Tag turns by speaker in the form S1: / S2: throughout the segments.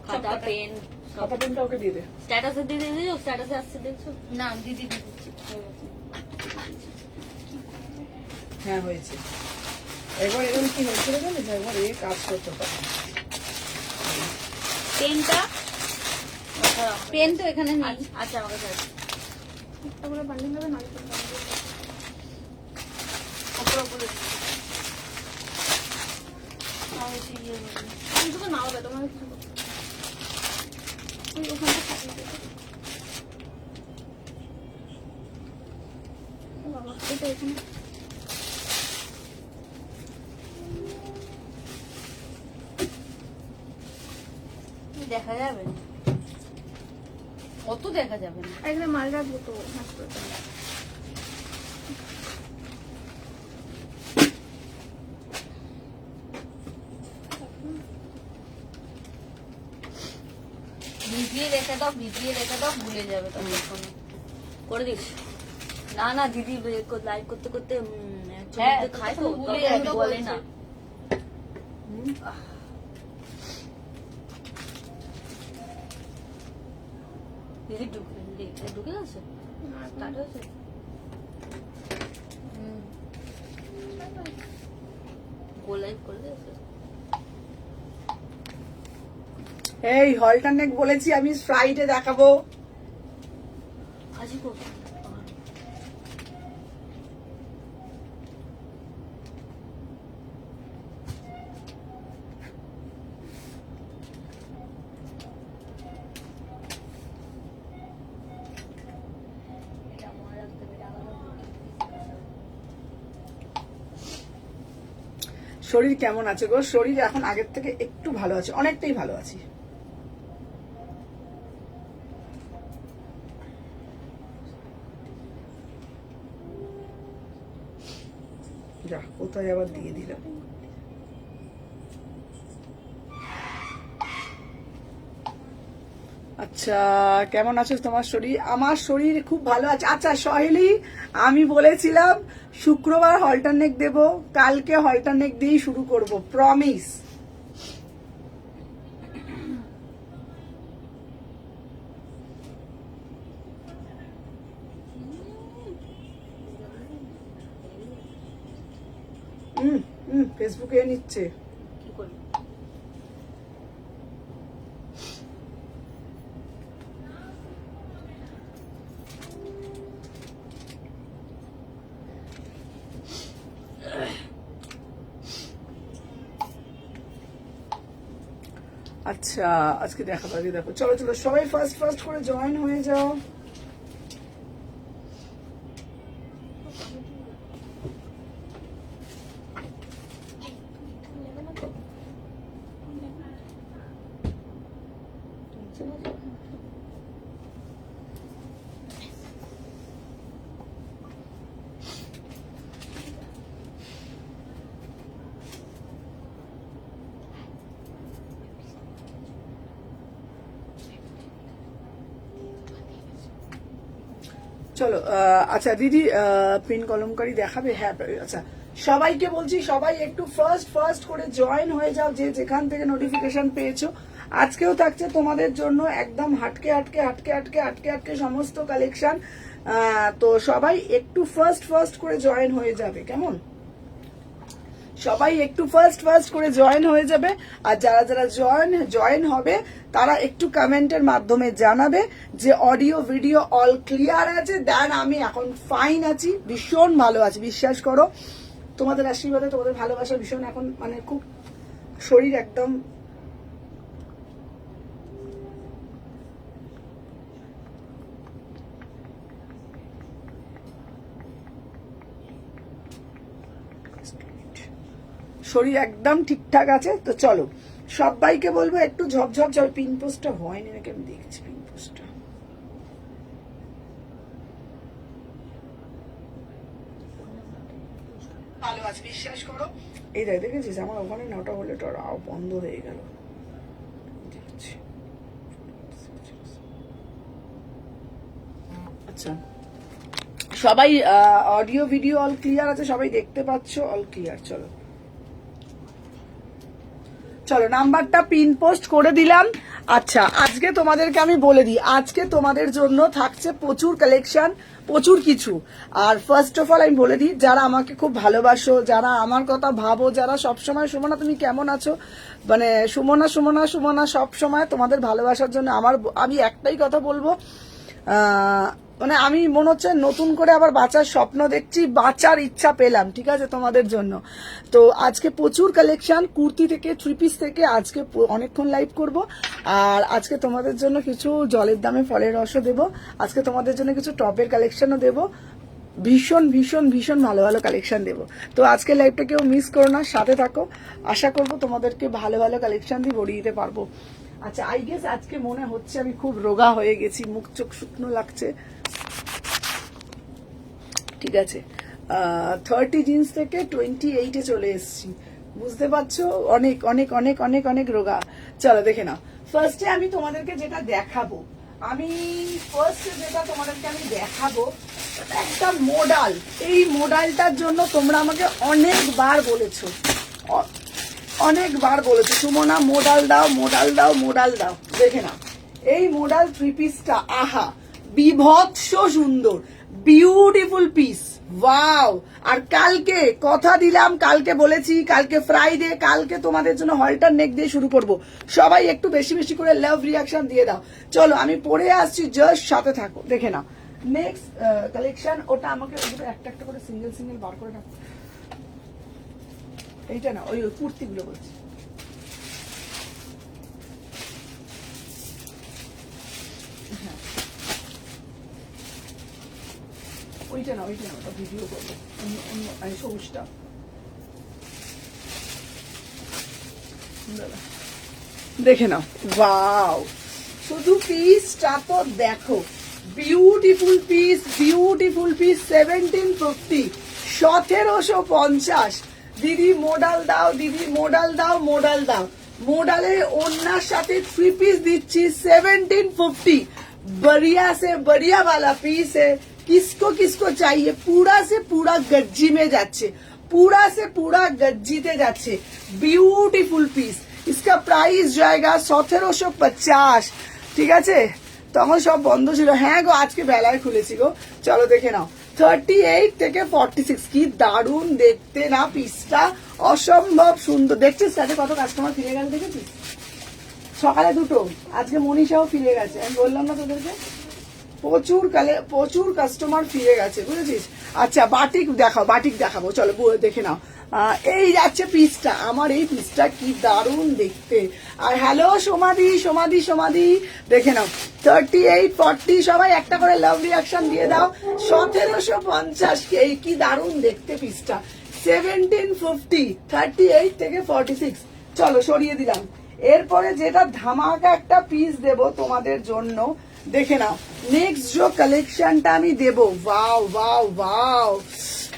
S1: খাতা পেন
S2: খাতা পেনটা ওকে দিয়ে দে।
S1: স্ট্যাটাসে দিয়ে দিয়েছো, স্ট্যাটাসে আসছে দেখছো?
S3: না দিদি দিচ্ছি।
S2: হ্যাঁ হয়েছে। একবার এরকম কি হয়েছিল জানিস, একবার এ কাজ করতে পারে।
S1: পেনটা
S3: পেন তো এখানে নেই।
S1: আচ্ছা আমার কাছে আছে।
S3: একটা করে বান্ডিল হবে না
S1: ওপরে ওপরে
S3: কিছু নাও বে তোমার কিছু ওই ওখানে থাকে বাবা এটা এখানে
S1: দেখা যাবে না,
S3: অত দেখা যাবে না।
S4: এখানে মাল রাখবো তো হাসপাতালে।
S3: ভিজিয়ে রেখে দাও, ভিজিয়ে রেখে দাও, ভুলে যাবে তখন।
S1: করে দিস। না না দিদি লাইভ করতে করতে
S3: হ্যাঁ,
S1: খায় তো
S3: তখন ভুলে
S1: তখন
S3: যাবে,
S1: বলে
S3: বলছে।
S1: না। দিদি ঢুকে গেছে, স্টার্ট হয়েছে। লাইভ করে দিয়েছে।
S2: এই হলটারনেক বলেছি আমি ফ্রাইডে দেখাবো।
S1: আজি করবো এটা মনে রাখতে হবে, এটা আলাদা
S2: শরীর কেমন আছে গো? শরীর এখন আগের থেকে একটু ভালো আছে, অনেকটাই ভালো আছি। যা কোথায় আবার দিয়ে দিলাম। আচ্ছা কেমন আছো? তোমার শরীর? আমার শরীর খুব ভালো আছে। আচ্ছা সহেলি, আমি বলেছিলাম শুক্রবার হলটারনেক দেব, কালকে হলটারনেক দিয়েই শুরু করব, প্রমিস। ফেসবুকে নিচ্ছে।
S1: কি করি?
S2: আচ্ছা আজকে দেখা পাবি, দেখো চলো চলো সবাই ফার্স্ট ফার্স্ট করে জয়েন হয়ে যাও। চলো আচ্ছা দিদি পিন কলমকারি দেখাবে? হ্যাঁ আচ্ছা সবাইকে বলছি সবাই একটু ফার্স্ট ফার্স্ট করে জয়েন হয়ে যাও, যে যেখান থেকে নোটিফিকেশন পেয়েছো। আজকেও থাকছে তোমাদের জন্য একদম হাটকে হাটকে হাটকে হাটকে হাটকে হাটকে সমস্ত কালেকশন। তো সবাই একটু ফার্স্ট ফার্স্ট করে জয়েন হয়ে যাবে, কেমন? সবাই একটু ফার্স্ট ফার্স্ট করে জয়েন হয়ে যাবে। আর যারা যারা জয়েন হবে তারা একটু কমেন্টের মাধ্যমে জানাবে যে অডিও ভিডিও অল ক্লিয়ার আছে, দেন আমি এখন ফাইন আছি, ভীষণ ভালো আছি, বিশ্বাস করো। তোমাদের আশীর্বাদে, তোমাদের ভালোবাসা ভীষণ এখন মানে খুব শরীর একদম শরীর একদম ঠিকঠাক আছে। তো চলো সবাইকে বলবো একটু ঝপঝপ ঝপ। পিন পোস্টটা হয়নি নাকি আমি দেখছি, পিন পোস্টটা ভালো আছে বিশ্বাস করো। এই দেখ দেখেছিস আমার ওখানে নটা হলে তোর বন্ধ হয়ে গেল। আচ্ছা সবাই অডিও ভিডিও অল ক্লিয়ার আছে, সবাই দেখতে পাচ্ছ? All clear. চলো চলো নাম্বারটা পিন পোস্ট করে দিলাম। আচ্ছা আজকে তোমাদেরকে আমি বলে দিই, আজকে তোমাদের জন্য থাকছে প্রচুর কালেকশন, প্রচুর কিছু। আর ফার্স্ট অফ অল আমি বলে দিই, যারা আমাকে খুব ভালোবাসো, যারা আমার কথা ভাবো, যারা সবসময় সুমনা তুমি কেমন আছো, মানে সুমনা সুমনা সুমনা সবসময় তোমাদের ভালোবাসার জন্য আমি একটাই কথা বলবো, মানে আমি মনে হচ্ছে নতুন করে আবার বাঁচার স্বপ্ন দেখছি, বাঁচার ইচ্ছা পেলাম, ঠিক আছে তোমাদের জন্য। তো আজকে প্রচুর কালেকশন, কুর্তি থেকে, থ্রি পিস থেকে, আজকে অনেকক্ষণ লাইভ করব। আর আজকে তোমাদের জন্য কিছু জলের দামে ফলের রসও দেবো, আজকে তোমাদের জন্য কিছু টপের কালেকশনও দেবো, ভীষণ ভীষণ ভীষণ ভালো ভালো কালেকশন দেবো। তো আজকে লাইভটা কেউ মিস করো না, সাথে থাকো, আশা করবো তোমাদেরকে ভালো ভালো কালেকশন দিয়ে ভরিয়ে দিতে পারবো। আচ্ছা আই গেস আজকে মনে হচ্ছে আমি খুব রোগা হয়ে গেছি, মুখ চোখ শুকনো লাগছে, ঠিক আছে। 30 জিন্স থেকে 28-এ চলে এসেছি, বুঝতে পারছো, অনেক অনেক অনেক অনেক অনেক রোগা। চলো দেখে নাও। ফার্স্টে আমি তোমাদেরকে যেটা দেখাবো, একটা মোডাল। এই মোডালটার জন্য তোমরা আমাকে অনেকবার বলেছো সুমনা মোডাল দাও মোডাল দাও মোডাল দাও। দেখে নাও এই মোডাল থ্রি পিসটা, আহা বিভৎস সুন্দর, বিউটিফুল পিস, ওয়াও। আর কালকে কথা দিলাম, কালকে বলেছি কালকে ফ্রাইডে, কালকে তোমাদের জন্য হলটার নেক দিয়ে শুরু করব। সবাই একটু বেশি বেশি করে লাভ রিয়াকশন দিয়ে দাও। চলো আমি পরে আসছি, জাস্ট সাথে থাকো, দেখে নাও। নেক্সট কালেকশন, ওটা আমাকে একটা একটা করে সিঙ্গেল সিঙ্গেল বার করে রাখো, এইটা না, ওই কুর্তিগুলো বলছি। ওইটা না ওটা ভিডিও করবো, সবুজটা দেখে নাও, ওয়াও। শুধু পিসটা তো দেখো, বিউটিফুল পিস, বিউটিফুল পিস। 1750, 1750। দিদি মোডাল দাও, দিদি মোডাল দাও, মোডাল দাও। মোডালের ওড়নার সাথে থ্রি পিস দিচ্ছি 1750। बढ़िया से बढ़िया वाला पीस है, किसको किसको चाहिए। पूरा से पूरा गज्जी में যাচ্ছে, पूरा से पूरा गज्जीতে যাচ্ছে, বিউটিফুল পিস। इसका प्राइस जाएगा 1750, ঠিক আছে। তখন সব বন্ধ ছিল, হ্যাঁ গো আজকে বেলায় খুলেছি গো। চলো দেখে নাও, 38 থেকে 46, কি দারুণ দেখতে না পিসটা, অসম্ভব সুন্দর। দেখছিস সাথে কত কাস্টমার ফিরে গেল, দেখেছিস সকালে দুটো, আজকে মনীষাও ফিরে গেছে, আমি বললাম না তোদেরকে, প্রচুর কাস্টমার ফিরে গেছে, বুঝেছিস। আচ্ছা বাটিক দেখাও, বাটিক দেখাবো, চলো দেখে নাও। এই যাচ্ছে পিসটা, আমার এই পিসটা কি দারুণ দেখতে। আর হ্যালো সমাধি সমাধি সমাধি, দেখে নাও 38, 40, সবাই একটা করে লাভ রিয়াকশন দিয়ে দাও। 1750, এই কি দারুণ দেখতে পিসটা। 1750, 38 থেকে 46। চলো সরিয়ে দিলাম। এরপরে যেটা ধামাকা একটা পিস দেব তোমাদের জন্য, দেখে নাও। নেক্সট যে কালেকশনটা আমি দেব, ওয়াও ওয়াও ওয়াও,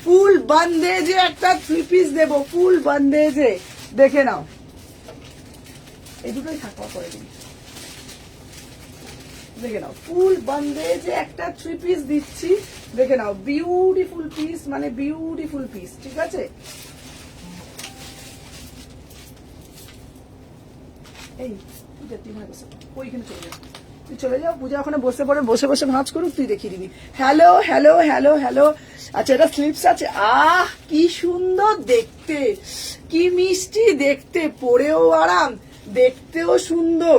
S2: ফুল বন্দেজে একটা থ্রি পিস দেব, ফুল বন্দেজে, দেখে নাও। এই দুটোই থাকবা করে দিন, দেখে নাও ফুল বন্দেজে একটা থ্রি পিস দিচ্ছি, দেখে নাও বিউটিফুল পিস, মানে বিউটিফুল পিস, ঠিক আছে। এই ওইখানে চলে যাও, তুই চলে যাও, পূজা ওখানে বসে পড়ে বসে বসে ভাঁজ করুক, তুই দেখিয়ে দিবি। Hello hello hello hello. আচ্ছা এটা স্লিপস আছে, আহ কি সুন্দর দেখতে, কি মিষ্টি দেখতে, পরেও আরাম, দেখতেও সুন্দর,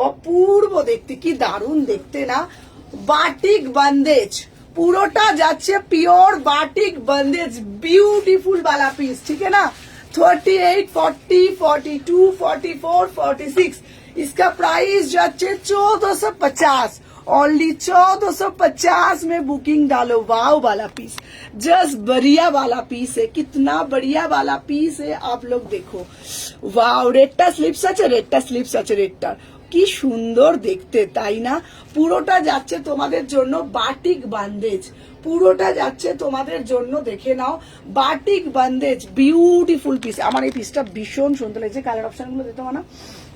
S2: অপূর্ব দেখতে, কি দারুণ দেখতে না। বাটিক বন্দেজ, পুরোটা যাচ্ছে পিওর বাটিক বন্দেজ, বিউটিফুল वाला পিস, ঠিক है ना। 38, 40, 42, 44, 46, इसका प्राइस जाচ্ছে 1450, ओनली 1450 में बुकिंग डालो। वाओ वाला पीस, जस्ट बढ़िया वाला पीस है, कितना बढ़िया वाला पीस है, आप लोग देखो। वाओ, रेडटा स्लिप्स আছে, রেডটা স্লিপস আছে, রেডটা কি সুন্দর দেখতে, তাই না। পুরোটা যাচ্ছে তোমাদের জন্য বাটিক বান্দেজ, পুরোটা যাচ্ছে তোমাদের জন্য, দেখে নাও বাটিক বান্দেজ, বিউটিফুল পিস। আমার এই পিসটা ভীষণ সুন্দর লেগেছে, কালার অপশন গুলো দিতে না,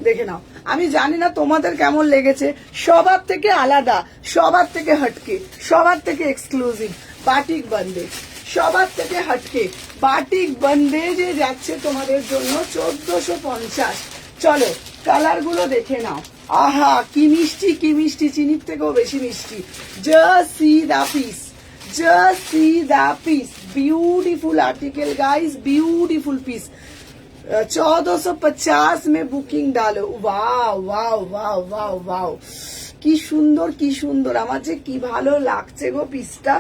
S2: দেখে নাও। আমি জানি না তোমাদের কেমন লেগেছে, সবার থেকে আলাদা, সবার থেকে হটকে, সবার থেকে এক্সক্লুসিভ বাটিক বন্দেজ, সবার থেকে হটকে বাটিক বন্দেজে যাচ্ছে তোমাদের জন্য 1450, চলো কালার গুলো দেখে নাও। আহা কি মিষ্টি, কি মিষ্টি, চিনির থেকেও বেশি মিষ্টি। Just see the piece, just see the piece, beautiful article guys, beautiful piece. 1450 में बुकिंग डालो। वाव वाव वाव वाव वाव, কি সুন্দর, কি সুন্দর, আমার যে কি ভালো লাগছে গো পিসটা,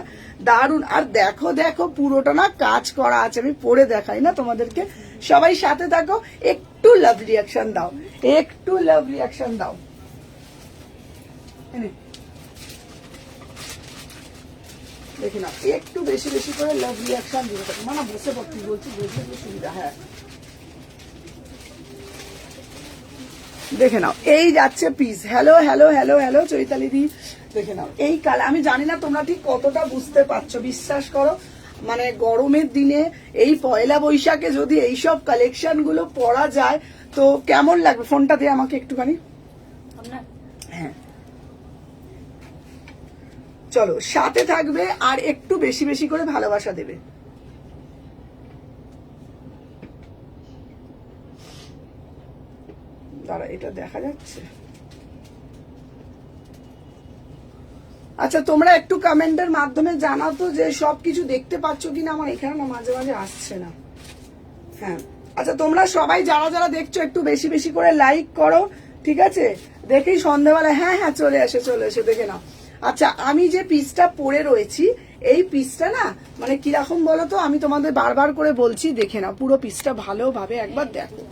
S2: দারুন। আর দেখো দেখো পুরোটা না কাজ করা আছে, আমি পরে দেখাই না তোমাদেরকে, সবাই সাথে থাকো, একটু লাভ রিয়াকশন দাও, একটু লাভ রিয়াকশন দাও। দেখি না একটু বেশি বেশি করে লাভ রিয়াকশন দিতে থাকো। মানে বসে পড়তে বলছি, বুঝতে সুবিধা। হ্যাঁ দেখে নাও, এই যাচ্ছে piece. Hello hello hello hello Chaitali দি, দেখে নাও এই কালার। আমি জানি না তোমরা ঠিক কতটা বুঝতে পারছো, বিশ্বাস করো, মানে গরমের দিনে এই পয়লা বৈশাখে যদি এইসব কালেকশন গুলো পরা যায় তো কেমন লাগবে। ফোনটা দিয়ে আমাকে একটুখানি। হ্যাঁ চলো সাথে থাকবে আর একটু বেশি বেশি করে ভালোবাসা দেবে। দাঁড়া, এটা দেখা যাচ্ছে? আচ্ছা তোমরা একটু কমেন্টের মাধ্যমে জানাও তো যে সবকিছু দেখতে পাচ্ছ কিনা, আমার এখানে না মাঝে মাঝে আসছে না। হ্যাঁ আচ্ছা তোমরা সবাই যারা যারা দেখছো একটু বেশি বেশি করে লাইক করো, ঠিক আছে? দেখেই সন্ধ্যাবেলা, হ্যাঁ হ্যাঁ চলে আসে চলে এসে দেখে নাও। আচ্ছা আমি যে পিসটা পরে রয়েছি, এই পিসটা না মানে কিরকম বলো তো, আমি তোমাদের বারবার করে বলছি, দেখে নাও পুরো পিসটা ভালোভাবে একবার দেখো,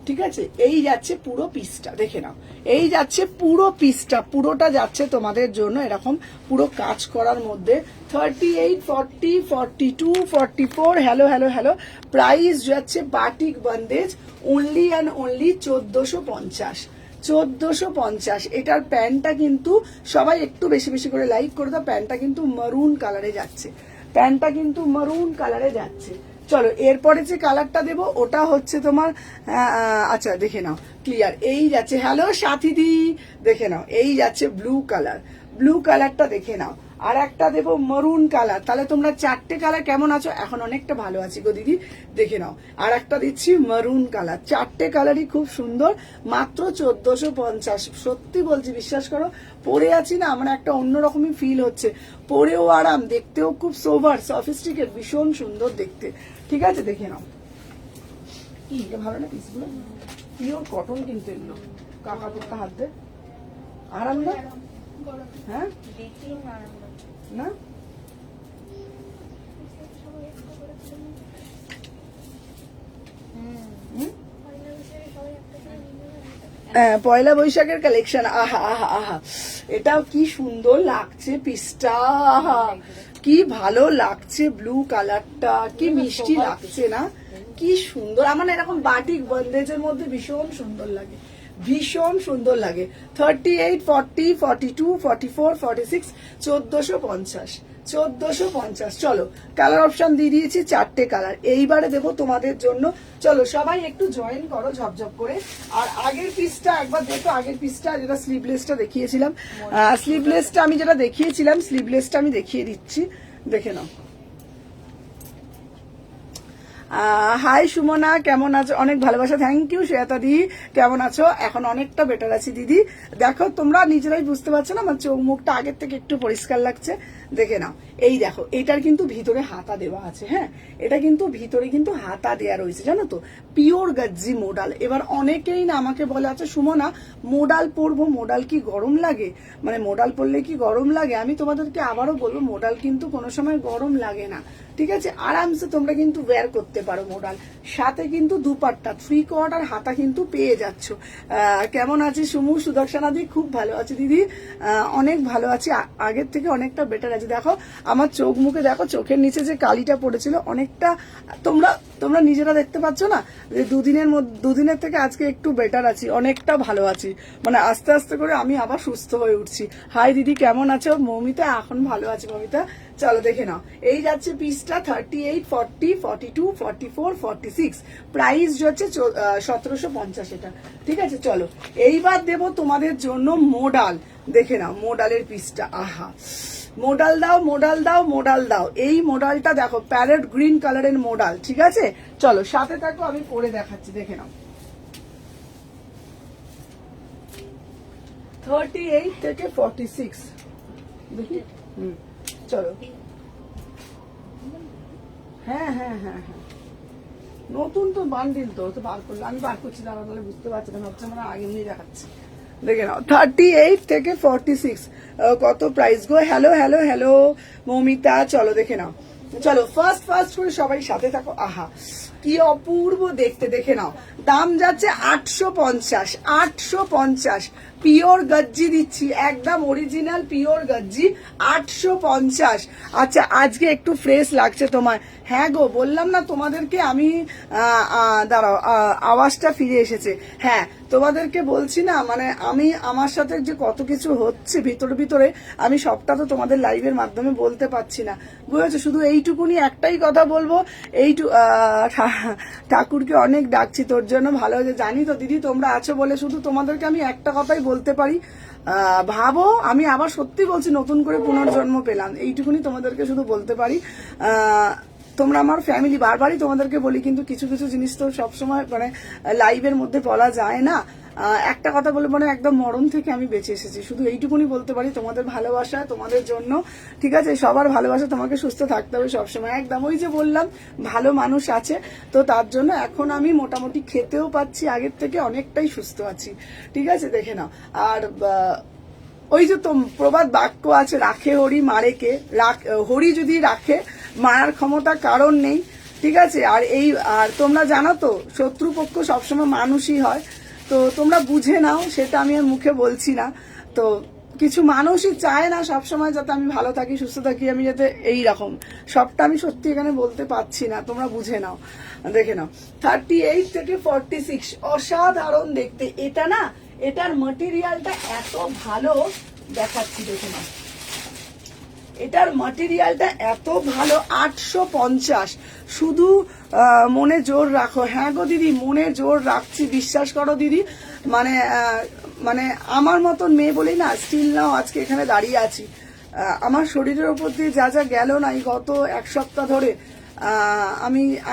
S2: ঠিক আছে? এই যাচ্ছে পুরো পিসটা, দেখে নাও, এই যাচ্ছে পুরো পিসটা, পুরোটা যাচ্ছে তোমাদের জন্য এরকম পুরো কাজ করার মধ্যে। 38, 40, 42, 44, হ্যালো হ্যালো হ্যালো। প্রাইস যাচ্ছে batik bandage only and only 1450, 1450। এটার প্যান্টটা কিন্তু সবাই একটু বেশি বেশি করে লাইক করে দাও, প্যান্টটা কিন্তু মারুন কালারে যাচ্ছে, প্যান্টটা কিন্তু মারুন কালারে যাচ্ছে। চলো এরপরে যে কালারটা দেবো ওটা হচ্ছে তোমার, আচ্ছা দেখে নাও ক্লিয়ার, এই যাচ্ছে, হ্যালো সাথীদি, দেখে নাও এই যাচ্ছে ব্লু কালার, ব্লু কালারটা দেখে নাও। আর একটা দেবো মরুন কালার। তাহলে তোমরা চারটে কালার কেমন আছো? এখন অনেকটা ভালো আছি গো দিদি, দেখে নাও। আর একটা দিচ্ছি মরুন কালার, চারটে কালারই খুব সুন্দর, মাত্র 1450। সত্যি বলছি, বিশ্বাস করো, পরে আছি না আমার একটা অন্যরকমই ফিল হচ্ছে, পরেও আরাম, দেখতেও খুব সোভার সফিস্টিকেট, ভীষণ সুন্দর দেখতে, ঠিক আছে? দেখে নাও কি ভালো না পিসগুলো, পিওর কটন কিন্তু এগুলো, কাকা পড়তে হাত দে, আরাম না? হ্যাঁ না পয়লা বৈশাখের কালেকশন, আহা আহা আহা, এটাও কি সুন্দর লাগছে পিসটা, আহা কি ভালো লাগছে, ব্লু কালারটা কি মিষ্টি লাগছে না, কি সুন্দর। আমার এরকম বাটিক বন্দেজের মধ্যে ভীষণ সুন্দর লাগে, ভীষণ সুন্দর লাগে। 38, 40, 42, 44, 46, 1450, 1450। চলো কালার অপশন দিয়ে দিয়েছি, চারটে কালার। এইবারে দেবো তোমাদের জন্য, চলো সবাই একটু জয়েন করো ঝপঝপ করে। আর আগের পিসটা একবার দেখো, আগের পিসটা যেটা স্লিভলেসটা দেখিয়েছিলাম, স্লিভলেসটা আমি যেটা দেখিয়েছিলাম, স্লিভলেসটা আমি দেখিয়ে দিচ্ছি, দেখে নাও। হাই সুমনা, কেমন আছো? অনেক ভালোবাসা, থ্যাংক ইউ। শ্বেতা দি কেমন আছো? এখন অনেকটা বেটার আছি দিদি। দেখো তোমরা নিজেরাই বুঝতে পারছো না আমার চোখ মুখটা আগের থেকে একটু পরিষ্কার লাগছে, দেখে নাও। এই দেখো এটার কিন্তু ভিতরে হাতা দেওয়া আছে, হ্যাঁ এটা কিন্তু ভিতরে কিন্তু হাতা দেওয়া রয়েছে, জানো তো, পিওর গজ্জি মোডাল। এবার অনেকেই না আমাকে বলে, আচ্ছা সুমনা মোডাল পরবো, মোডাল কি গরম লাগে, মানে মোডাল পরলে কি গরম লাগে? আমি তোমাদেরকে আবারও বলবো, মোডাল কিন্তু কোনো সময় গরম লাগে না, ঠিক আছে? আরামসে তোমরা কিন্তু ওয়্যার করতে পারো মোডাল। সাথে কিন্তু দুপাট্টা 3 কোয়ার্টার হাতা কিন্তু পেয়ে যাচ্ছ। কেমন আছে সুমু? সুদর্শনা দি খুব ভালো আছে দিদি, অনেক ভালো আছি, আগের থেকে অনেকটা বেটার আছে। দেখো আমার চোখ মুখে দেখো, চোখের নিচে যে কালিটা পড়েছিল অনেকটা, তোমরা নিজেরা দেখতে পাচ্ছ না যে দুদিনের থেকে আজকে একটু বেটার আছি, অনেকটা ভালো আছি, মানে আস্তে আস্তে করে আমি আবার সুস্থ হয়ে উঠছি। হাই দিদি কেমন আছো? মৌমিতা এখন ভালো আছি মৌমিতা। চলো দেখে নাও, এই যাচ্ছে পিসটা 38, 40, 42, 44, 46, প্রাইস হচ্ছে 1750 এটা, ঠিক আছে? চলো এইবার দেব তোমাদের জন্য মোডাল, দেখে নাও মোডালের পিসটা, আহা মোডাল দাও মোডাল দাও মোডাল দাও। এই মোডালটা দেখো প্যারেট গ্রিন কালারের মোডাল, ঠিক আছে? চলো সাথে থাকো, আমি পরে দেখাচ্ছি, দেখে নাও। 38 থেকে 46 দেখি চলো হ্যাঁ হ্যাঁ হ্যাঁ হ্যাঁ নতুন তো বান্ডিল তো বার করলো আমি বার করছি দাঁড়া তাহলে বুঝতে পারছি না ভাবছি মানে আগে এমনি দেখাচ্ছি দেখে নাও 38 থেকে 46 কত প্রাইস গো হ্যালো হ্যালো হ্যালো মৌমিতা চলো দেখে নাও চলো ফার্স্ট করে সবাই সাথে থাকো আহা কি অপূর্ব দেখতে দেখে নাও দাম যাচ্ছে 850 পিওর গজ্জি দিচ্ছি একদম অরিজিনাল পিওর গজ্জি 850 আচ্ছা আজকে একটু ফ্রেশ লাগছে তোমার হ্যাঁ গো বললাম না তোমাদেরকে আমি দাঁড়াও আওয়াজটা ফিরে এসেছে হ্যাঁ তোমাদেরকে বলছি না মানে আমি আমার সাথে যে কত কিছু হচ্ছে ভিতরে আমি সবটা তো তোমাদের লাইভের মাধ্যমে বলতে পারছি না বুঝেছো শুধু এইটুকুনি একটাই কথা বলবো ঠাকুরকে অনেক ডাকছি তোর জন্য ভালো হয়েছে জানি তো দিদি তোমরা আছো বলে শুধু তোমাদেরকে আমি একটা কথাই বলতে পারি ভাবো আমি আবার সত্যি বলছি নতুন করে পুনর্জন্ম পেলাম এইটুকুনি তোমাদেরকে শুধু বলতে পারি তোমরা আমার ফ্যামিলি বারবারই তোমাদেরকে বলি কিন্তু কিছু কিছু জিনিস তো সবসময় মানে লাইভের মধ্যে বলা যায় না একটা কথা বলে মানে একদম মরণ থেকে আমি বেঁচে এসেছি শুধু এইটুকুনি বলতে পারি তোমাদের ভালোবাসা তোমাদের জন্য ঠিক আছে সবার ভালোবাসা তোমাকে সুস্থ থাকতে হবে সবসময় একদম ওই যে বললাম ভালো মানুষ আছে তো তার জন্য এখন আমি মোটামুটি খেতেও পাচ্ছি আগের থেকে অনেকটাই সুস্থ আছি ঠিক আছে দেখে নাও আর ওই যে প্রবাদ বাক্য আছে রাখে হরি মারে কে হরি যদি রাখে মারার ক্ষমতা কারণ নেই ঠিক আছে আর তোমরা জানো তো শত্রুপক্ষ সবসময় মানুষই হয় তো তোমরা বুঝে নাও সেটা আমি আর মুখে বলছি না তো কিছু মানুষই চায় না সবসময় যাতে আমি ভালো থাকি সুস্থ থাকি আমি যাতে এইরকম সবটা আমি সত্যি এখানে বলতে পারছি না তোমরা বুঝে নাও দেখে নাও 38 থেকে 46 অসাধারণ দেখতে এটা না এটার ম্যাটেরিয়ালটা এত ভালো দেখাচ্ছি দেখে নাও এটার ম্যাটেরিয়ালটা এত ভালো 850 শুধু মনে জোর রাখো হ্যাঁ গো দিদি মনে জোর রাখছি বিশ্বাস করো দিদি মানে আমার মতন মেয়ে বলি না স্টিল নাও আজকে এখানে দাঁড়িয়ে আছি আমার শরীরের উপর দিয়ে যা যা গেল না এই গত এক সপ্তাহ ধরে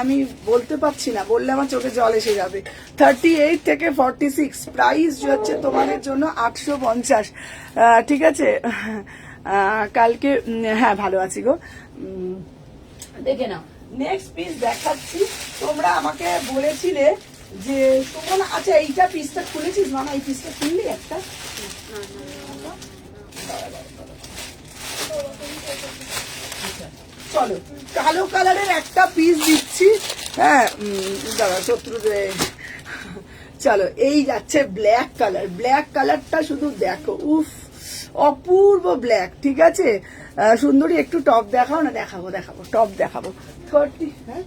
S2: আমি বলতে পারছি না বললে আমার চোখে জল এসে যাবে 38 থেকে 46 প্রাইস হচ্ছে তোমাদের জন্য 850 ঠিক আছে কালকে হ্যাঁ ভালো আছি গো দেখে নাও নেক্সট পিস দেখাচ্ছি তোমরা আমাকে বলেছিলে যে সুমন আচ্ছা এইটা পিসটা খুলেছিস না এই পিসটা খুললি একটা চলো কালো কালারের একটা পিস দিচ্ছি হ্যাঁ দাঁড়া শত্রুদের চলো এই যাচ্ছে ব্ল্যাক কালারটা শুধু দেখো উফ অপূর্ব ব্ল্যাক ঠিক আছে সুন্দরী একটু টপ দেখাও না দেখাবো টপ দেখাবো 30 হ্যাঁ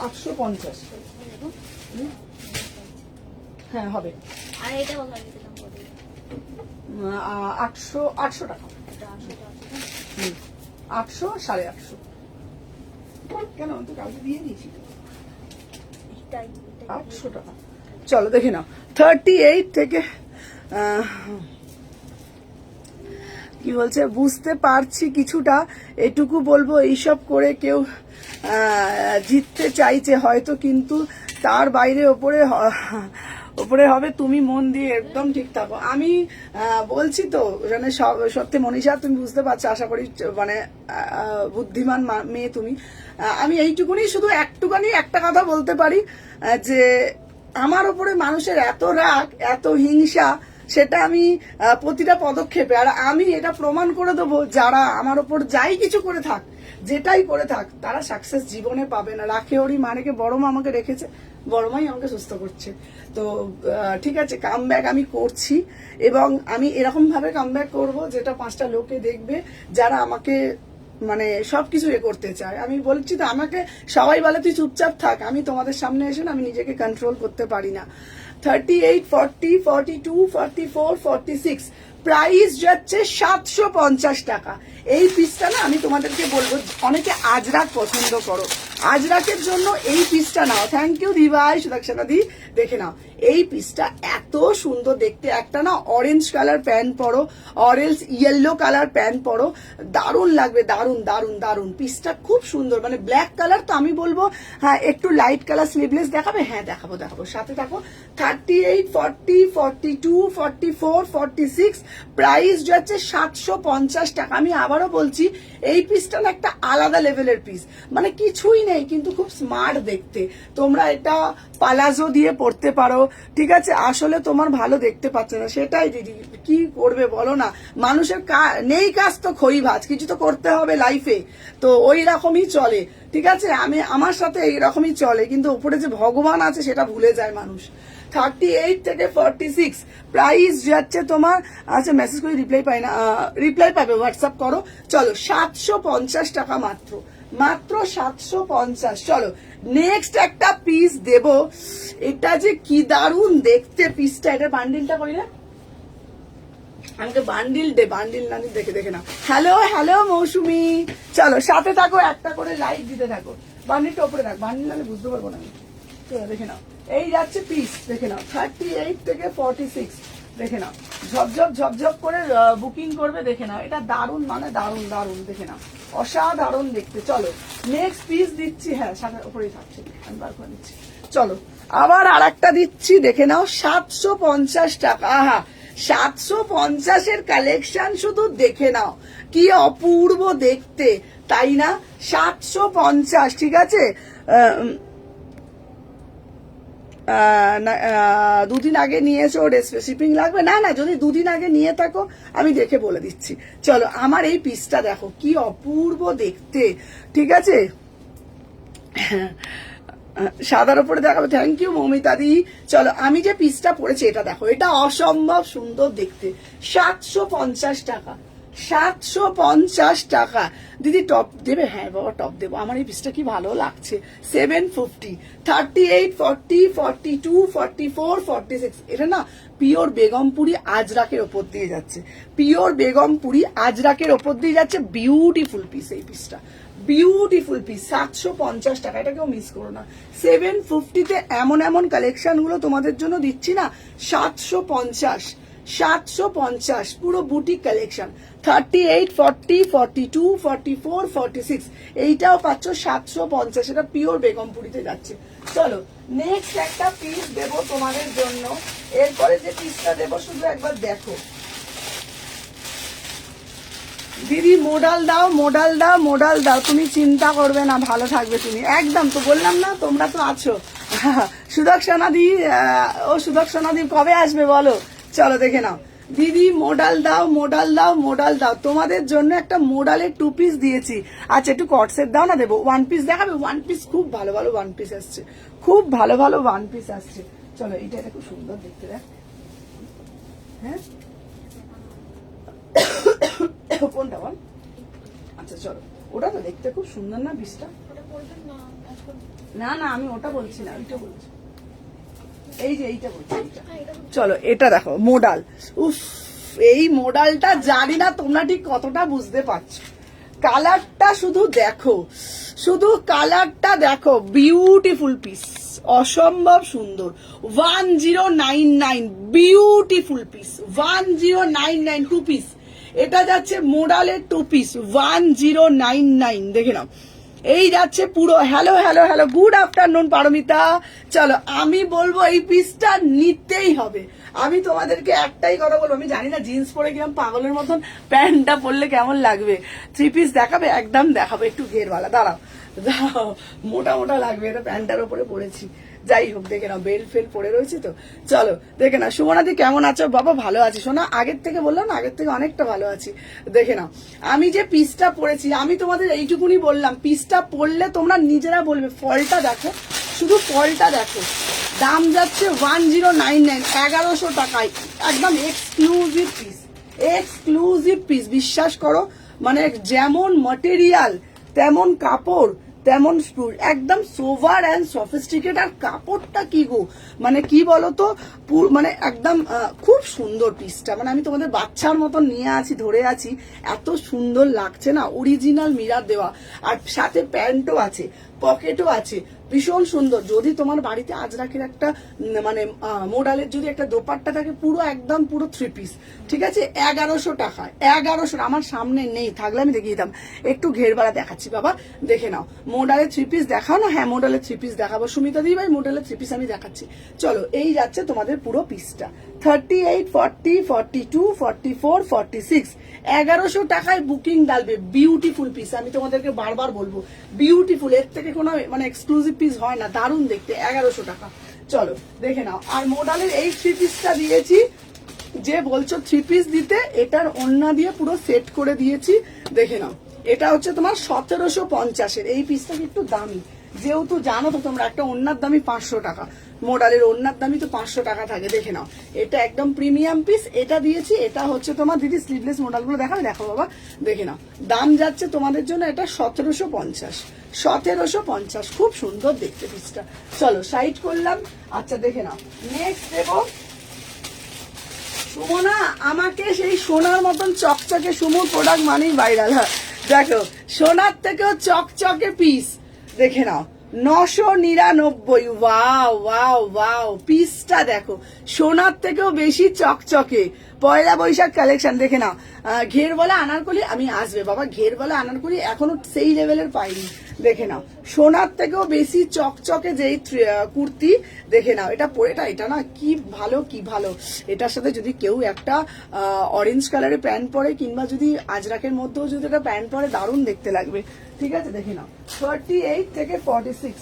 S2: 850 হ্যাঁ হবে
S1: আর এটা কত দিতে দাম কত
S2: 800 টাকা 800 850 কেন তো কাউকে দিয়ে দিয়েছি 800 টাকা চলো দেখে নাও 38 থেকে কি বলছে বুঝতে পারছি কিছুটা এটুকু বলবো এইসব করে কেউ জিততে চাইছে হয়তো কিন্তু তার বাইরে ওপরে হবে তুমি মন দিয়ে একদম ঠিক থাকো আমি বলছি তো মানে সত্যি মনীষা তুমি বুঝতে পারছো আশা করি মানে বুদ্ধিমান মেয়ে তুমি আমি এইটুকুনি শুধু একটুখানি একটা কথা বলতে পারি যে আমার ওপরে মানুষের এত রাগ এত হিংসা সেটা আমি প্রতিটা পদক্ষেপে আর আমি এটা প্রমাণ করে দেবো যারা আমার ওপর যাই কিছু করে থাক যেটাই করে থাক তারা সাকসেস জীবনে পাবে না রাখে ওরই মানেকে বড় মা আমাকে রেখেছে বড় মাই আমাকে সুস্থ করছে তো ঠিক আছে কামব্যাক আমি করছি এবং আমি এরকম ভাবে কামব্যাক করবো যেটা 5টা লোকে দেখবে যারা আমাকে মানে সবকিছু করতে চায় আমি বলছি তো আমাকে সবাই বলে তুই চুপচাপ থাক আমি তোমাদের সামনে এসে আমি নিজেকে কন্ট্রোল করতে পারি না 38 40 42 44 46 প্রাইস যাচ্ছে 750 টাকা এই পিসটা না আমি তোমাদেরকে বলবো অনেকে আজরাক পছন্দ করো আজরাকের জন্য এই পিসটা নাও থ্যাংক ইউ দিবাই সুদাক্ষা দি দেখে নাও এই পিসটা এত সুন্দর দেখতে, একটা না অরেঞ্জ কালার প্যান্ট পরো, অরেঞ্জ ইয়েলো কালার প্যান্ট পরো, দারুণ লাগবে, দারুণ দারুণ দারুণ। পিসটা খুব সুন্দর, মানে ব্ল্যাক কালার, তো আমি বলবো হ্যাঁ একটু লাইট কালার স্লিভলেস দেখাবে, হ্যাঁ দেখাবো দেখাবো, সাথে থাকো। 38, 40, 42, 44, 46, প্রাইস যাচ্ছে 750 টাকা। আমি আবারও বলছি এই পিসটা না একটা আলাদা লেভেলের পিস, মানে কিছুই নেই কিন্তু খুব স্মার্ট দেখতে। তোমরা এটা পালাজো দিয়ে পড়তে পারো, ঠিক আছে? আসলে তোমার ভালো দেখতে পাচ্ছে না, সেটাই দিদি কি করবে বলো না, মানুষের নেই কাজ তো খই ভাজ, কিছু তো করতে হবে লাইফে, তো ওই রকমই চলে, ঠিক আছে? আমার সাথে এইরকমই চলে, কিন্তু উপরে যে ভগবান আছে সেটা ভুলে যায় মানুষ। 38 থেকে 46 প্রাইস যাচ্ছে তোমার, আচ্ছা মেসেজ করে রিপ্লাই পাই না, রিপ্লাই পাবে, হোয়াটসঅ্যাপ করো। চলো 750 টাকা মাত্র, মাত্র 750। চলো নেক্সট একটা পিস দেব, এটা যে কি দারুণ দেখতে পিসটা, এটা বান্ডিলটা করি না, আমাকে বান্ডিল দে, বান্ডিল না দেখে দেখে নাও। হ্যালো হ্যালো মৌসুমি, চলো সাথে থাকো, একটা করে লাইক দিতে থাকো। বান্ডিলটা উপরে রাখ, বান্ডিল নাহলে বুঝতে পারবো না আমি। চলো দেখে নাও, এই যাচ্ছে পিস, দেখে নাও 38 থেকে 46, দেখে নাও ঝপঝপ ঝপঝপ করে বুকিং করবে, দেখে নাও এটা দারুণ, মানে দারুণ দারুণ, দেখে নাও অসাধারণ দেখতে। চলো নেক্সট পিস দিচ্ছি, হ্যাঁ সাথে উপরেই থাকছে, আমি বার করে দিচ্ছি। চলো আবার আর একটা দিচ্ছি, দেখে নাও 750 টাকা। আহা 750-এর কালেকশন শুধু দেখে নাও, কি অপূর্ব দেখতে, তাই না? 750, ঠিক আছে? দুদিন আগে নিয়েছো, শিপিং লাগবে না? না, যদি দুদিন আগে নিয়ে থাকো আমি দেখে বলে দিচ্ছি। চলো আমার এই পিসটা দেখো কি অপূর্ব দেখতে, ঠিক আছে? সাদার উপরে দেখাবো, থ্যাংক ইউ মৌমিতা দি। চলো আমি যে পিসটা পরেছি এটা দেখো, এটা অসম্ভব সুন্দর দেখতে, 750 টাকা, 750 টাকা। দিদি টপ দেবে? হ্যাঁ বাবা টপ দেবো, আমার এই পিসটা কি ভালো লাগছে। 750, 38, 40, 42, 44, 46, এটা না পিওর বেগমপুরি আজরাকের ওপর দিয়ে যাচ্ছে, পিওর বেগমপুরি আজরাকের ওপর দিয়ে যাচ্ছে, বিউটিফুল পিস এই পিসটা, বিউটিফুল পিস, 750 টাকা, এটা কেউ মিস করো না। 750-তে এমন এমন কালেকশন গুলো তোমাদের জন্য দিচ্ছি না, 750, 750 পুরো বুটিক কালেকশন। 38, 40, 42, 44, 46 এইটাও পাচ্ছ 750, এটা পিওর বেগমপুরিতে যাচ্ছে। চলো নেক্সট একটা পিস দেবো তোমাদের জন্য, এরপরে যে পিসটা দেবো শুধু একবার দেখো। দিদি মোডাল দাও, মোডাল দাও, মোডাল দাও, তুমি চিন্তা করবে না, ভালো থাকবে তুমি, একদম। তো বললাম না তোমরা তো আছো। সুদর্শনা দি, ও সুদর্শনা দি কবে আসবে বলো? চলো দেখে নাও, দিদি মোডাল দাও, মোডাল দাও, মোডাল দাও, তোমাদের জন্য একটা মোডালের 2 পিস দিয়েছি। আচ্ছা একটু কটসেট দাও না, দেবো 1 পিস দেখাবে, 1 পিস খুব ভালো ভালো 1 পিস আসছে, খুব ভালো ভালো 1 পিস আসছে। চলো এটা খুব সুন্দর দেখতে, দেখ, হ্যাঁ কোনটা বল? আচ্ছা চলো, ওটা তো দেখতে খুব সুন্দর না পিসটা? না না আমি ওটা বলছি না, ওইটা বলছি, এই যে এইটা বলছি, এইটা। চলো এটা দেখো মোডাল, উফ এই মোডালটা জানি না তোমরা ঠিক কতটা বুঝতে পারছো, কালারটা শুধু দেখো, শুধু কালারটা দেখো, বিউটিফুল পিস, অসম্ভব সুন্দর। 1099, বিউটিফুল পিস, 1099 2 পিস, এটা যাচ্ছে মোডালের 2 পিস 1099, দেখে নাও এই যাচ্ছে পুরো। Hello hello hello, good afternoon Paramita. চলো আমি বলবো এই পিসটা নিতেই হবে। আমি তোমাদেরকে একটাই কথা বলবো, আমি জানি না জিন্স পরে কিরকম পাগলের মতন প্যান্টটা পরলে কেমন লাগবে, 3 পিস দেখাবে, একদম দেখাবো, একটু ঘেরওয়ালা, দাঁড়াও দাঁড়াও, মোটা মোটা লাগবে, এটা প্যান্টটার উপরে পরেছি, যাই হোক দেখে নাও, বেল্ট ফেল পরে রয়েছে তো। চলো দেখে নাও, সুমনাদি কেমন আছো? বাবা ভালো আছি শোনা, আগের থেকে বললাম না, আগের থেকে অনেকটা ভালো আছি। দেখে নাও আমি যে পিসটা পরেছি, আমি তোমাদের এইটুকুনি বললাম, পিসটা পরলে তোমরা নিজেরা বলবে, ফলটা দেখো, শুধু ফলটা দেখো, দাম যাচ্ছে 1099, 1100 টাকায়, একদম এক্সক্লুসিভ পিস, এক্সক্লুসিভ পিস, বিশ্বাস করো, মানে যেমন ম্যাটেরিয়াল তেমন কাপড় তেমন স্পুল, একদম সোভার অ্যান্ড সফিস্টিকেট। আর কাপড়টা কি গো, মানে কি বলতো, মানে একদম খুব সুন্দর পিসটা, মানে আমি তোমাদের বাচ্চার মতন নিয়ে আছি, ধরে আছি, এত সুন্দর লাগছে না, অরিজিনাল মিরার দেওয়া, আর সাথে প্যান্টও আছে, পকেটও আছে, ভীষণ সুন্দর। যদি তোমার বাড়িতে আজরাকের একটা মানে মোডালের যদি একটা দোপাট্টা থাকে, পুরো একদম পুরো 3 পিস, ঠিক আছে, 1100 টাকা। 1100, আমার সামনে নেই, থাকলে আমি দেখিয়ে দিতাম। একটু ঘেরবালা দেখাচ্ছি বাবা, দেখে নাও। মোডালের 3 পিস দেখাও না? হ্যাঁ, মোডালের 3 পিস দেখাবো সুমিতা দি ভাই, মোডালের 3 পিস আমি দেখাচ্ছি। চলো, এই যাচ্ছে তোমাদের পুরো পিসটা, 38, 40, 42, 44, 46, 1100 টাকায় বুকিং ডালবে। বিউটিফুল পিস, আমি তোমাদেরকে বারবার বলবো, বিউটিফুল, এর থেকে কোনো মানে এক্সক্লুসিভ পিস হয় না, দারুণ দেখতে, 1100 টাকা। চলো দেখে নাও। আর মোডালের এই 3 পিসটা দিয়েছি, যে বলছো 3 পিস দিতে, এটার ওড়না দিয়ে পুরো সেট করে দিয়েছি, দেখে নাও। এটা হচ্ছে তোমার 1750-এর, এই পিসটা একটু দামি, যেহেতু জানো তো তোমরা একটা ওড়নার দামই 500 টাকা, মোডালের ওড়নার দামই তো 500 টাকা থাকে, দেখে নাও। এটা একদম প্রিমিয়াম পিস, এটা দিয়েছি। এটা হচ্ছে তোমার দিদি স্লিভলেস মোডালগুলো দেখাবে, দেখো বাবা, দেখে নাও। দাম যাচ্ছে তোমাদের জন্য এটা 1750, 1750, খুব সুন্দর দেখতে পিসটা। চলো সাইড করলাম। আচ্ছা দেখে নাও, নেক্সট দেবো সুমনা, আমাকে সেই সোনার মতন চকচকে, সুমুর প্রোডাক্ট মানেই ভাইরাল। হ্যাঁ দেখো, সোনার থেকেও চকচকে পিস, দেখে নাও, 999। ওয়াও ওয়াও ওয়াও, পিসটা দেখো, সোনার থেকেও বেশি চকচকে, পয়লা বৈশাখ কালেকশন, দেখে নাও। ঘেরওয়ালা আনারকলি আমি আসবে বাবা, ঘেরওয়ালা আনারকলি এখনো সেই লেভেলের পাইনি, দেখে নাও। সোনার থেকেও বেশি চকচকে যেই কুর্তি, দেখে নাও। এটা পরেটা, এটা না কি ভালো, কি ভালো। এটার সাথে যদি কেউ একটা অরেঞ্জ কালারের প্যান্ট পরে, কিংবা যদি আজরাকের মধ্যেও যদি একটা প্যান্ট পরে, দারুণ দেখতে লাগবে, ঠিক আছে, দেখে নাও। 38 থেকে 46,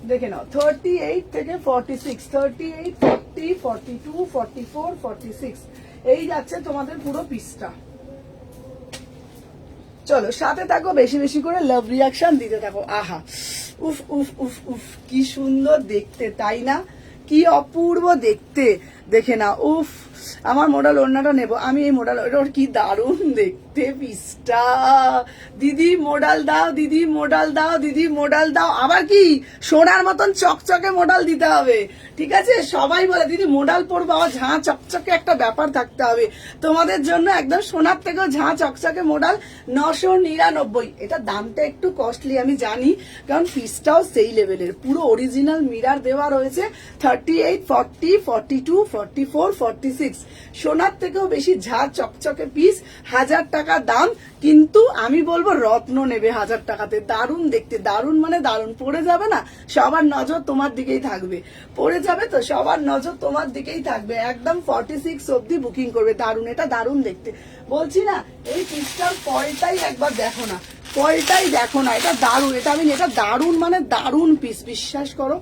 S2: দেখে নাও, 38 থেকে 46, 38, 40, 42, 44, 46, এই যাচ্ছে তোমাদের পুরো পিসটা। চলো সাথে থাকো, বেশি বেশি করে লাভ রিয়াকশন দিতে থাকো। আহা, উফ উফ উফ উফ, কি সুন্দর দেখতে, তাই না? কি অপূর্ব দেখতে, দেখে না। উফ, আমার মোডাল ওড়নাটা নেবো আমি, এই মোডাল, ওর কি দারুণ দেখতে পিসটা। দিদি মোডাল দাও, দিদি মোডাল দাও, দিদি মোডাল দাও। আবার কি সোনার মতন চকচকে মোডাল দিতে হবে, ঠিক আছে? সবাই বলে দিদি মোডাল পরবো, আবার ঝাঁ চকচকে একটা ব্যাপার থাকতে হবে। তোমাদের জন্য একদম সোনার থেকেও ঝাঁ চকচকে মোডাল, 999। এটা দামটা একটু কস্টলি আমি জানি, কারণ পিসটাও সেই লেভেলের, পুরো অরিজিনাল মিরার দেওয়া রয়েছে। 38, 40, 42, 44, 46, সোনার থেকেও বেশি ঝাঁ চকচকে পিস, 1000 টাকা দাম। কিন্তু আমি বলবো রত্ন নেবে 1000 টাকাতে, দারুণ দেখতে, দারুণ মানে দারুণ। পড়ে যাবে না, সবার নজর তোমার দিকেই থাকবে, পড়ে যাবে তো সবার নজর তোমার দিকেই থাকবে। একদম 46 অব্দি বুকিং করবে, দারুণ, এটা দারুণ দেখতে। বলছি না, এই পিসটার পয়টাই একবার দেখো না, পয়টাই দেখো না, এটা দারুণ, এটা আমি, এটা দারুণ মানে দারুণ পিস, বিশ্বাস করো,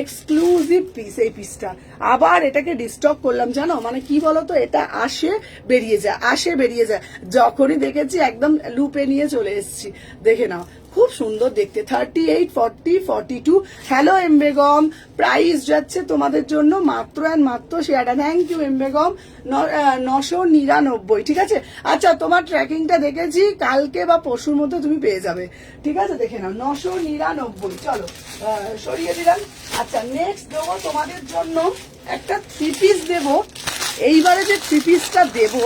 S2: এক্সক্লুসিভ পিস এই পিসটা। আবার এটাকে ডিস্টক করলাম, জানো মানে কি বলতো, এটা আসে বেরিয়ে যায়, আসে বেরিয়ে যায়, যখনই দেখেছি একদম লুপে নিয়ে চলে এসেছি, দেখে নাও, খুব সুন্দর দেখতে। 38, 40, 42। হ্যালো এম বেগম, প্রাইস যাচ্ছে তোমাদের জন্য মাত্র অ্যান্ড মাত্র শেয়ারটা, থ্যাংক ইউ এম বেগম, 999, ঠিক আছে? আচ্ছা, তোমার ট্র্যাকিংটা দেখেছি, কালকে বা পরশুর মধ্যে তুমি পেয়ে যাবে, ঠিক আছে, দেখে নাও, 999। চলো সরিয়ে দিলাম। আচ্ছা, নেক্সট দেবো তোমাদের জন্য একটা 3 পিস দেবো। এইবারে যে 3 পিসটা দেবো,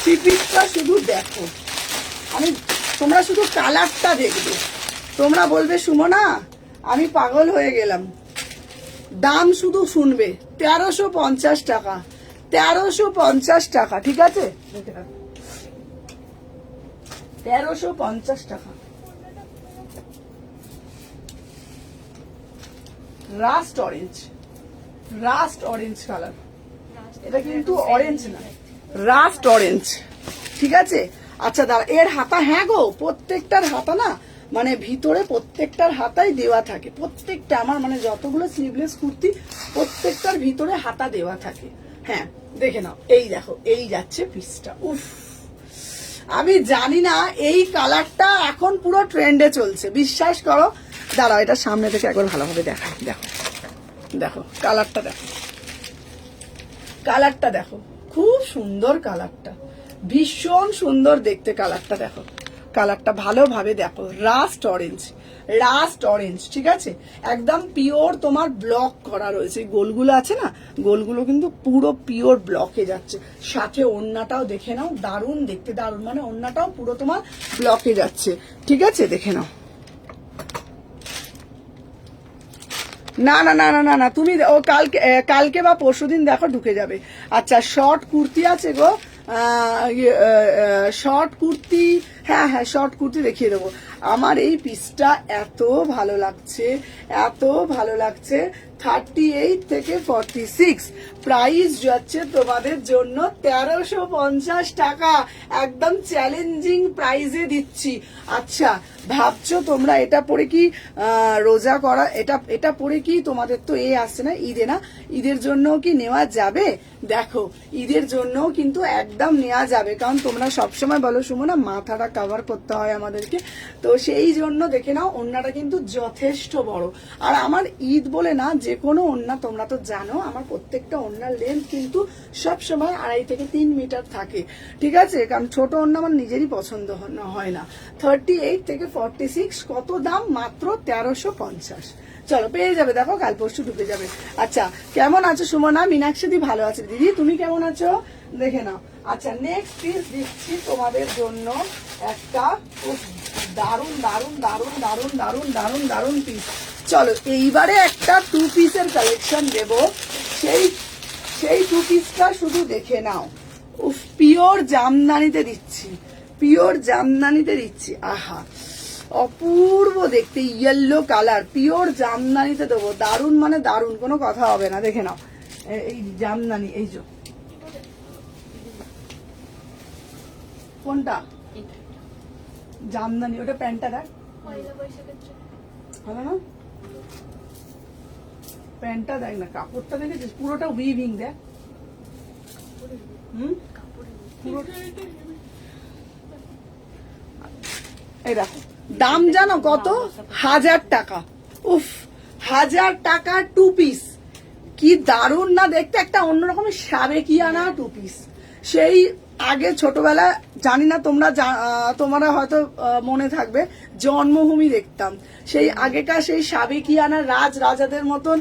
S2: 3 পিসটা শুধু দেখো, আমি, তোমরা শুধু কালারটা দেখবে, তোমরা বলবে সুমনা আমি পাগল হয়ে গেলাম। দাম শুধু শুনবে, 1350 টাকা, 1350 টাকা, ঠিক আছে, 1350 টাকা। Rushed orange, rushed orange colour, এটা কিন্তু অরেঞ্জ না, রাস্ট অরেঞ্জ, ঠিক আছে? আচ্ছা দাঁড়া, এর হাতা, হ্যাঁ গো, প্রত্যেকটার হাতা না, মানে ভিতরে প্রত্যেকটার হাতাই দেওয়া থাকে, প্রত্যেকটা আমার মানে যতগুলো স্লিভলেস কুর্তি, প্রত্যেকটার ভিতরে হাতা দেওয়া থাকে। হ্যাঁ দেখে নাও, এই দেখো, এই যাচ্ছে পিসটা। উফ, আমি জানি না, এই কালারটা এখন পুরো ট্রেন্ডে চলছে, বিশ্বাস করো। দাঁড়াও, এটা সামনে থেকে একবার ভালোভাবে দেখাই, দেখো দেখো কালারটা, দেখো কালারটা, দেখো খুব সুন্দর কালারটা, ভীষণ সুন্দর দেখতে কালারটা, দেখো কালারটা ভালোভাবে দেখো, রাস্ট অরেঞ্জ, ঠিক আছে, একদম পিওর তোমার ব্লক করা রয়েছে। গোলগুলো আছে না, গোলগুলো কিন্তু পুরো পিওর ব্লকে যাচ্ছে। সাথে ওড়নাটাও দেখে নাও, দারুণ দেখতে, দারুণ, মানে ওড়নাটাও পুরো তোমার ব্লকে যাচ্ছে, ঠিক আছে, দেখে নাও। না না না না না না, তুমি ও কালকে বা পরশুদিন দেখো ঢুকে যাবে। আচ্ছা, শর্ট কুর্তি আছে গো, শর্ট কুর্তি, হ্যাঁ হ্যাঁ শর্ট কুর্তি দেখিয়ে দেবো। আমার এই পিসটা এত ভালো লাগছে, এত ভালো লাগছে। 38 থেকে 46, প্রাইস যাচ্ছে তোমাদের জন্য 1350 টাকা, একদম চ্যালেঞ্জিং প্রাইসে দিচ্ছি। আচ্ছা, ভাবছো তোমরা এটা পরে কি রোজা করা, এটা পরে কি তোমাদের তো আসছে না ঈদে, না ঈদের জন্য কি নেওয়া যাবে? দেখো, ঈদের জন্য কিন্তু একদম নেওয়া যাবে, কারণ তোমরা সবসময় বলো সুমনা মাথাটা কভার করতে হয় আমাদেরকে, তো সেই জন্য দেখে নাও ওড়নাটা কিন্তু যথেষ্ট বড়। আর আমার ঈদ বলে না, যে কোনো ওড়না তোমরা তো জানো আমার প্রত্যেকটা ওড়নার লেন্থ কিন্তু সবসময় 2.5 থেকে 3 মিটার থাকে, ঠিক আছে, কারণ ছোট ওড়না আমার নিজেরই পছন্দ হয় না। 38 থেকে 46, কত দাম? মাত্র 1350। চলো পেয়ে যাবে, দেখো কাল পরশু ঢুকে যাবে। আচ্ছা, কেমন আছো সুমনা? মীনাক্ষী দি ভালো আছে। দিদি তুমি কেমন আছো দেখে নাও। আচ্ছা, নেক্সট পিস দিচ্ছি তোমাদের জন্য একটা দারুন দারুন দারুন দারুন দারুন দারুন দারুন পিস। চলো এইবারে একটা 2 পিসের কালেকশন দেব, সেই 2 পিসটা শুধু দেখে নাও। উফ, পিওর জামদানিতে দিচ্ছি, আহা অপূর্ব দেখতে, ইয়েলো কালার, পিওর জামদানিতে দেবো, দারুন মানে দারুন, কোনো কথা হবে না। দেখে নাও এই জামদানি, এই যে কোনটা জামদানি, ওটা প্যান্টটা দেখ ভালো না, প্যান্টটা দেখ না, কাপড়টা দেখেছিস পুরোটা উইভিং, দেখ পুরোটা। এই দেখো, দাম জানো কত? 1000 টাকা। উফ, 1000 টাকা 2 পিস, কি দারুণ না দেখতে, একটা অন্যরকম সাবেকিয়ানা 2 পিস। সেই আগে ছোটবেলা, জানি না তোমরা হয়তো মনে থাকবে, জন্মভূমি দেখতাম, সেই আগেকার সেই সাবেকিয়ানা রাজাদের মতন,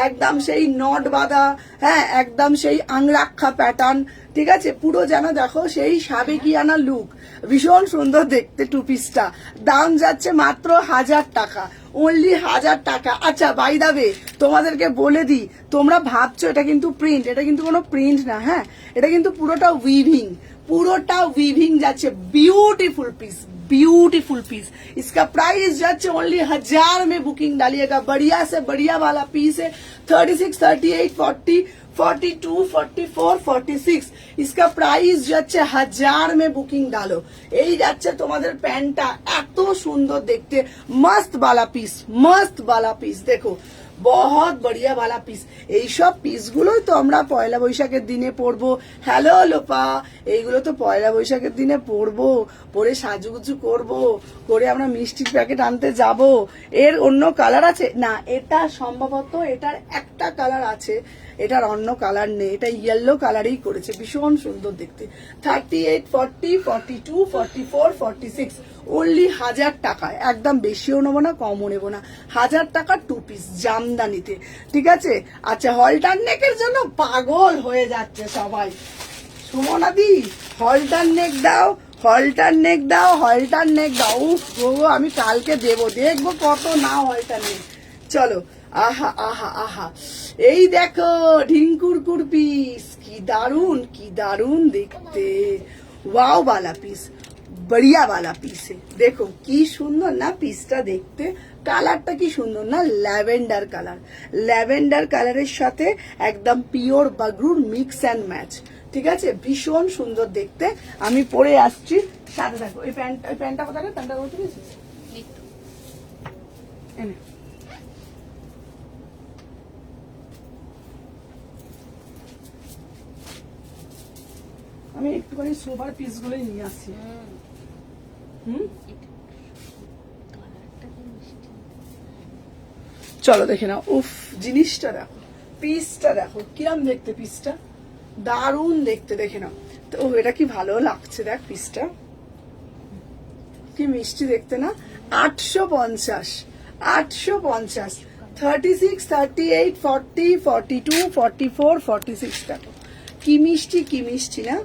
S2: একদম সেই নট বাঁধা, হ্যাঁ একদম সেই আংরাক্ষা প্যাটার্ন, ঠিক আছে, পুরো যেন দেখো সেই সাবেকিয়ানা লুক, ভীষণ সুন্দর দেখতে 2 পিসটা। দাম যাচ্ছে মাত্র 1000 টাকা, অনলি 1000 টাকা। আচ্ছা, বাই দা ওয়ে তোমাদেরকে বলে দিই, তোমরা ভাবছো এটা কিন্তু প্রিন্ট, এটা কিন্তু কোনো প্রিন্ট না, হ্যাঁ এটা কিন্তু পুরোটা উইভিং যাচ্ছে। ब्यूटीफुल पीस, इसका प्राइस जाচ্ছে ओनली 1000 में बुकिंग डालिएगा। बढ़िया से बढ़िया वाला पीस है। 36, 38, 40, 42, 44, 46, इसका प्राइस যাচ্ছে 1000 में बुकिंग डालो। এই যাচ্ছে তোমাদের প্যান্টটা, এত সুন্দর দেখতে, মস্ত वाला पीस देखो, बहुत बढ़िया वाला পিস। এইসব পিসগুলোই তো আমরা পয়লা বৈশাখের দিনে পরবো। হ্যালো লোপা, এইগুলো তো পয়লা বৈশাখের দিনে পরবো, পরে সাজুগুজু করে আমরা মিষ্টির প্যাকেট আনতে যাব। এর অন্য কালার আছে না? এটা সম্ভবত এটার একটা কালার আছে, এটার অন্য কালার নেই, এটা ইয়েলো কালারই করেছে, ভীষণ সুন্দর দেখতে। 38, 40, 42, 44, 46, অনলি 1000 টাকায়, একদম বেশিও নেবো না কমও নেবো না, 1000 টাকা 2 পিস জামদানিতে, ঠিক আছে। আচ্ছা, হলটার নেকের জন্য পাগল হয়ে যাচ্ছে সবাই। সুমনাদি হলটার নেক দাও, উফ গো, আমি কালকে দেখবো কত না হলটার নেক। চলো, আহা আহা আহা, এই দেখো ঢিঙ্কুর পিস, কি দারুন দেখতে, ওয়াও वाला पीस, बढ़िया वाला पीस है। देखो কি সুন্দর না পিসটা দেখতে, কালারটা কি সুন্দর না, ল্যাভেন্ডার কালারের সাথে একদম পিওর বাগরুর মিক্স অ্যান্ড ম্যাচ, ঠিক আছে, ভীষণ সুন্দর দেখতে। আমি পরে আসছি, সাথে দেখো এই প্যান্টটা কোথায়, প্যান্টটা কোথায় গেছিস? আমি একটুখানি সোবার পিস গুলোই নিয়ে আসছি। চলো দেখে নাও, উফ জিনিসটা দেখো, পিসটা দেখো কিরম দেখতে, পিসটা দারুণ দেখতে, দেখে নাও তো, এটা কি ভালো লাগছে, দেখ পিসটা কি মিষ্টি দেখতে না। 850, 850, 36, 38, 40, 42, 44, 46 টাকা। কি মিষ্টি না।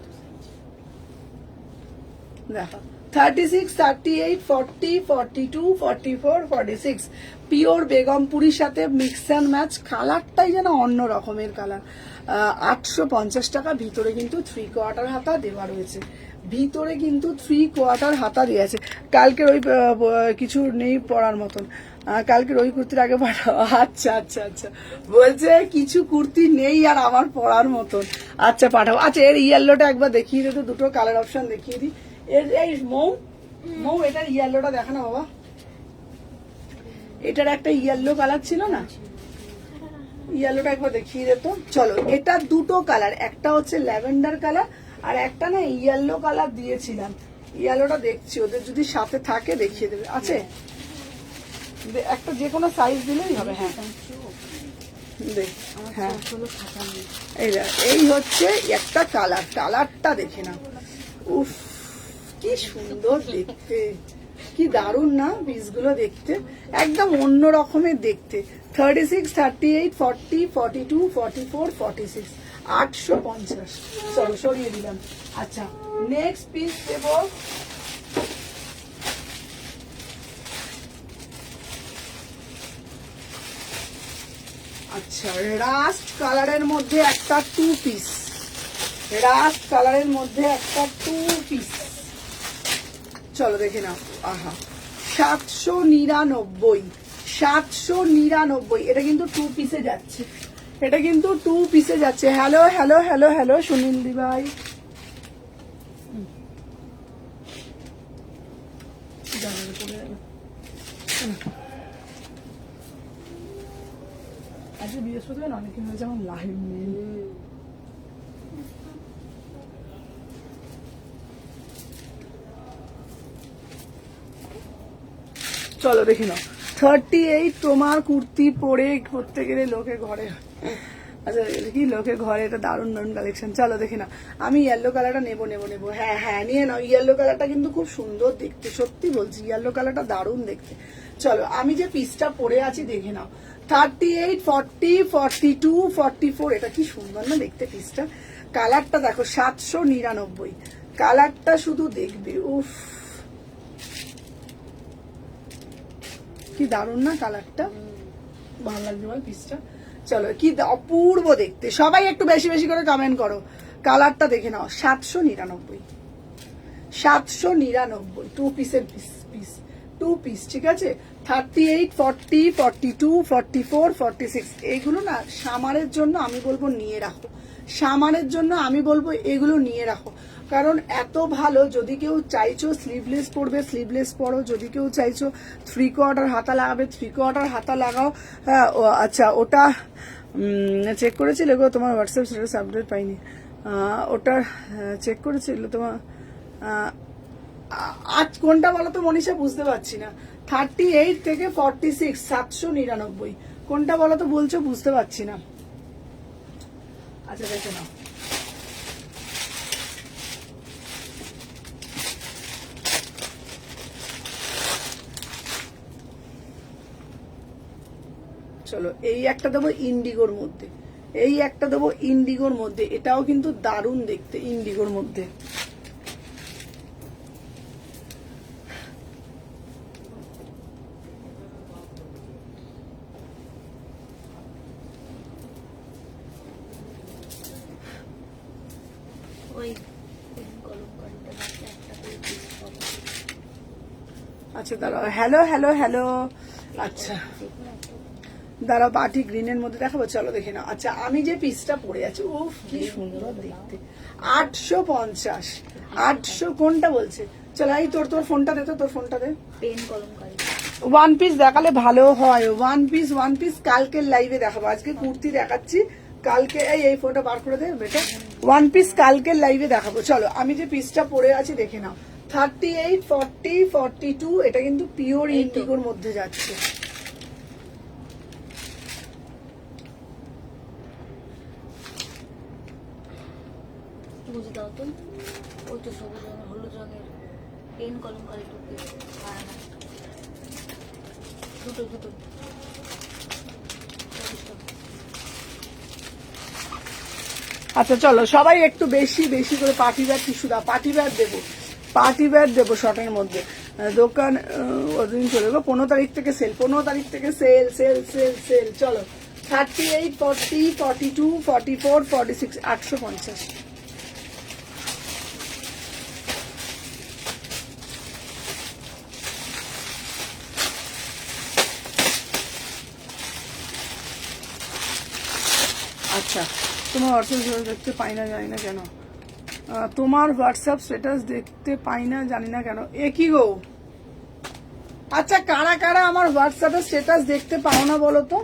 S2: দেখো 36, 38, 40, 42, 44, 46 পিওর বেগমপুরির সাথে মিক্স অ্যান্ড ম্যাচ। কালারটাই যেন অন্য রকমের কালার। 850 টাকা। ভিতরে কিন্তু 3/4 হাতা দেওয়া রয়েছে, ভিতরে কিন্তু 3/4 হাতা দেওয়া আছে। কালকের ওই কিছু নেই পরার মতন, কালকের ওই কুর্তির আগে পাঠাও। আচ্ছা আচ্ছা আচ্ছা, বলছে কিছু কুর্তি নেই আর আমার পরার মতন। আচ্ছা পাঠাও। আচ্ছা এর ইয়েলোটা একবার দেখিয়ে দিতে, দুটো কালার অপশন দেখিয়ে দিই। এর এই মৌ এটার ইয়েলোটা দেখা না বাবা, এটার একটা ইয়েলো কালার ছিল না, ইয়েলোটা একবার দেখিয়ে দিত। চলো এটা দুটো কালার, একটা হচ্ছে ল্যাভেন্ডার কালার আর একটা না ইয়েলো কালার দিয়েছিলাম। ইয়েলোটা দেখছি ওদের যদি সাথে থাকে দেখিয়ে দেবে। আছে একটা যে কোনো সাইজ দিলেই হবে। হ্যাঁ হ্যাঁ এই হচ্ছে একটা কালার, কালারটা দেখে না। উফ কি সুন্দর দেখতে, কি দারুণ না পিসগুলো দেখতে, একদম অন্য রকমের দেখতে। 36, 38, 40, 42, 44, 46, 850। চলো সরিয়ে দিলাম। আচ্ছা নেক্সট পিস দেব আচ্ছা রাস্ট কালারের মধ্যে একটা 2 পিস, রাস্ট কালারের মধ্যে একটা 2 পিস। চলো দেখে নাও। আহা 799, 799। এটা কিন্তু 2 পিসে যাচ্ছে, এটা কিন্তু 2 পিসে যাচ্ছে। Hello hello hello hello Sunil দি ভাই, আজকে বৃহস্পতিবার অনেকে হয়েছে আমার লাইভ নেই। চলো দেখি নাও। 38 তোমার কুর্তি পরে করতে গেলে লোকে ঘরে, আচ্ছা কি লোকে ঘরে, এটা দারুণ দারুণ কালেকশন। চলো দেখি না, আমি ইয়েলো কালারটা নেবো নেবো নেবো। হ্যাঁ হ্যাঁ নিয়ে নাও, ইয়েলো কালারটা কিন্তু খুব সুন্দর দেখতে, সত্যি বলছি ইয়েলো কালারটা দারুণ দেখতে। চলো আমি যে পিসটা পরে আছি দেখে নাও। 38, 40, 42, 44, এটা কি সুন্দর না দেখতে পিসটা। কালারটা দেখো 799, কালারটা শুধু দেখবে। উফ কি দারুণ না কালারটা, ভালো লাগছে বল পিসটা। চলো কি অপূর্ব দেখতে, সবাই একটু বেশি বেশি করে কমেন্ট করো। কালারটা দেখে নাও। 799, 799 2 পিসের পিস 2 পিস, ঠিক আছে। 38, 40, 42, 44, 46 এইগুলো না সামারের জন্য আমি বলবো নিয়ে রাখো, সামারের জন্য আমি বলবো এগুলো নিয়ে রাখো। কারণ এত ভালো, যদি কেউ চাইছো স্লিভলেস পরবে স্লিভলেস পরো, যদি কেউ চাইছো 3/4 হাতা লাগাবে 3/4 হাতা লাগাও। হ্যাঁ আচ্ছা ওটা চেক করেছিল গো, তোমার হোয়াটসঅ্যাপ স্ট্যাটাস আপডেট পাইনি। ওটা চেক করেছিল তোমার আজ কোনটা বলো তো মনীষা, বুঝতে পারছি না। 38 থেকে 46, 799 কোনটা বলো তো বলছো, বুঝতে পারছি না। আচ্ছা দেখে নাও। চলো এই একটা দেবো ইন্ডিগোর মধ্যে, এই একটা দেবো ইন্ডিগোর মধ্যে, এটাও কিন্তু দারুণ দেখতে ইন্ডিগোর মধ্যে।
S1: ওই কলমকারিটা একটা করে পিস পাবো।
S2: আচ্ছা দাঁড়াও, হ্যালো হ্যালো হ্যালো। আচ্ছা দাঁড়াও বাটি গ্রিনের মধ্যে দেখাবো, চলো দেখে নাও। আচ্ছা আমি যে পিসটা পরে আছি, উফ কি সুন্দর দেখতে। 850, 800 কোনটা বলছে। চলো এই তোর তোর ফোনটা দে তো, তোর ফোনটা দে।
S1: পেন কলমকারি
S2: ওয়ান পিস দেখালে ভালো হয়, ওয়ান পিস কালকের লাইভে দেখাবো। আজকে কুর্তি দেখাচ্ছি, কালকে এই ফোনটা বার করে দে বেটা। ওয়ান পিস কালকের লাইভে দেখাবো। চলো আমি যে পিসটা পরে আছি দেখে নাও। 38, 40, 42 এটা কিন্তু পিওর ইন্ডিগোর মধ্যে যাচ্ছে।
S1: বুঝে দাও তো, ওই তো সবুজ রঙের হলুদ রঙের পেন কলম করে টুকি হ্যাঁ না দুটো দুটো
S2: আচ্ছা চলো সবাই একটু বেশি বেশি করে পার্টি ব্যাগ টিস্যু দাও, পার্টি ব্যাগ দেবো শর্টের মধ্যে। দোকান ওদিন চলে গো 15 তারিখ থেকে সেল, 15 তারিখ থেকে সেল সেল সেল সেল। চলো 38, 40, 42, 44, 46, 850। আচ্ছা তোমার হোয়াটসঅ্যাপ দেখতে পাই না জানি না কেন, তোমার হোয়াটসঅ্যাপ স্ট্যাটাস দেখতে পাই না জানি না কেন, এ কি গো? আচ্ছা কারা কারা আমার হোয়াটসঅ্যাপে স্ট্যাটাস দেখতে পাও না বলো তো?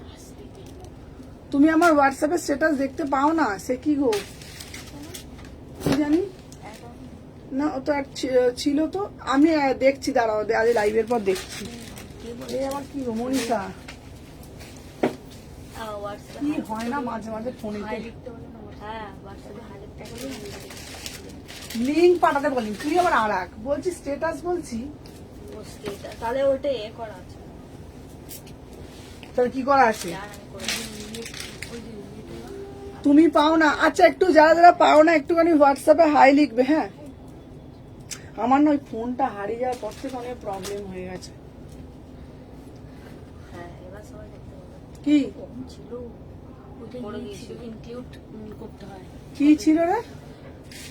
S2: তুমি আমার হোয়াটসঅ্যাপে স্ট্যাটাস দেখতে পাও না, সে কি গো? কি জানি না, ও তো ছিল তো, আমি দেখছি, দাঁড়াও আজ লাইভের পর দেখছি। এই আমার কি গো মনীষা,
S1: হোয়াটসঅ্যাপ
S2: কি হয় না মাঝে মাঝে ফোনে
S1: হাই লিখতে বলে না হ্যাঁ হোয়াটসঅ্যাপে হাই লিখতে বলে
S2: লিঙ্ক পাঠাতে বলি, তুই আবার আর এক বলছি স্ট্যাটাস বলছি,
S1: তাহলে ওটা এ করা আছে
S2: তাহলে কি করা আছে?
S1: আর আমি করে
S2: তুমি পাও না? আচ্ছা একটু যারা যারা পাও না একটুখানি হোয়াটসঅ্যাপে হাই লিখবে। হ্যাঁ আমার না ওই ফোনটা হারিয়ে যাওয়ার পর থেকে অনেক প্রবলেম হয়ে গেছে।
S1: হ্যাঁ এবার সবাই দেখতে পাবে
S2: কি
S1: কম ছিল ওটা
S3: করে
S1: ছিল
S3: দিয়েছিল।
S1: ইনক্লুড করতে হয়
S2: কি ছিল রে?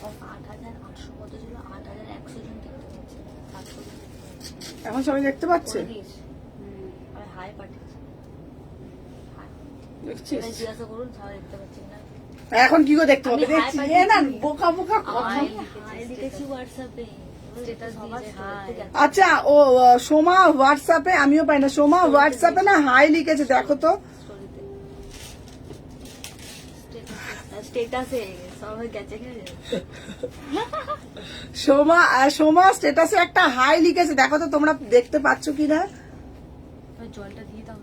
S1: 8,800 কত ছিল 8,100 জন দেখতে পাচ্ছে 700 জন দেখতে পাচ্ছে
S2: এখন সবাই দেখতে পাচ্ছে?
S1: করে দিয়েছে আমি হাই পাঠিয়েছি
S2: দেখছিস
S1: জিজ্ঞাসা করুন সবাই দেখতে পাচ্ছি না
S2: এখন কি করে দেখতে পাবে?
S1: আমি
S2: দেখছি
S1: হাই
S2: এ না
S1: পাঠিয়েছি।
S2: বোকা বোকা কথা।
S1: হাই লিখেছি হোয়াটসঅ্যাপে স্ট্যাটাস দিয়েছে হাই
S2: আচ্ছা ও সোমা হোয়াটসঅ্যাপে, আমিও পাই না, সোমা হোয়াটসঅ্যাপে না হাই লিখেছে, দেখো তো।
S1: স্টোরিতে স্টেটাসে সবাই গেছে
S2: সোমা স্ট্যাটাসে একটা হাই লিখেছে, দেখো তো তোমরা দেখতে পাচ্ছ কিনা।
S1: জলটা দিয়ে দাও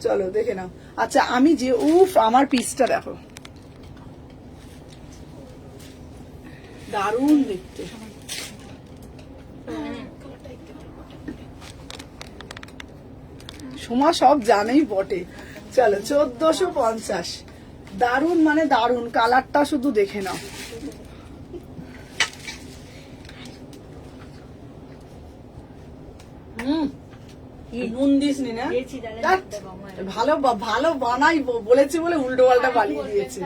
S2: চলো দেখে নাও। আচ্ছা আমি যে উফ আমার পিসটা দেখো দারুণ দেখতে, সোমা সব জানেই বটে। চলো 1450, দারুণ মানে দারুণ, কালারটা শুধু দেখে নাও। নুন দিস নি না?
S1: দিয়েছি তাহলে
S2: ধ্যাৎ, ভালো ভালো বানাই বলেছে বলে উল্টো পাল্টা বানিয়ে দিয়েছে।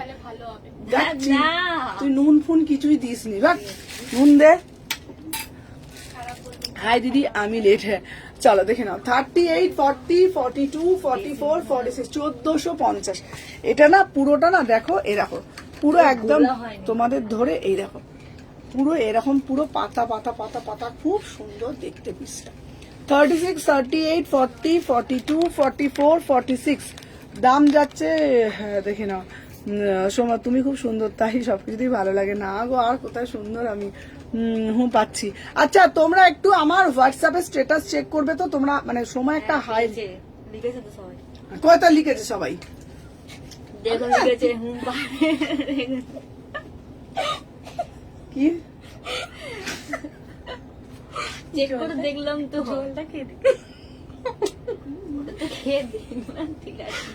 S2: ধ্যাৎ,
S1: না
S2: তুই নুন ফুন কিছুই দিস নি, নুন দে। হাই দিদি আমি লেট। হ্যাঁ চলো দেখে নাও 38, 40, 42, 44, 46, 1450। এটা না পুরোটা না দেখো এই দেখো পুরো একদম তোমাদের ধরে এই দেখো পুরো এরকম পুরো পাতা পাতা পাতা পাতা, খুব সুন্দর দেখতে পিসটা। 36, 38, 40, 42, 44, 46 দাম যাচ্ছে। হ্যাঁ দেখে নাও সোমা তুমি খুব সুন্দর, তাই সবকিছুতেই ভালো লাগে। না গো আর কোথায় সুন্দর আমি পাচ্ছি। আচ্ছা তোমরা একটু আমার হোয়াটসঅ্যাপে স্ট্যাটাস চেক করবে তো তোমরা, মানে সময় একটা হাই
S1: লিখেছে তো সবাই
S2: কয়টা লিখেছে সবাই
S1: দেখো লিখেছে
S2: কি
S1: চেক করে দেখলাম তো জলটা খেয়ে দেখ খেয়ে দেখলাম ঠিক আছে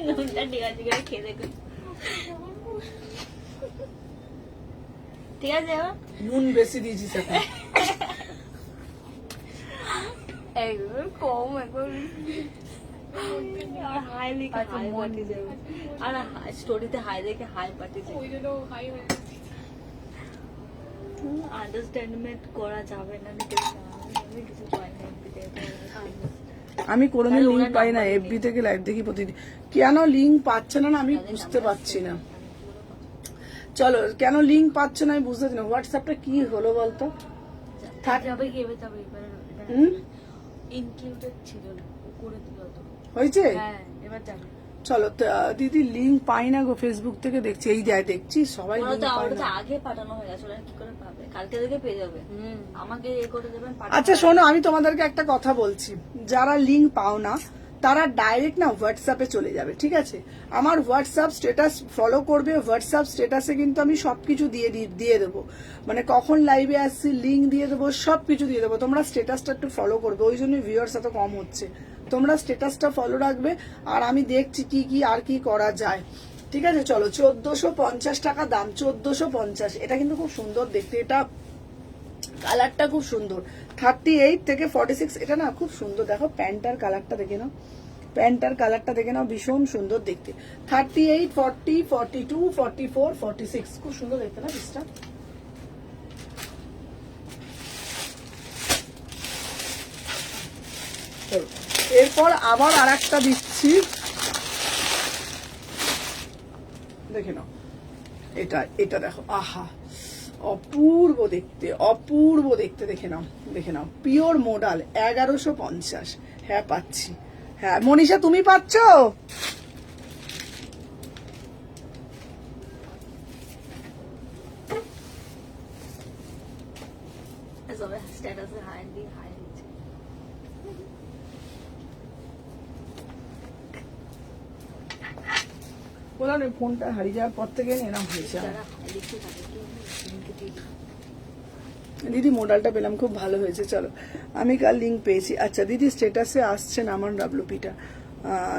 S1: নুনটা ঠিক আছে খেয়ে দেখো ঠিক আছে
S2: নুন বেশি দিয়েছিস এখন।
S1: একদম কম এখন আর হাই লিখে হাই পাঠিয়ে যাবে আর স্টোরিতে হাই দেখে হাই পাঠিয়ে যাবে আন্ডারস্ট্যান্ডমেন্ট করা যাবে না আমি কিছু পাই না
S2: আমি কোনোদিন লিঙ্ক পাই না এফবি থেকে লাইভ দেখি প্রতিদিন, কেন লিঙ্ক পাচ্ছে না আমি বুঝতে পারছি না। চলো কেন লিঙ্ক পাচ্ছে না আমি বুঝতে পারছি না। হোয়াটসঅ্যাপটা কি হলো বলতো?
S1: যাবে কি এবার যাবে এবার ইনক্লুডেড ছিল না করে দিল তো
S2: হয়েছে?
S1: হ্যাঁ এবার যাবে
S2: চলো দিদি লিঙ্ক পাই না গো, ফেসবুক থেকে দেখছি, এই দেয় দেখছি সবাই
S1: ওরা
S2: লিঙ্ক
S1: তো
S2: পায়
S1: ওরা তো
S2: না।
S1: আগে পাঠানো হয়ে গেছে ওরা কি করে পাবে কালকে থেকে পেয়ে যাবে আমাকে এ করে দেবেন
S2: আচ্ছা শোনো আমি তোমাদেরকে একটা কথা বলছি, যারা লিঙ্ক পাও না তারা ডাইরেক্ট না হোয়াটসঅ্যাপে চলে যাবে, ঠিক আছে? আমার হোয়াটসঅ্যাপ স্ট্যাটাস ফলো করবে, হোয়াটসঅ্যাপ স্ট্যাটাসে কিন্তু আমি সবকিছু দিয়ে দেবো, মানে কখন লাইভে আসছি লিঙ্ক দিয়ে দেবো, সবকিছু দিয়ে দেবো। তোমরা স্ট্যাটাসটা একটু ফলো করবে, ওই জন্য ভিউয়ার্স এত কম হচ্ছে। তোমরা স্ট্যাটাসটা ফলো রাখবে, আর আমি দেখছি কি কি আর কি করা যায়, ঠিক আছে? চলো, 1450 টাকা দাম, 1450। এটা কিন্তু খুব সুন্দর দেখতে, এটা কালারটা খুব সুন্দর। 38 থেকে 46, এটা না খুব সুন্দর। দেখো প্যান্টার কালারটা দেখে নাও, প্যান্টার কালারটা দেখে নাও, ভীষণ সুন্দর দেখতে। 38, 40, 42, 44, 46, খুব সুন্দর দেখতে না পিসটা। এরপর আবার আর একটা দিচ্ছি, দেখে নাও। এটা দেখো, আহা অপূর্ব দেখতে, অপূর্ব দেখতে। দেখে নাও, দেখে নাও, পিওর মোডাল, 1150। হ্যাঁ পাচ্ছি, হ্যাঁ মনীষা তুমি পাচ্ছ?
S1: সবাই স্ট্যাটাসে হাই দিয়ে হাই দিচ্ছে।
S2: বললাম না, ফোনটা হারিয়ে যাওয়ার পর থেকে এরকম হয়েছে।
S1: যারা হাই দিচ্ছে তাদেরকে লিঙ্কে দিয়ে দিই।
S2: দিদি মডেলটা পেলাম, খুব ভালো হয়েছে। চলো, আমি কাল লিঙ্ক পেয়েছি। আচ্ছা দিদি স্ট্যাটাসে আসছেন আমার ডাব্লুপিটা,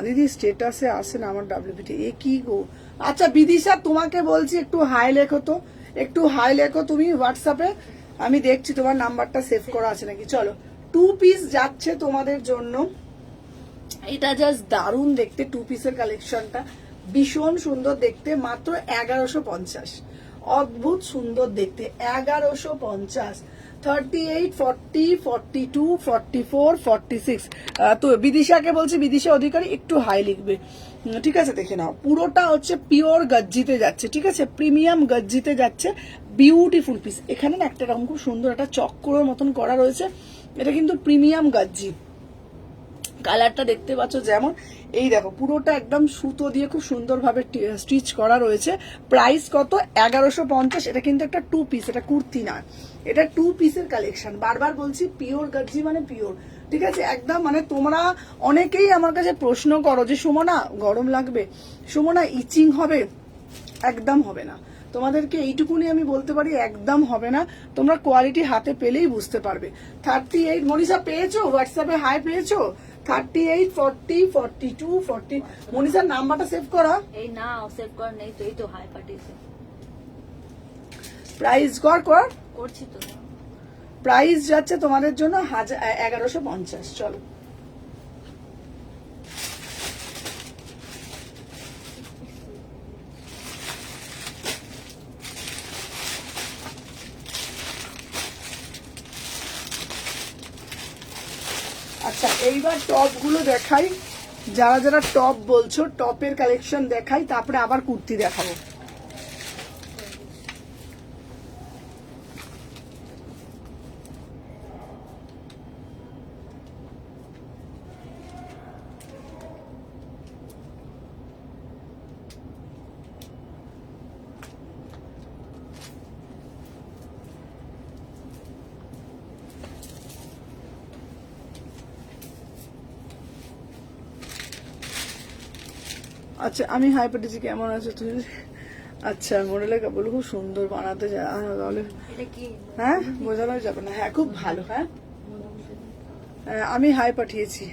S2: দিদি স্ট্যাটাসে আসেন আমার ডাব্লুপিটা, এ কি গো? আচ্ছা বিদিশা তোমাকে বলছি একটু হাই লেখো তো, একটু হাই লেখো তুমি হোয়াটসঅ্যাপে, আমি দেখছি তোমার নাম্বারটা সেভ করা আছে নাকি। চলো, 2 পিস যাচ্ছে তোমাদের জন্য। এটা জাস্ট দারুণ দেখতে, 2 পিসের কালেকশনটা ভীষণ সুন্দর দেখতে, মাত্র 1150। অদ্ভুত সুন্দর দেখতে, 1150। 38, 40, 42, 44, 46। তো বিদিশাকে বলছি, বিদিশা অধিকারী একটু হাই লিখবে, ঠিক আছে? দেখে নাও, পুরোটা হচ্ছে পিওর গজ্জিতে যাচ্ছে, ঠিক আছে? প্রিমিয়াম গজ্জিতে যাচ্ছে, বিউটিফুল পিস। এখানে না একটা এরকম খুব সুন্দর একটা চক্রের মতন করা রয়েছে, এটা কিন্তু প্রিমিয়াম গজ্জি। কালারটা দেখতে পাচ্ছ যেমন, এই দেখো পুরোটা একদম সুতো দিয়ে খুব সুন্দরভাবে স্টিচ করা রয়েছে। প্রাইস কত? 1150। এটা কিন্তু একটা 2 পিস, এটা কুর্তি না, এটা 2 পিসের কালেকশন। বারবার বলছি পিওর গর্জি মানে পিওর, ঠিক আছে? একদম মানে তোমরা অনেকেই আমার কাছে প্রশ্ন করো যে সুমনা গরম লাগবে, সুমনা ইচিং হবে, একদম হবে না। তোমাদেরকে এইটুকুনি আমি বলতে পারি, একদম হবে না। তোমরা কোয়ালিটি হাতে পেলেই বুঝতে পারবে। 38, মনীষা পেয়েছো? হোয়াটসঅ্যাপে হাই পেয়েছো? 38, 40, 42, 40। মনীষার নাম্বারটা সেভ করা।
S1: এই না সেভ কর নেই তো, এই তো হাই পাঠিয়েছে,
S2: প্রাইস কর
S1: করছি তো।
S2: প্রাইস যাচ্ছে তোমাদের জন্য 1150। চলো, আচ্ছা এইবার টপ গুলো দেখাই। যারা যারা টপ বলছো, টপের কালেকশন দেখাই, তারপরে আবার কুর্তি দেখাবো। আচ্ছা আমি হাই পাঠিয়েছি, কেমন আছো তুমি? আচ্ছা মডেলের কাপড় খুব সুন্দর বানাতে যায়, তাহলে
S1: এটা কি?
S2: হ্যাঁ বোঝানো যাবে না। হ্যাঁ খুব ভালো। হ্যাঁ আমি হাই পাঠিয়েছি,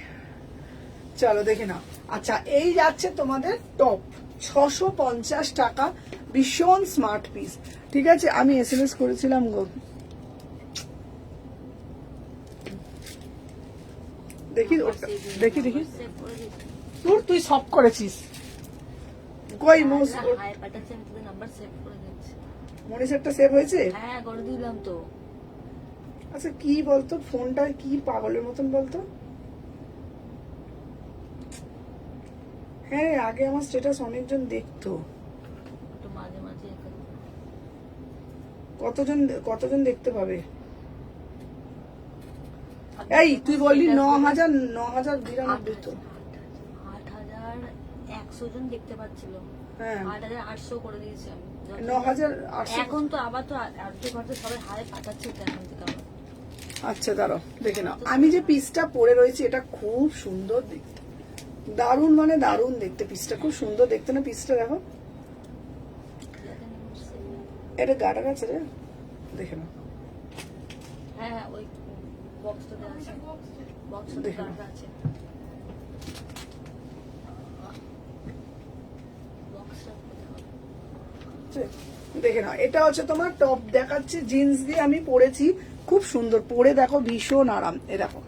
S2: চলো দেখে নাও। আচ্ছা এই যাচ্ছে তোমাদের টপ, 650 টাকা, ভীষণ স্মার্ট পিস, ঠিক আছে? আমি SMS করেছিলাম গো, দেখি দেখি দেখি।
S1: সেভ করে দিচ্ছি।
S2: তুই সব করেছিস কই?
S1: হাই পাঠাচ্ছে, আমি তোদের নাম্বার সেভ করে দিচ্ছি।
S2: মনীষেরটা সেভ হয়েছে?
S1: হ্যাঁ করে দিলাম তো।
S2: আচ্ছা কি বলতো, ফোনটা কি পাগলের মতন বলতো? হ্যাঁ আগে আমার স্ট্যাটাস অনেকজন দেখতো।
S1: একটু মাঝে মাঝে
S2: কতজন দেখতে পাবে? এই তুই বললি 9,092 তো।
S1: 8,100 জন দেখতে পাচ্ছিল,
S2: হ্যাঁ
S1: 8,800 করে দিয়েছি আমি।
S2: 9,800।
S1: এখন তো আবার তো আর্ধেক ঘন্টা সবাই হাই পাঠাচ্ছে কেন থেকে আবার।
S2: আচ্ছা দাঁড়াও দেখে নাও, আমি যে পিসটা পরে রয়েছি এটা খুব সুন্দর দেখতে, দারুণ মানে দারুণ দেখতে পিসটা, খুব সুন্দর দেখতে না পিসটা, দেখো এটা গাটার আছে রে, দেখে নাও।
S1: হ্যাঁ হ্যাঁ ওই বক্সটাতে আছে, বক্সটাতে
S2: দেখে নাও।
S1: কাটা আছে। বক্সটা কোথায় হবে?
S2: দেখে নাও, এটা হচ্ছে তোমার টপ দেখাচ্ছে, জিন্স দিয়ে আমি পরেছি, খুব সুন্দর পরে দেখো, ভীষণ আরাম। এ দেখো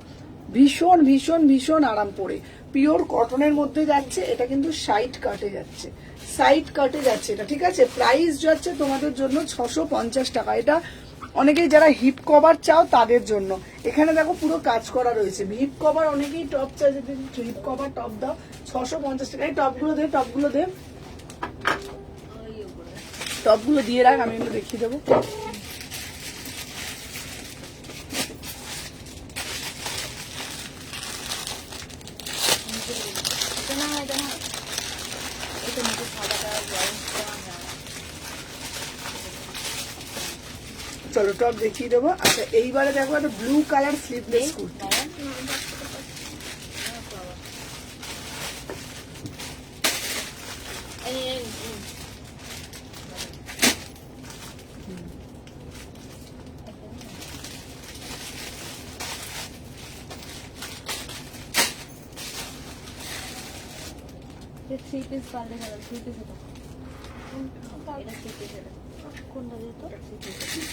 S2: ভীষণ ভীষণ ভীষণ আরাম পরে, পিওর কটনের মধ্যে যাচ্ছে। এটা কিন্তু সাইড কাটে যাচ্ছে, সাইড কাটে যাচ্ছে এটা, ঠিক আছে। প্রাইস যাচ্ছে তোমাদের জন্য 650 টাকা। এটা অনেকেই যারা হিপ কভার চাও তাদের জন্য। এখানে দেখো পুরো কাজ করা রয়েছে, হিপ কভার অনেকেই টপ চাই, যদি হিপ কভার টপ দাও 650 টাকা। এই টপগুলো দে, টপগুলো দে,
S1: ওই উপরে।
S2: টপগুলো দিয়ে রাখ, আমি এগুলো দেখিয়ে দেবো।
S1: এটা না এটা না, এটা নিচে সাদাটা জয়েন্টটা হ্যাঁ।
S2: চলো টপ দেখিয়ে দেবো। আচ্ছা এইবারে দেখো একটা ব্লু কালার স্লিভলেস কুর্তি,
S1: বাবা, এই এই এই। এটা 3 পিস পারলে ভালো, 3 পিস এটা। এটা 3 পিস এটা। কোনটা দিত? 3 পিস।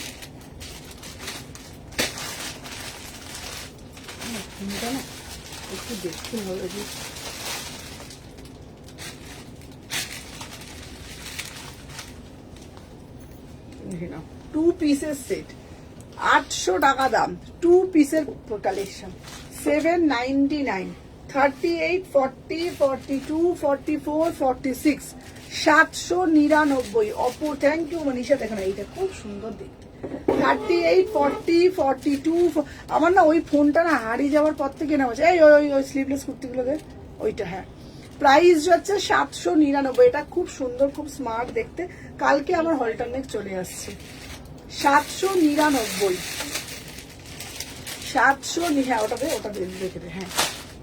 S2: এটা না একটু দেখতে হবে যে টু পিসের সেট, 800 টাকা দাম, 2 পিসের কালেকশন, 799, 38, 40, 42, 44, 46, 799। অপো, থ্যাংক ইউ মনীষা। দেখো না এইটা খুব সুন্দর দেখতে, 38, 40, 42। আমার না ওই ফোনটা না হারিয়ে যাওয়ার পর থেকে না হচ্ছে, এই ওই ওই স্লিভলেস কুর্তিগুলো দেখ, ওইটা হ্যাঁ। প্রাইস হচ্ছে 799। এটা খুব সুন্দর, খুব স্মার্ট দেখতে। কালকে আমার হলটারনেক চলে আসছে, 799, 700। হ্যাঁ ওটা দে, ওটা দেখে দে, হ্যাঁ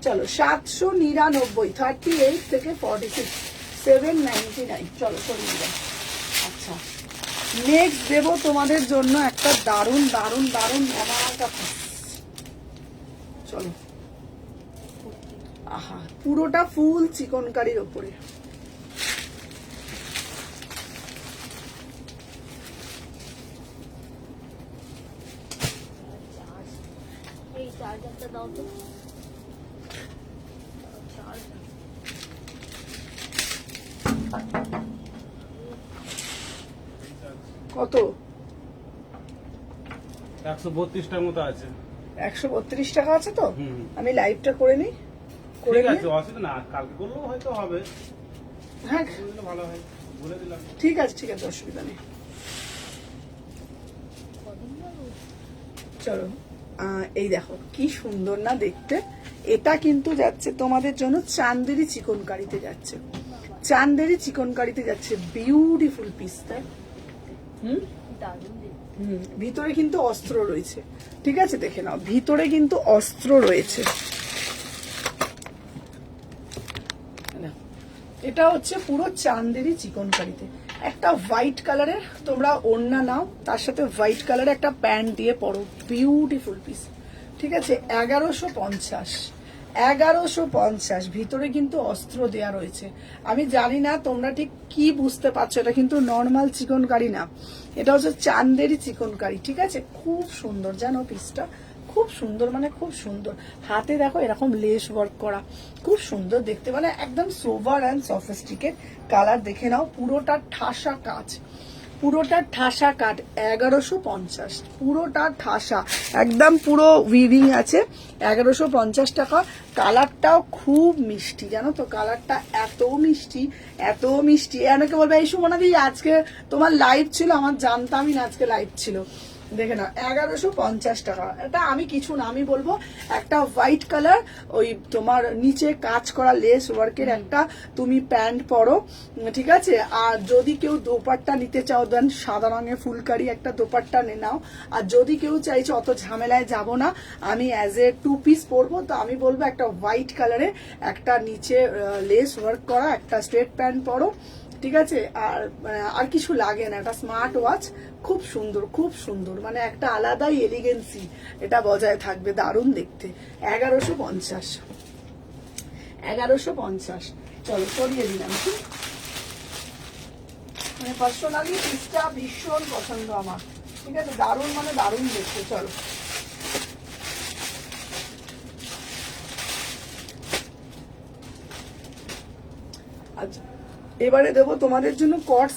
S2: চলো 799, 38 থেকে 46, 799। চলো সরিয়ে দাও। আচ্ছা নেক্সট দেবো তোমাদের জন্য একটা দারুণ দারুণ দারুণ ধামাকা piece। চলো, আহা পুরোটা ফুল চিকনকারির ওপরে,
S1: এই চার্জারটা দাও তো। চার্জার
S2: কত?
S5: 132টার মতো আছে।
S2: 132 টাকা আছে তো।
S5: হুম।
S2: আমি লাইভটা করে নিই, করে
S5: ঠিক
S2: নিই।
S5: আছে, অসুবিধা না, কালকে করলেও হয়তো হবে,
S2: হ্যাঁ
S5: করলে ভালো হয়, বলে দিলাম।
S2: ঠিক আছে, ঠিক আছে, অসুবিধা নেই।
S1: কদিন যাবো?
S2: চলো এই দেখো কি সুন্দর না দেখতে। এটা কিন্তু যাচ্ছে তোমাদের জন্য চান্দেরি চিকনকারিতে যাচ্ছে, চান্দেরি চিকনকারিতে যাচ্ছে, বিউটিফুল পিসটা।
S1: দারুণ দেখতে।
S2: ভিতরে কিন্তু অস্ত্র রয়েছে, ঠিক আছে দেখে নাও, ভিতরে কিন্তু অস্ত্র রয়েছে। এটা হচ্ছে পুরো চান্দেরি চিকনকারিতে। একটা হোয়াইট কালারের তোমরা ওড়না নাও, তার সাথে হোয়াইট কালারের একটা প্যান্ট দিয়ে পরো, বিউটিফুল পিস, ঠিক আছে। 1150, 1150। ভিতরে কিন্তু অস্ত্র দেয়া রয়েছে। আমি জানি না তোমরা ঠিক কি বুঝতে পারছো, এটা কিন্তু নর্মাল চিকনকারি না, এটা হচ্ছে চান্দেরি চিকনকারি, ঠিক আছে। খুব সুন্দর জানো পিসটা, খুব সুন্দর মানে খুব সুন্দর। হাতে দেখো এরকম লেস ওয়ার্ক করা, খুব সুন্দর দেখতে, মানে একদম সোভার অ্যান্ড সফিস্টিকেট। কালার দেখে নাও, পুরোটা ঠাসা কাজ, পুরোটা ঠাসা কাট, 1150, পুরোটা ঠাসা একদম, পুরো উইভিং আছে, 1150 টাকা। কালারটাও খুব মিষ্টি জানো তো, কালারটা এত মিষ্টি, এত মিষ্টি। অনেকে বলবে এই সুমনা দি আজকে তোমার লাইভ ছিল, আমার জানতামই না আজকে লাইভ ছিল। দেখে নাও 1150 টাকা। এটা আমি কিছু না, আমি বলবো একটা হোয়াইট কালার ওই তোমার নিচে কাজ করা লেস ওয়ার্কের একটা তুমি প্যান্ট পরো, ঠিক আছে। আর যদি কেউ দোপাট্টা নিতে চাও দেন সাদা রঙের ফুলকারি একটা দোপাট্টা নাও। আর যদি কেউ চাইছে অত ঝামেলায় যাব না, আমি অ্যাজ এ 2 পিস পরবো, তো আমি বলবো একটা হোয়াইট কালারে একটা নিচে লেস ওয়ার্ক করা একটা স্ট্রেট প্যান্ট পরো, ঠিক আছে। আর কিছু লাগে না, একটা স্মার্ট ওয়াচ, খুব সুন্দর খুব সুন্দর, মানে একটা আলাদাই এলিগেন্সি এটা বজায় থাকবে, দারুণ দেখতে। 1150 চলো সরিয়ে দিলাম। মানে পার্সোনালি পিসটা ভীষণ পছন্দ আমার, ঠিক আছে, দারুণ মানে দারুণ দেখতে। চলো আচ্ছা, এবারে দেবো তোমাদের জন্য কট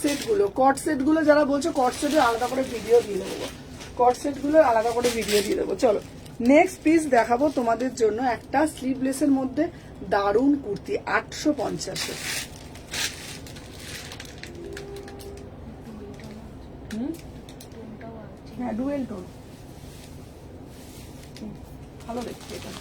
S2: সেট গুলো যারা বলছো কট সেটের আলাদা করে ভিডিও দিয়ে দেবো, কট সেট গুলো আলাদা করে ভিডিও দিয়ে দেবো। চলো নেক্সট পিস দেখাবো তোমাদের জন্য একটা স্লিভলেসের মধ্যে দারুণ কুর্তি 850। হ্যাঁ ডুয়েল টোন, ভালো দেখতে এটা।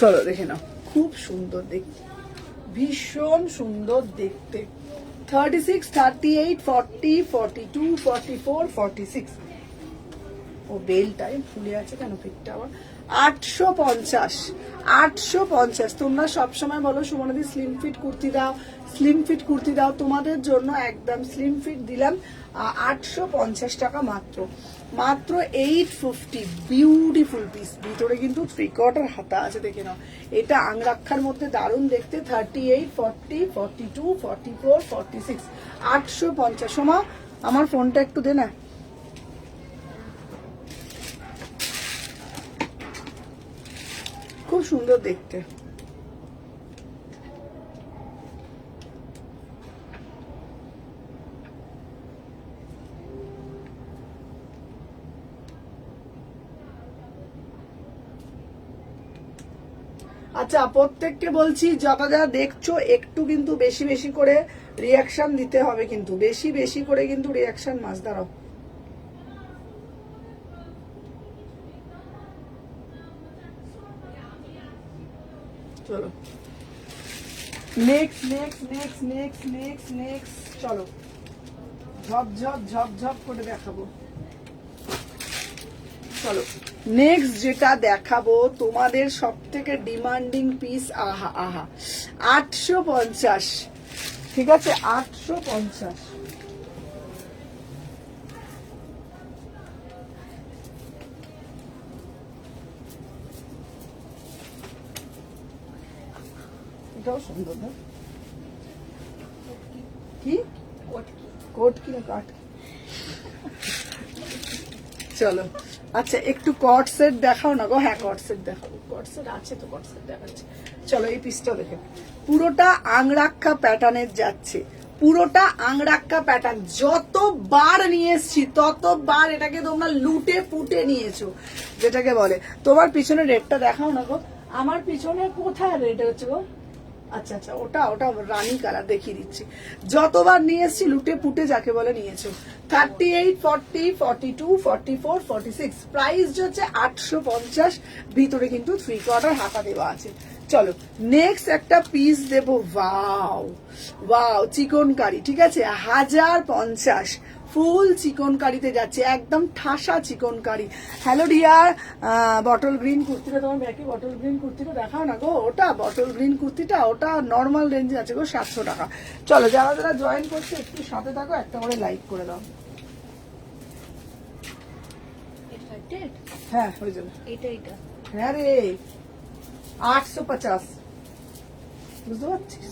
S2: চলো দেখে নাও, খুব সুন্দর দেখতে, ভীষণ সুন্দর দেখতে। 36, 38, 40, 42, 44, 46। ও বেলটাই ফুলে আছে কেন ফিটটা আবার। 850। তোমরা সবসময় বলো সুমনাদি স্লিম ফিট কুর্তি দাও, স্লিম ফিট কুর্তি দাও, তোমাদের জন্য একদম স্লিম ফিট দিলাম 850 টাকা মাত্র, মাত্র 850। বিউটিফুল পিস, ভিতরে কিন্তু 3/4 হাতা আছে, দেখে নাও। এটা আংরাক্ষার মধ্যে দারুণ দেখতে। 38, 40, 42, 44, 46, 850। সোমা আমার ফোনটা একটু দে না। খুব সুন্দর দেখতে। আচ্ছা প্রত্যেককে বলছি যারা যারা দেখছো একটু কিন্তু বেশি বেশি করে রিয়াকশন দিতে হবে, কিন্তু বেশি বেশি করে কিন্তু রিয়াকশন মাছ দাঁড়াও। চলো নেক্সট চলো ঝপ করে দেখাবো। চলো নেক্সট যেটা দেখাবো তোমাদের সব থেকে ডিমান্ডিং পিস, আহা 850, ঠিক আছে 850। এটাও সুন্দর না, কি কোট কি না কাট। চলো আচ্ছা একটু কট সেট দেখাও না গো। হ্যাঁ কট সেট দেখাবো, কট সেট আছে তো, কট সেট দেখাচ্ছে। চলো এই পিসটা দেখে, পুরোটা আংরাক্ষা প্যাটার্নের যাচ্ছে, পুরোটা আংরাক্ষা প্যাটার্ন। যতবার নিয়ে এসছি ততবার এটাকে তোমরা লুটে পুটে নিয়েছো, যেটাকে বলে। তোমার পিছনে রেটটা দেখাও না গো, আমার পিছনে কোথায় রেট হচ্ছে গো। আচ্ছা ওটা রানী কালার দেখিয়ে দিচ্ছি। যতবার নিয়ে এসছি লুটে পুটে যাকে বলে নিয়েছো। 38, 40, 42, 44, 46, প্রাইস হচ্ছে 850। ভিতরে কিন্তু 3/4 হাতা দেওয়া আছে। চলো নেক্সট একটা পিস দেবো। ওয়াও চিকনকারি, ঠিক আছে 1050। ফুল চিকনকারিতে যাচ্ছে, একদম ঠাসা chikankari. Hello dear, bottle green কুর্তিটা তোমার ব্যাকে, বটল গ্রিন কুর্তিটা দেখাও না গো। ওটা বটল গ্রিন কুর্তিটা ওটা নর্মাল রেঞ্জে আছে গো 700 টাকা। চলো যারা যারা জয়েন করছে একটু সাথে থাকো, একটা করে লাইক করে দাও। হ্যাঁ হয়ে যাবে।
S1: এটা
S2: হ্যাঁ রে 850, বুঝতে পারছিস।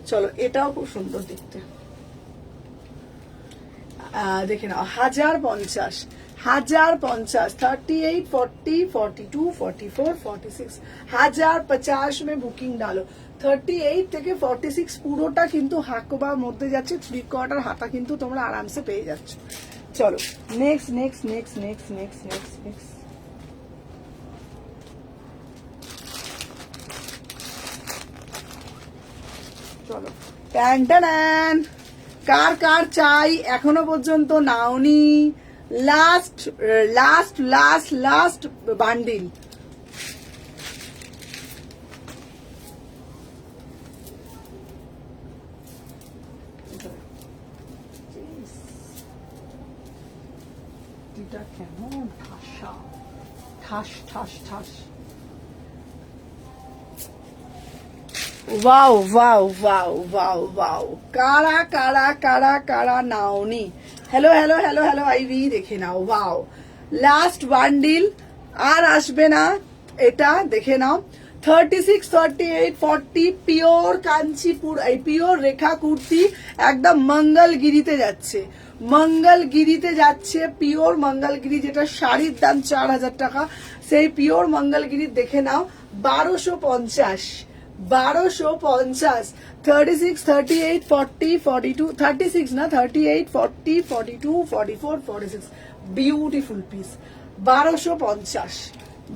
S2: চলো এটাও খুব সুন্দর দেখতে, দেখে নাও 1050। 1050, 38, 40, 42, 44, 46, 1050 में বুকিং ডালো। 38 থেকে 46 পুরোটা কিন্তু হাকোবার মধ্যে যাচ্ছে, 3/4 হাতা কিন্তু তোমরা আরামসে পেয়ে যাচ্ছ। চলো next next next next next next next চলো ট্যান ট্যান। কার কার চাই এখনো পর্যন্ত নাওনি? Last last last last bundle. কেমন ঠাসা, ঠাস ঠাস ঠাস। Wow wow wow wow wow. কারা কারা কারা কারা নাওনি? Hello hello hello hello Ivy দেখে নাও। ওয়াও, লাস্ট বান্ডিল আর আসবে না, এটা দেখে নাও। 36, 38, 40 পিওর কাঞ্চিপুর, এই পিওর রেখা কুর্তি, একদম মঙ্গলগিরিতে যাচ্ছে, মঙ্গলগিরিতে যাচ্ছে, পিওর মঙ্গলগিরি, যেটা শাড়ির দাম 4000 টাকা, সেই পিওর মঙ্গলগিরি দেখে নাও। 1250, 1250, 36, 38, 40, 42, 36 না 38, 40, 42, 44, 46, বিউটিফুল পিস। 1250,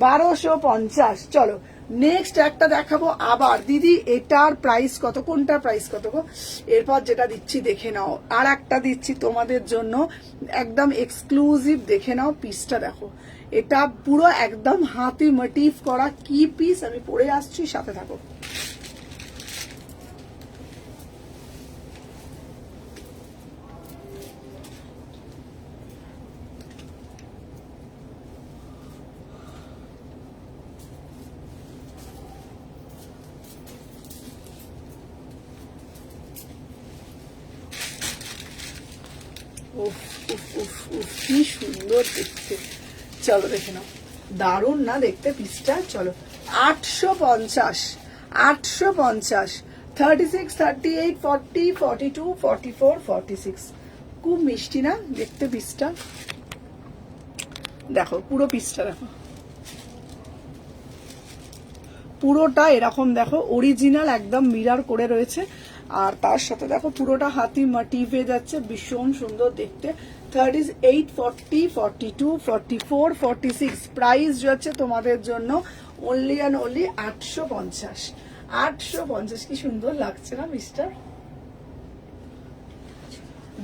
S2: 1250। চলো নেক্সট একটা দেখাবো আবার। দিদি এটার প্রাইস কত? কোনটার প্রাইস কত গো? এরপর যেটা দিচ্ছি দেখে নাও, আর একটা দিচ্ছি তোমাদের জন্য একদম এক্সক্লুসিভ, দেখে নাও পিসটা দেখো। এটা পুরো একদম হাতি মোটিভ করা কি পিস, আমি পরে আসছি, সাথে থাকো। উফ উফ উফ উফ কি সুন্দর দেখতে। চলো দেখে নাও, দারুণ না দেখতে পিসটা। চলো 850, 850, 36, 38, 40, 42, 44, 46, খুব মিষ্টি না দেখতে পিসটা। দেখো পুরো পিসটা দেখো, পুরোটা এরকম দেখো, অরিজিনাল একদম মিরর করে রয়েছে। আর তার সাথে দেখো পুরোটা হাতি মোটিভে যাচ্ছে, ভীষণ সুন্দর দেখতে। 38, 40, 42, 44, 46, প্রাইস যাচ্ছে তোমাদের জন্য অনলি অ্যান্ড অনলি 850, 850। কি সুন্দর লাগছে না মিস্টার?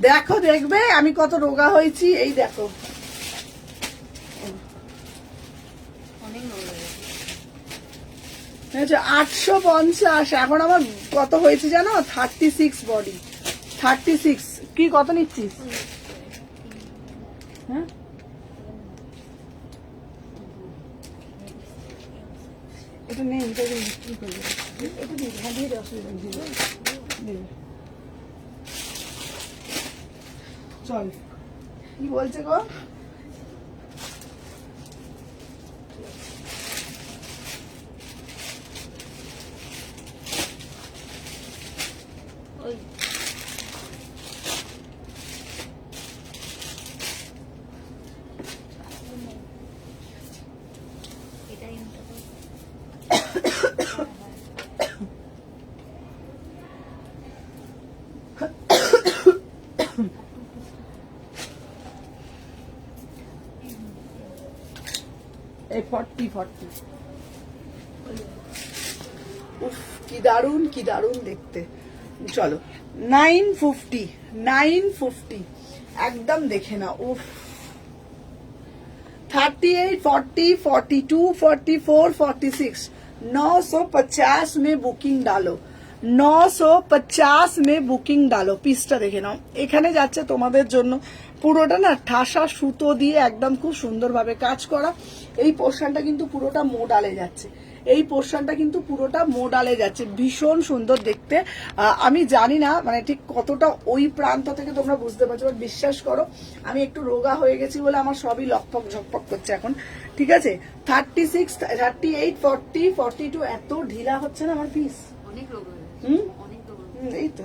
S2: দেখো, দেখবে আমি কত রোগা হয়েছি, এই দেখো।
S3: অনেক নোংরা হয়েছে।
S2: 850। এখন আমার কত হয়েছে জানো? 36 বডি, 36। কি কত নিচ্ছিস? হ্যাঁ এটা নেই, এটা বিক্রি করবে, এটা দিয়ে হ্যাঁ দিয়ে অসুবিধা নেই। চল কি বলছে গো?
S3: ওই এটাই নিতে হবে।
S2: এই 40, 40। উফ কি দারুন, কি দারুন দেখতে। চলো 950, 950 একদম দেখে না। উফ 38, 40, 42, 44, 46, 950 में বুকিং ডালো, 950 में বুকিং ডালো। পিসটা দেখে নাও, এখানে যাচ্ছে তোমাদের জন্য পুরোটা না ঠাসা সুতো দিয়ে একদম খুব সুন্দরভাবে কাজ করা। এই পোর্শনটা কিন্তু পুরোটা মোডালে যাচ্ছে, এই পোর্শনটা কিন্তু পুরোটা মোডালে যাচ্ছে, ভীষণ সুন্দর দেখতে। আমি জানি না মানে ঠিক কতটা ওই প্রান্ত থেকে তোমরা বুঝতে পারছো, বাট বিশ্বাস করো আমি একটু রোগা হয়ে গেছি বলে আমার সবই লকপক ঝকপক করছে এখন, ঠিক আছে। 36, 38, 40, 42 এত ঢিলা হচ্ছে না আমার পিস।
S3: অনেক রোগ হয়েছে,
S2: হুম
S3: অনেক রোগ হয়েছে।
S2: এই তো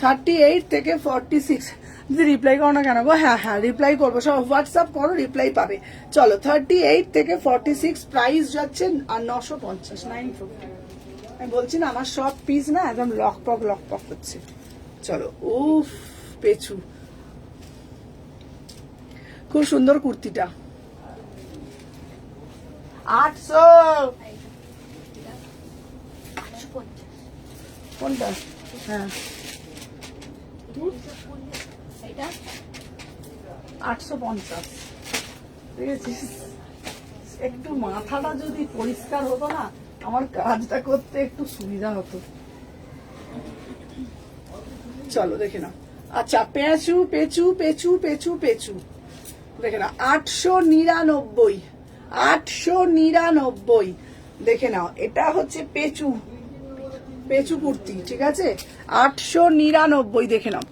S2: 38 থেকে 46। যদি রিপ্লাই করো না কেন গো? হ্যাঁ হ্যাঁ রিপ্লাই করবো, সব হোয়াটসঅ্যাপ করো, রিপ্লাই পাবে। চলো 38 থেকে 46 প্রাইস যাচ্ছে আর 950, 950। আমি বলছি না আমার সব পিস না একদম লকপক হচ্ছে। চলো উফ পেছু, খুব সুন্দর কুর্তিটা, 800। কোনটা? হ্যাঁ
S3: এটা
S2: 850। দেখেছিস, একটু মাথাটা যদি পরিষ্কার হতো না আমার কাজটা করতে একটু সুবিধা হতো। চলো দেখে নাও। আচ্ছা পেঁচু পেঁচু পেঁচু পেঁচু পেঁচু দেখে নাও 899, 899 দেখে নাও। এটা হচ্ছে পেঁচু, পেঁচু কুর্তি, ঠিক আছে 899 দেখে নাও।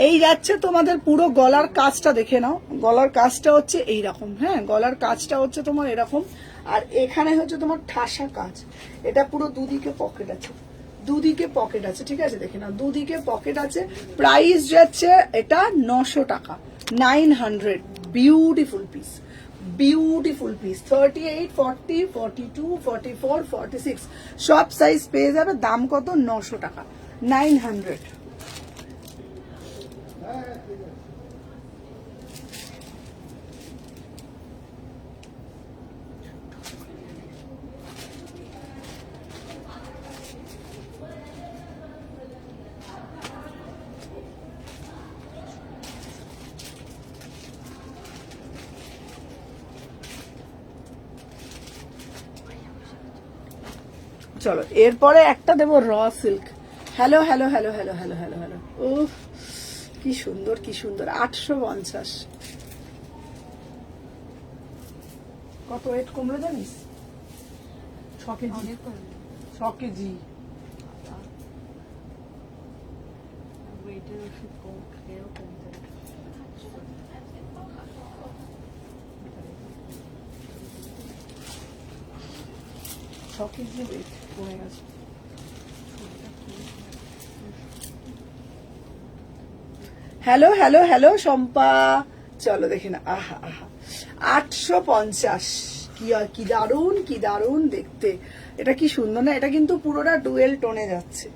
S2: এই যাচ্ছে তোমাদের পুরো গলার কাজটা, দেখে নাও গলার কাজটা হচ্ছে এইরকম। হ্যাঁ গলার কাজটা হচ্ছে তোমার এরকম, আর এখানে হচ্ছে তোমার ঠাসা কাজ। এটা পুরো দুদিকে পকেট আছে, দুদিকে পকেট আছে, ঠিক আছে দেখে নাও দুদিকে পকেট আছে। প্রাইস যাচ্ছে এটা 900 টাকা, 900। Beautiful piece, beautiful piece. 38, 40, 42, 44, 46 সব সাইজ পেয়ে যাবে। দাম কত? 900 টাকা, 900। চলো এরপরে একটা দেবো raw silk. Hello hello hello hello hello hello hello, উফ কি সুন্দর কি সুন্দর। 850। কত ওয়েট কমলো জানিস? 6 কেজি, 6 কেজি।
S1: ওয়েটের ওষুধ কম খেয়েও কমতে পারে।
S2: 6 কেজি ওয়েট কমে গেছে। হ্যালো হ্যালো হ্যালো শম্পা, চলো দেখে না। আহা আহা 850, কি দারুন কি দারুন দেখতে। এটা কি সুন্দর না? এটা কিন্তু পুরোটা ডুয়েল টোনে যাচ্ছে,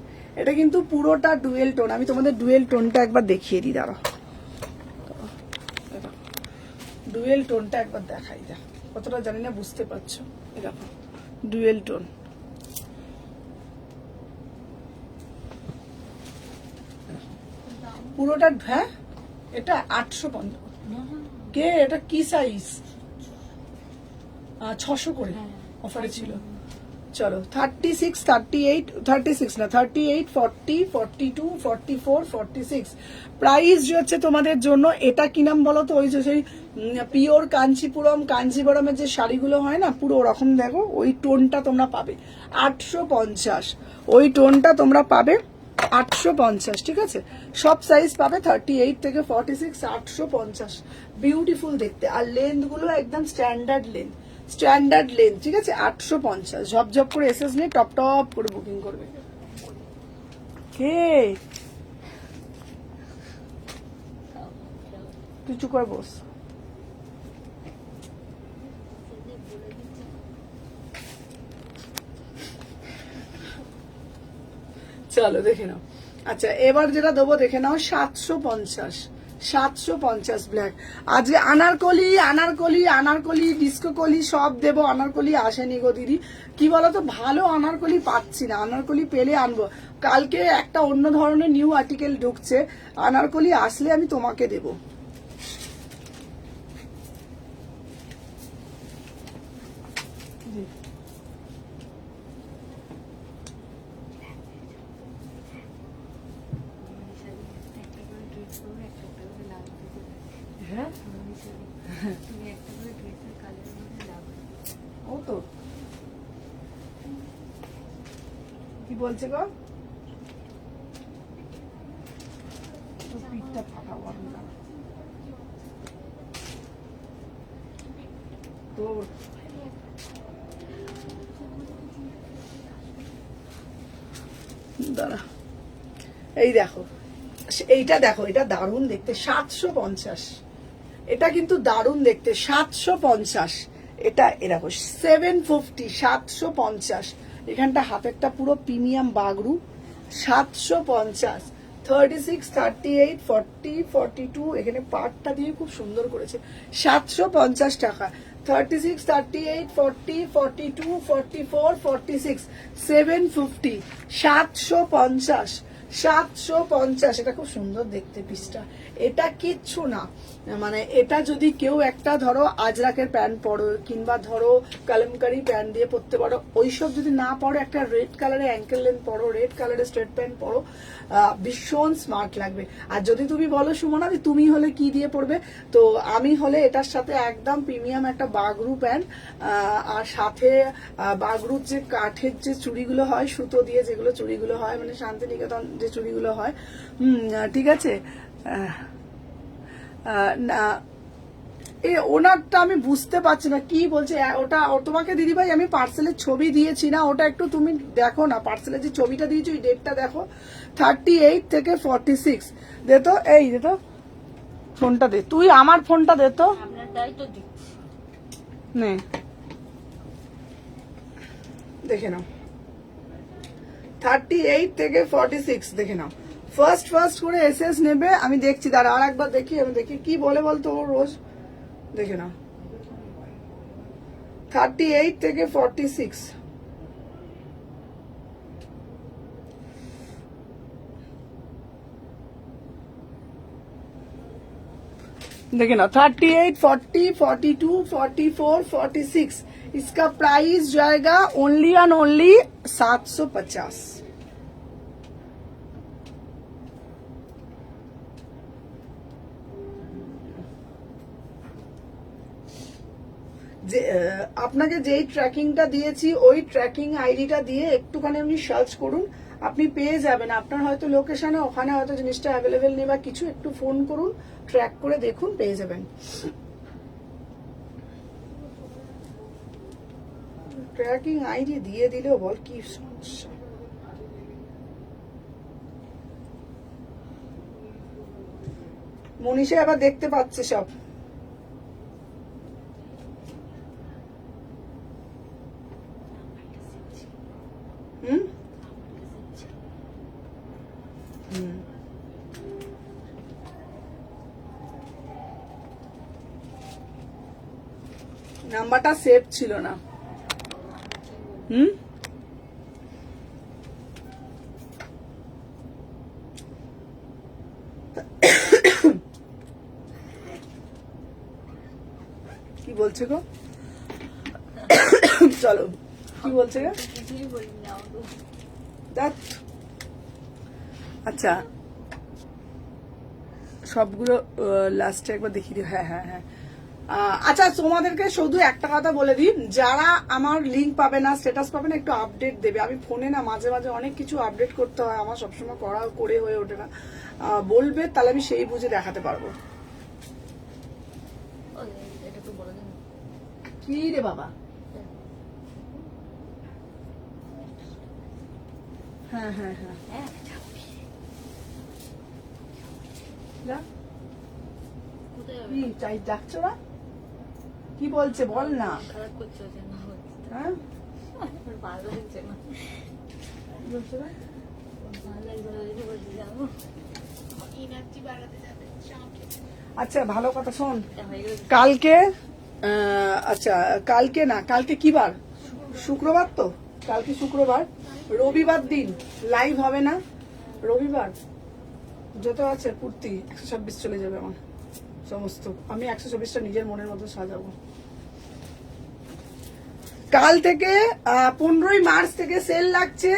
S2: এটা কিন্তু পুরোটা ডুয়েল টোন। আমি তোমাদের ডুয়েল টোনটা একবার দেখিয়ে দিই, দাঁড়াও ডুয়েল টোনটা একবার দেখাই। দেখ কতটা জানি না বুঝতে পারছো, এরকম ডুয়েল টোন। পুরোটা, হ্যাঁ এটা 850। কে এটা কি সাইজ? 600 করে অফারে ছিল। চলো 36, 38, 36 না 38, 40, 42, 44, 46 প্রাইস হচ্ছে তোমাদের জন্য। এটা কি নাম বলো তো? ওই যে সেই পিওর কাঞ্চিপুরমের যে শাড়িগুলো হয় না পুরো ওরকম, দেখো ওই টোনটা তোমরা পাবে 850। ওই টোনটা তোমরা পাবে 850, ঠিক আছে সব সাইজ পাবে 38 থেকে 46, 850। বিউটিফুল দেখতে, আর লেন্থ গুলো একদম স্ট্যান্ডার্ড লেন্থ, স্ট্যান্ডার্ড লেন্থ, ঠিক আছে 850। ঝপঝপ করে এসএস নিয়ে টপ টপ করে বুকিং করবে। কে তুই চুপ করে বস। চলো দেখে নাও। আচ্ছা এবার যেটা দেবো দেখে নাও 750, 750 ব্ল্যাক। আজকে আনারকলি আনারকলি আনারকলি ডিস্কো কলি সব দেবো। আনারকলি আসেনি গো দিদি, কি বলতো ভালো আনারকলি পাচ্ছি না, আনারকলি পেলে আনবো। কালকে একটা অন্য ধরনের নিউ আর্টিকেল ঢুকছে, আনারকলি আসলে আমি তোমাকে দেবো। হ্যাঁ ও তো কি বলছে গো? পিঠটা ফাঁকা তোর দাঁড়া। এই দেখো এইটা দেখো, এটা দারুণ দেখতে, 750। এটা কিন্তু দারুণ দেখতে, 750। এটা এরকম 750, 750। এখানটা হাতেরটা পুরো প্রিমিয়াম বাগরু, 750। 36, 38, 40, 42, এখানে পাটটা দিয়ে খুব সুন্দর করেছে, 750 টাকা। 36, 38, 40, 42, 44, 46, 750, 750, 750। এটা খুব সুন্দর দেখতে পিসটা। এটা কিচ্ছু না, মানে এটা যদি কেউ একটা ধরো আজরাকের প্যান্ট পরো কিংবা ধরো কালামকারি প্যান্ট দিয়ে পরতে পারো, ওইসব যদি না পরো একটা রেড কালারের অ্যাঙ্কেল লেন্থ পরো, রেড কালারের স্ট্রেট প্যান্ট পরো, ভীষণ স্মার্ট লাগবে। আর যদি তুমি বলো সুমনাদি তুমি হলে কি দিয়ে পরবে, তো আমি হলে এটার সাথে একদম প্রিমিয়াম একটা বাগরু প্যান্ট, আর সাথে বাগরুর যে কাঠের যে চুড়িগুলো হয় সুতো দিয়ে, যেগুলো চুড়িগুলো হয় মানে শান্তিনিকেতন যে চুড়িগুলো হয়, ঠিক আছে। না ওনারটা আমি বুঝতে পারছি না কি বলছে ওটা। তোমাকে দিদিভাই আমি পার্সেলের ছবি দিয়েছি না, ওটা একটু তুমি দেখো না, পার্সেলের যে ছবিটা দিয়েছি ওই ডেটটা দেখো। 38 থেকে 46 দে তো, এই দে তো ফোনটা দে, তুই আমার ফোনটা দে তো,
S3: আপনারটাই তো দিচ্ছি।
S2: নে দেখে নাও। 38 থেকে 46 দেখে নাও। ফার্স্ট করে এসএস নেবে, আমি দেখছি, দাঁড়া আর একবার দেখি, আমি দেখি কি বলে বলতো ও রোজ, দেখে নাও। 38 থেকে 46 देखे ना। 38, 40, 42, 44, 46 इसका प्राइस जाएगा ओनली एंड ओनली 750। যে আপনাকে যেই ট্র্যাকিংটা দিয়েছি ওই ট্র্যাকিং আইডিটা দিয়ে একটুখানি আপনি সার্চ করুন, আপনি পেয়ে যাবেন। আপনার হয়তো লোকেশনে ওখানে হয়তো জিনিসটা অ্যাভেলেবেল নেই বা কিছু, একটু ফোন করুন, ট্র্যাক করে দেখুন, পেয়ে যাবেন। ট্র্যাকিং আইডি দিয়ে দিলেও বল কি সমস্যা। মনীষা আবার দেখতে পাচ্ছে সব। নাম্বারটা সেভ ছিল না। কি বলছে গো? চলো কি বলছে গো?
S3: কিছুই বলিনি আমাকে।
S2: আচ্ছা সবগুলো লাস্টে একবার দেখিয়ে দিও। হ্যাঁ হ্যাঁ হ্যাঁ। আচ্ছা তোমাদেরকে শুধু একটা কথা বলে দিই, যারা আমার লিঙ্ক পাবে না, স্ট্যাটাস পাবে না, একটু আপডেট দেবে। আমি ফোনে না মাঝে মাঝে অনেক কিছু আপডেট করতে হয়, আমার সবসময় করে হয়ে ওঠে না। বলবে তাহলে আমি সেই বুঝে দেখাতে পারবো।
S3: এটা তো বলে দিন।
S2: কি রে বাবা? হ্যাঁ হ্যাঁ হ্যাঁ
S3: হ্যাঁ
S2: যা।
S3: কোথায় যাবে?
S2: কি চাই ডাকছো না? কি বলছে বল না।
S3: খারাপ করছে ওই জন্য বলছি।
S2: হ্যাঁ
S3: আমার ভালো লাগছে না।
S2: কি বলছে না?
S3: ভালো লাগছে না দেখে বলছি যাবো।
S2: আচ্ছা ভালো কথা শোন,
S3: এটা হয়ে গেলে
S2: কালকে আচ্ছা কালকে না, কালকে কি বার? শুক্রবার তো, কালকে শুক্রবার, রবিবার দিন লাইভ হবে না। রবিবার যত আছে কুর্তি 126 চলে যাবে আমার সমস্ত। আমি 126টা নিজের মনের মতো সাজাবো। কাল থেকে 15ই মার্চ থেকে সেল লাগছে।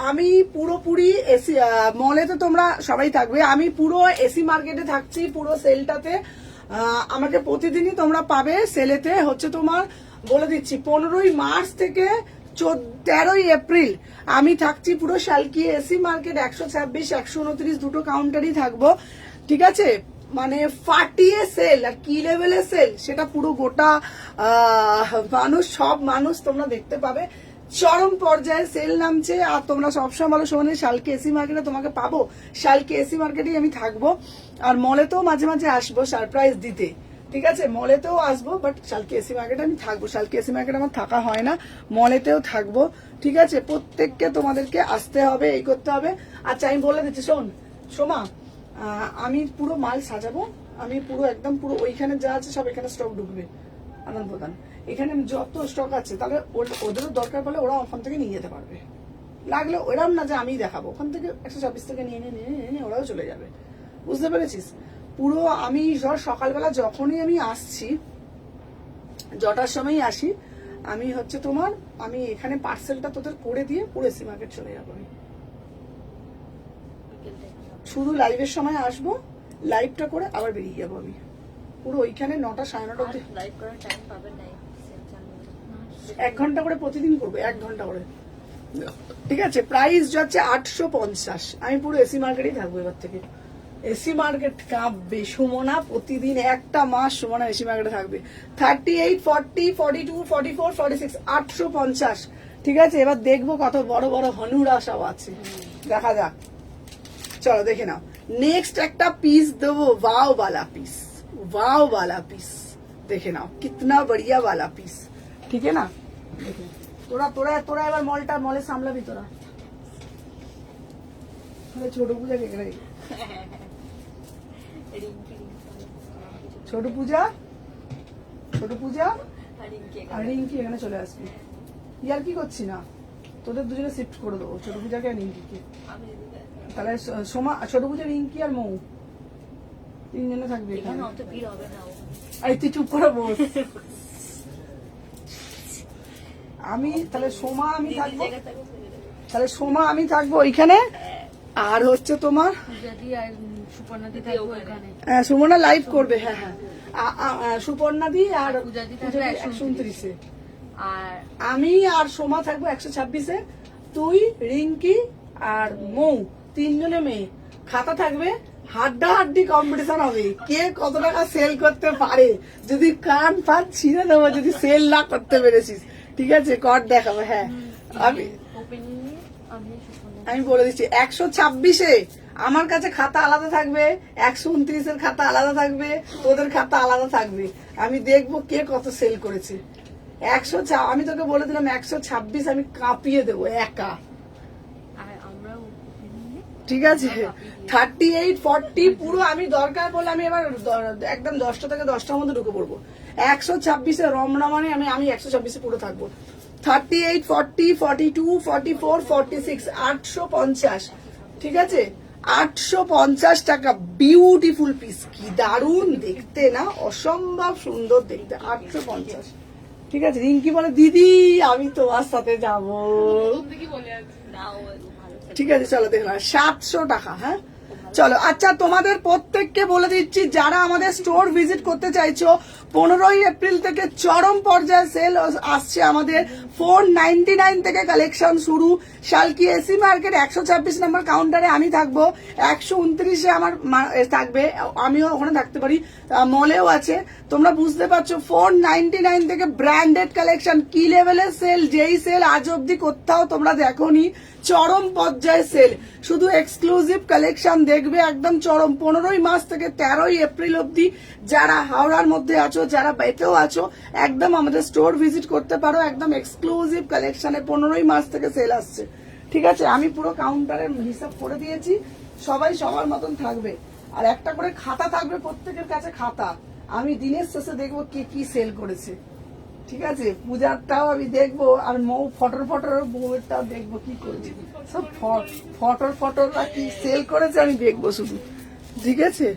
S2: আমি পুরোপুরি এসি মলে তো তোমরা সবাই থাকবে, আমি পুরো এসি মার্কেটে থাকছি পুরো সেলটাতে। আমাকে প্রতিদিনই তোমরা পাবে সেলেতে। হচ্ছে তোমার বলে দিচ্ছি 15ই মার্চ থেকে 13ই এপ্রিল আমি থাকছি পুরো শালকি এসি মার্কেট। 126, 129 দুটো কাউন্টারই থাকবো, ঠিক আছে। মানে ফাটিয়ে সেল। আর কি লেভেলের সেল সেটা পুরো গোটা মানুষ, সব মানুষ তোমরা দেখতে পাবে। চরম পর্যায়ে সেল নামছে। আর তোমরা সবসময় বলো শোনে শালকে এসি মার্কেটে তোমাকে পাবো, শালকে এসি মার্কেটেই আমি থাকবো, আর মলেতেও মাঝে মাঝে আসবো সারপ্রাইজ দিতে, ঠিক আছে? মলেতেও আসবো, বাট শালকে এসি মার্কেটে আমি থাকবো। শালকে এসি মার্কেটে আমার থাকা হয় না, মলেতেও থাকবো, ঠিক আছে? প্রত্যেককে তোমাদেরকে আসতে হবে, এই করতে হবে। আচ্ছা আমি বলে দিচ্ছি, শোন সোমা, আমি পুরো মাল সাজাবো, আমি পুরো একদম পুরো ওইখানে যা আছে সব এখানে স্টক ঢুকবে, আদান প্রদান। এখানে যত স্টক আছে তাহলে ওদেরও দরকার পড়লে ওরা ওখান থেকে নিয়ে যেতে পারবে, লাগলে ওরাও না যে আমি দেখাবো, ওখান থেকে 126 থেকে নিয়ে নিয়ে ওরাও চলে যাবে, বুঝতে পেরেছিস? পুরো আমি ধর সকালবেলা যখনই আমি আসছি, যটার সময়ই আসি, আমি হচ্ছে তোমার আমি এখানে পার্সেলটা তোদের করে দিয়ে পুরো এসি মার্কেট চলে যাবো। আমি শুধু লাইভের সময় আসবো, লাইভটা করে আবার বেরিয়ে যাবো। আমি পুরো ওইখানে 9টা 9:30 অব্দি
S3: লাইভ করার টাইম পাবেন না,
S2: 1 ঘন্টা করে প্রতিদিন করবো, 1 ঘন্টা করে, ঠিক আছে? প্রাইস যাচ্ছে 850। আমি পুরো এসি মার্কেটেই থাকবো এবার থেকে। এসি মার্কেট কাঁপবে, সুমনা প্রতিদিন একটা মাস সুমনা এসি মার্কেটে থাকবে। 38, 40, 42, 44, 46, 850, ঠিক আছে? এবার দেখবো কত বড় বড় হনুরা সব আছে, দেখা যাক। চলো দেখে নাও, নেক্সট একটা পিস দেবো, वाव वाला পিস, वाव वाला পিস, দেখে নাও কিতনা बढ़िया वाला পিস, ঠিক है ना? তোরা তোরা তোরা এবার মলে সামলাবি তোরা। ছোট পূজা কে রে? ছোট পূজা আর রিঙ্কি এখানে চলে আসবি। ইয়ার কি করছি না, তোদের দুজনে শিফট করে দেবো, ছোট পূজাকে আর রিঙ্কিকে। তাহলে সোমা, ছোট পূজা, রিঙ্কি আর মৌ 3 জনে থাকবে এখানে।
S3: অত ভিড় হবে না।
S2: এই তুই চুপ করে বস। আমি তাহলে সোমা আমি থাকবো, তাহলে সোমা আমি থাকবো ওইখানে, আর হচ্ছে তোমার
S1: যদি আর সুপর্ণাদি থাকবো এখানে।
S2: সুমনা লাইভ করবে, হ্যাঁ হ্যাঁ, সুপর্ণাদি আর
S1: পূজাদি থাকবে
S2: 129-এ,
S3: আর
S2: আমি আর সোমা থাকবো 126-এ, তুই, রিঙ্কি আর মৌ 3 জনে মেয়ে। খাতা থাকবে, হাড্ডাহাড্ডি কম্পিটিশন হবে, কে কত টাকা সেল করতে পারে। যদি কান ফান ছিঁড়ে দেবো যদি সেল না করতে পেরেছিস, ঠিক আছে? কর দেখাবো। হ্যাঁ আমি বলে দিচ্ছি, 126-এ আমার কাছে খাতা আলাদা থাকবে, 129-এর খাতা আলাদা থাকবে, তোদের খাতা আলাদা থাকবে। আমি দেখবো কে কত সেল করেছে। 100, আমি তোকে বলে দিলাম 126 আমি কাঁপিয়ে দেবো একা, ঠিক আছে? 38, 40 পুরো আমি দরকার বলে আমি এবার একদম 10টা থেকে 10টার মধ্যে ঢুকে পড়বো। 126-এ রমনামানে আমি 126-এ পুরো থাকবো। 38, 40, 42, 44, 46, 850, ঠিক আছে? 850 টাকা, বিউটিফুল পিস, কি দারুণ দেখতে না, অসম্ভব সুন্দর দেখতে। 850, ঠিক আছে? রিঙ্কি বলে দিদি আমি তোমার সাথে যাবো, ঠিক আছে? চলো দেখলাম 700 টাকা। হ্যাঁ চলো। আচ্ছা তোমাদের প্রত্যেককে বলে দিচ্ছি, যারা আমাদের স্টোর ভিজিট করতে চাইছো, 15ই এপ্রিল থেকে চরম পর্যায়ে সেল আসছে আমাদের। 499 থেকে কালেকশন শুরু। শালকি এসি মার্কেট 126 নম্বর কাউন্টারে আমি থাকবো, 129-এ আমার থাকবে, আমিও ওখানে থাকতে পারি, মলেও আছে। তোমরা বুঝতে পারছো 499 থেকে ব্র্যান্ডেড কালেকশন, কি লেভেলের সেল, যেই সেল আজ অব্দি কোথাও তোমরা দেখোনি। চরম পর্যায়ে সেল, শুধু এক্সক্লুসিভ কালেকশন দেখবে, একদম চরম। 15ই মার্চ থেকে 13ই এপ্রিল অব্দি যারা হাওড়ার মধ্যে আছো, যারা বেতেও আছো, একদম আমাদের স্টোর ভিজিট করতে পারো। একদম এক্সক্লুসিভ কালেকশনে 15ই মার্চ থেকে সেল আসছে, ঠিক আছে? আমি পুরো কাউন্টারের হিসাব করে দিয়েছি, সবাই সবার মতন থাকবে, আর একটা করে খাতা থাকবে প্রত্যেকের কাছে খাতা। আমি দিনের শেষে দেখবো কে কি সেল করেছে, ঠিক আছে? পূজারটাও আমি দেখবো, আর মৌ ফটর বউয়েরটাও দেখবো কি করেছে, সব ফটররা কি সেল করেছে আমি দেখবো শুধু, ঠিক আছে?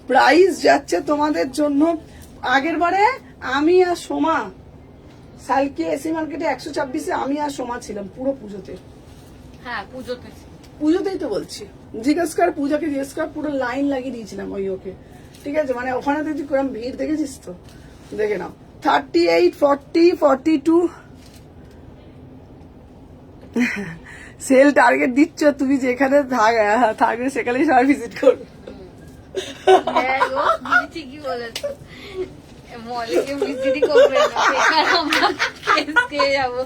S2: প্রাইস যাচ্ছে তোমাদের জন্য। আগের বারে আমি আর সোমা শালকি এসি মার্কেটে 126-এ আমি আর সোমা ছিলাম পুরো পুজোতে।
S3: হ্যাঁ
S2: পুজোতেই তো বলছি, জিজ্ঞেস কর, পূজাকে জিজ্ঞেস কর, পুরো লাইন লাগিয়ে দিয়েছিলাম ওই ওকে, ঠিক আছে? মানে ওখানে তুই কিরম ভিড় দেখেছিস তো, দেখে নাও। 38, 40, 42 সেল টার্গেট দিচ্ছ তুমি, যেখানে থাকবে সেখানেই সবাই ভিজিট করবে।
S3: হ্যাঁ গো, দিদি ঠিকই বলেছো, মলে কেউ ভিজিটই করবে না, এখানে আমরা খেয়ে যাবো।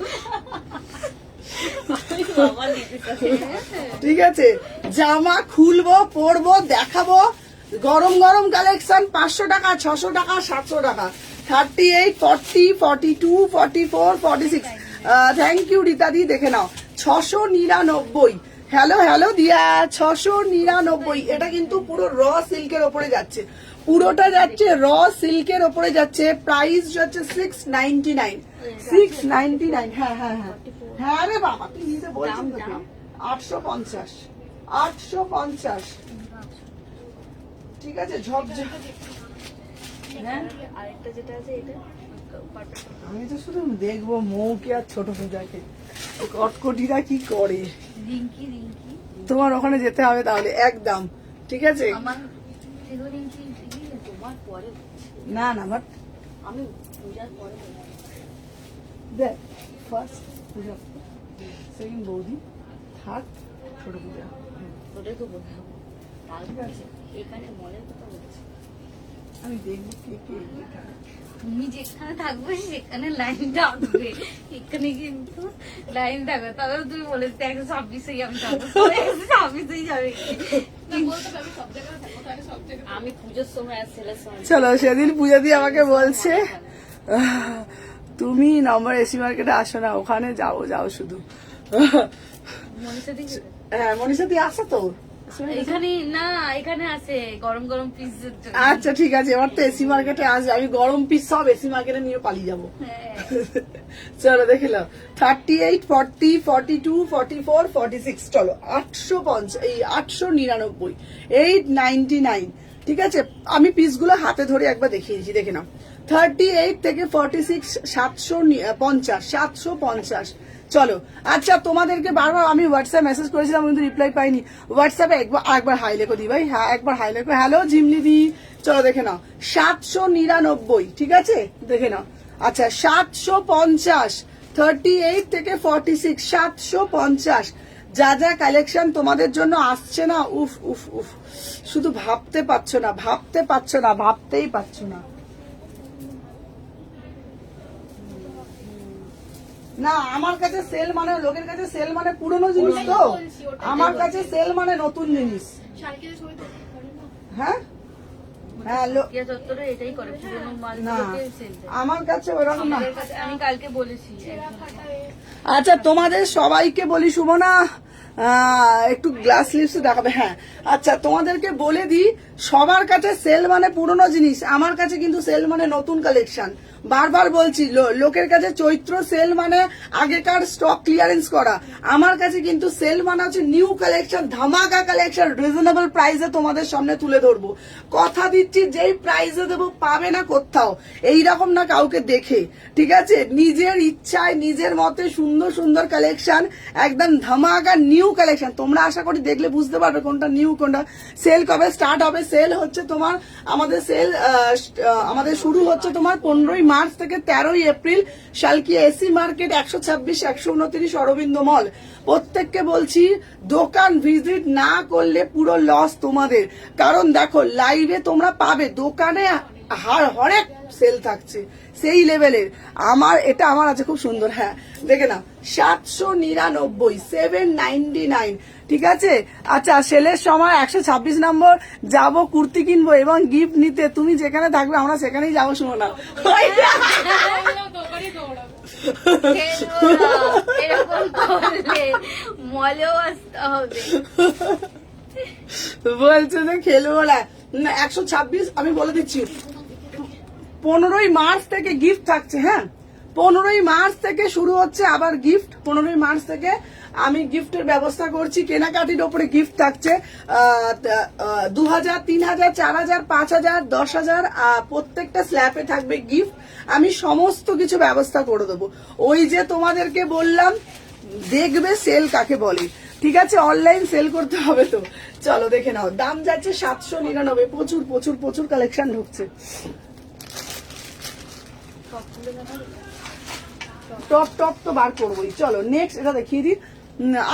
S3: বাবা নিতে চাই।
S2: ঠিক আছে, জামা খুলবো, পরবো, দেখাবো। গরম গরম কালেকশন 500 টাকা, 600 টাকা, 700 টাকা, 38, 40, 42, 44, 46। থ্যাংক ইউ রীতাদি, দেখে নাও 699। হ্যালো হ্যালো দিয়া, 699। এটা কিন্তু পুরো র সিল্কের ওপরে যাচ্ছে, পুরোটা যাচ্ছে র সিল্কের ওপরে যাচ্ছে। প্রাইস যাচ্ছে 699, 699। হ্যাঁ হ্যাঁ হ্যাঁ হ্যাঁ রে বাবা, তুই নিতে বলছিস তোকে। 850, 850। ঠিক আছে, ঝপঝপ। হ্যাঁ,
S1: আরেকটা যেটা আছে এটা
S2: আমি তো শুধু দেখবো মৌকে আর ছোট পূজাকে কটকটিরা কি করে।
S3: রিঙ্কি রিঙ্কি
S2: তোমার ওখানে যেতে হবে তাহলে একদম। ঠিক আছে,
S3: আমার রিঙ্কি তোমার পরে
S2: না না বাট
S3: আমি পূজার পরে বলবো।
S2: দেখ, ফার্স্ট পূজা, সেকেন্ড বৌদি, থার্ড ছোট পূজা।
S3: ওটাই তো বলবো। তারপর এখানে মনের কথা বলছি,
S2: আমি দেখবো কে কে এখানে।
S3: তুমি যেখানে থাকবে সেখানে লাইনটা আসবে, এখানে কিন্তু লাইন থাকবে। তবে তুমি বলে 126 আমি যাবো, 126 যাবে। আমি পুজোর সময় আর ছেলের সময়
S2: চলো, সেদিন পূজা দিয়ে আমাকে বলছে তুমি নম্বর এসি মার্কেটে আসো না, ওখানে যাও যাও শুধু।
S3: মনীষা দি
S2: হ্যাঁ, মনীষা দিয়ে আসো তো।
S3: এখানে না, এখানে আছে গরম গরম পিস।
S2: আচ্ছা ঠিক আছে, এবার তো এসি মার্কেটে আসবে, আমি গরম পিস সব এসি মার্কেটে নিয়ে পালিয়ে যাবো। চলো দেখে নাও, 38, 40, 42, 44, 46। চলো 850, এই 899, 899। ঠিক আছে, আমি পিসগুলো হাতে ধরে একবার দেখিয়েছি, দেখে নাও। 38 থেকে 46, 750, 750। চলো, আচ্ছা তোমাদেরকে বারবার আমি হোয়াটসঅ্যাপ মেসেজ করেছিলাম কিন্তু রিপ্লাই পাইনি। হোয়াটসঅ্যাপে একবার হাই লেখো দি ভাই, হ্যাঁ একবার হাই লেখো। হ্যালো ঝিমলি দি, চলো দেখে নাও 799। ঠিক আছে, দেখে নাও। আচ্ছা 750, 38 থেকে 46, 750। যা যা কালেকশন তোমাদের জন্য আসছে না, উফ উফ উফ, শুধু ভাবতে পারছো না, ভাবতে পারছো না, ভাবতেই পারছো না। না, আমার কাছে সেল মানে, লোকের কাছে সেল মানে পুরনো জিনিস তো, আমার কাছে সেল মানে নতুন জিনিস। হ্যাঁ হ্যাঁ,
S3: চত্বরে এটাই করে, পুরোনো
S2: না
S3: মালগুলোকে sell দেয়।
S2: আমার কাছে ওরকম না।
S3: আমাদের কাছে আমি কালকে বলেছি
S2: আচ্ছা তোমাদের সবাইকে বলি, সুমনা একটু গ্লাস লিপস দেখাবে। হ্যাঁ, আচ্ছা তোমাদেরকে বলে দিই, সবার কাছে সেল মানে পুরনো জিনিস, আমার কাছে কিন্তু সেল মানে নতুন কালেকশন। বারবার বলছি, লোকের কাছে চৈত্র সেল মানে আগেকার স্টক ক্লিয়ারেন্স করা, আমার কাছে কিন্তু সেল মানে হচ্ছে নিউ কালেকশন, ধামাকা কালেকশন, রিজনেবল প্রাইসে তোমাদের সামনে তুলে ধরবো। কথা দিচ্ছি, যেই প্রাইসে দেবো পাবে না কোথাও, এইরকম না কাউকে দেখে। ঠিক আছে, নিজের ইচ্ছায় নিজের মতে সুন্দর সুন্দর কালেকশন, একদম ধামাকা নিউ কালেকশন। তোমরা আশা করি দেখলে বুঝতে পারবে কোনটা নিউ কোনটা। সেল কবে স্টার্ট হবে? সেল হচ্ছে তোমার, আমাদের সেল আমাদের শুরু হচ্ছে তোমার 15ই মার্চ থেকে 13ই April. Salkia AC market, 126, 129 Arabinda mall. প্রত্যেককে বলছি, দোকান ভিজিট না করলে পুরো লস তোমাদের। কারণ দেখো, লাইভে তোমরা পাবে, দোকানে হরেক সেল থাকছে সেই লেভেলের। এটা আমার আছে খুব সুন্দর। হ্যাঁ দেখে না, 799, 799। ঠিক আছে, আচ্ছা সেলের সময় 126 নম্বর যাব, কুর্তি কিনবো এবং গিফট নিতে। তুমি যেখানে থাকবে আমরা সেখানেই যাবো, শুনো না।
S3: এরকম করলে মলেও আসতে হবে।
S2: বলছে যে খেলবো না। 126 আমি বলে দিচ্ছি, 15ই মার্চ থেকে গিফট থাকছে। হ্যাঁ, 15ই মার্চ থেকে শুরু হচ্ছে আবার গিফট। 15ই মার্চ থেকে আমি গিফটের ব্যবস্থা করছি, কেনাকাটির ওপরে গিফট থাকছে। 2000, 3000, 4000, 5000, 10,000 প্রত্যেকটা স্ল্যাপে থাকবে গিফট। আমি সমস্ত কিছু ব্যবস্থা করে দেবো। ওই যে তোমাদেরকে বললাম, দেখবে সেল কাকে বলে। ঠিক আছে, অনলাইন সেল করতে হবে তো। চলো দেখে নাও, দাম যাচ্ছে 799। প্রচুর প্রচুর প্রচুর কালেকশন ঢুকছে। টপ টপ তো বার করবোই। চলো নেক্সট এটা দেখিয়ে দিই।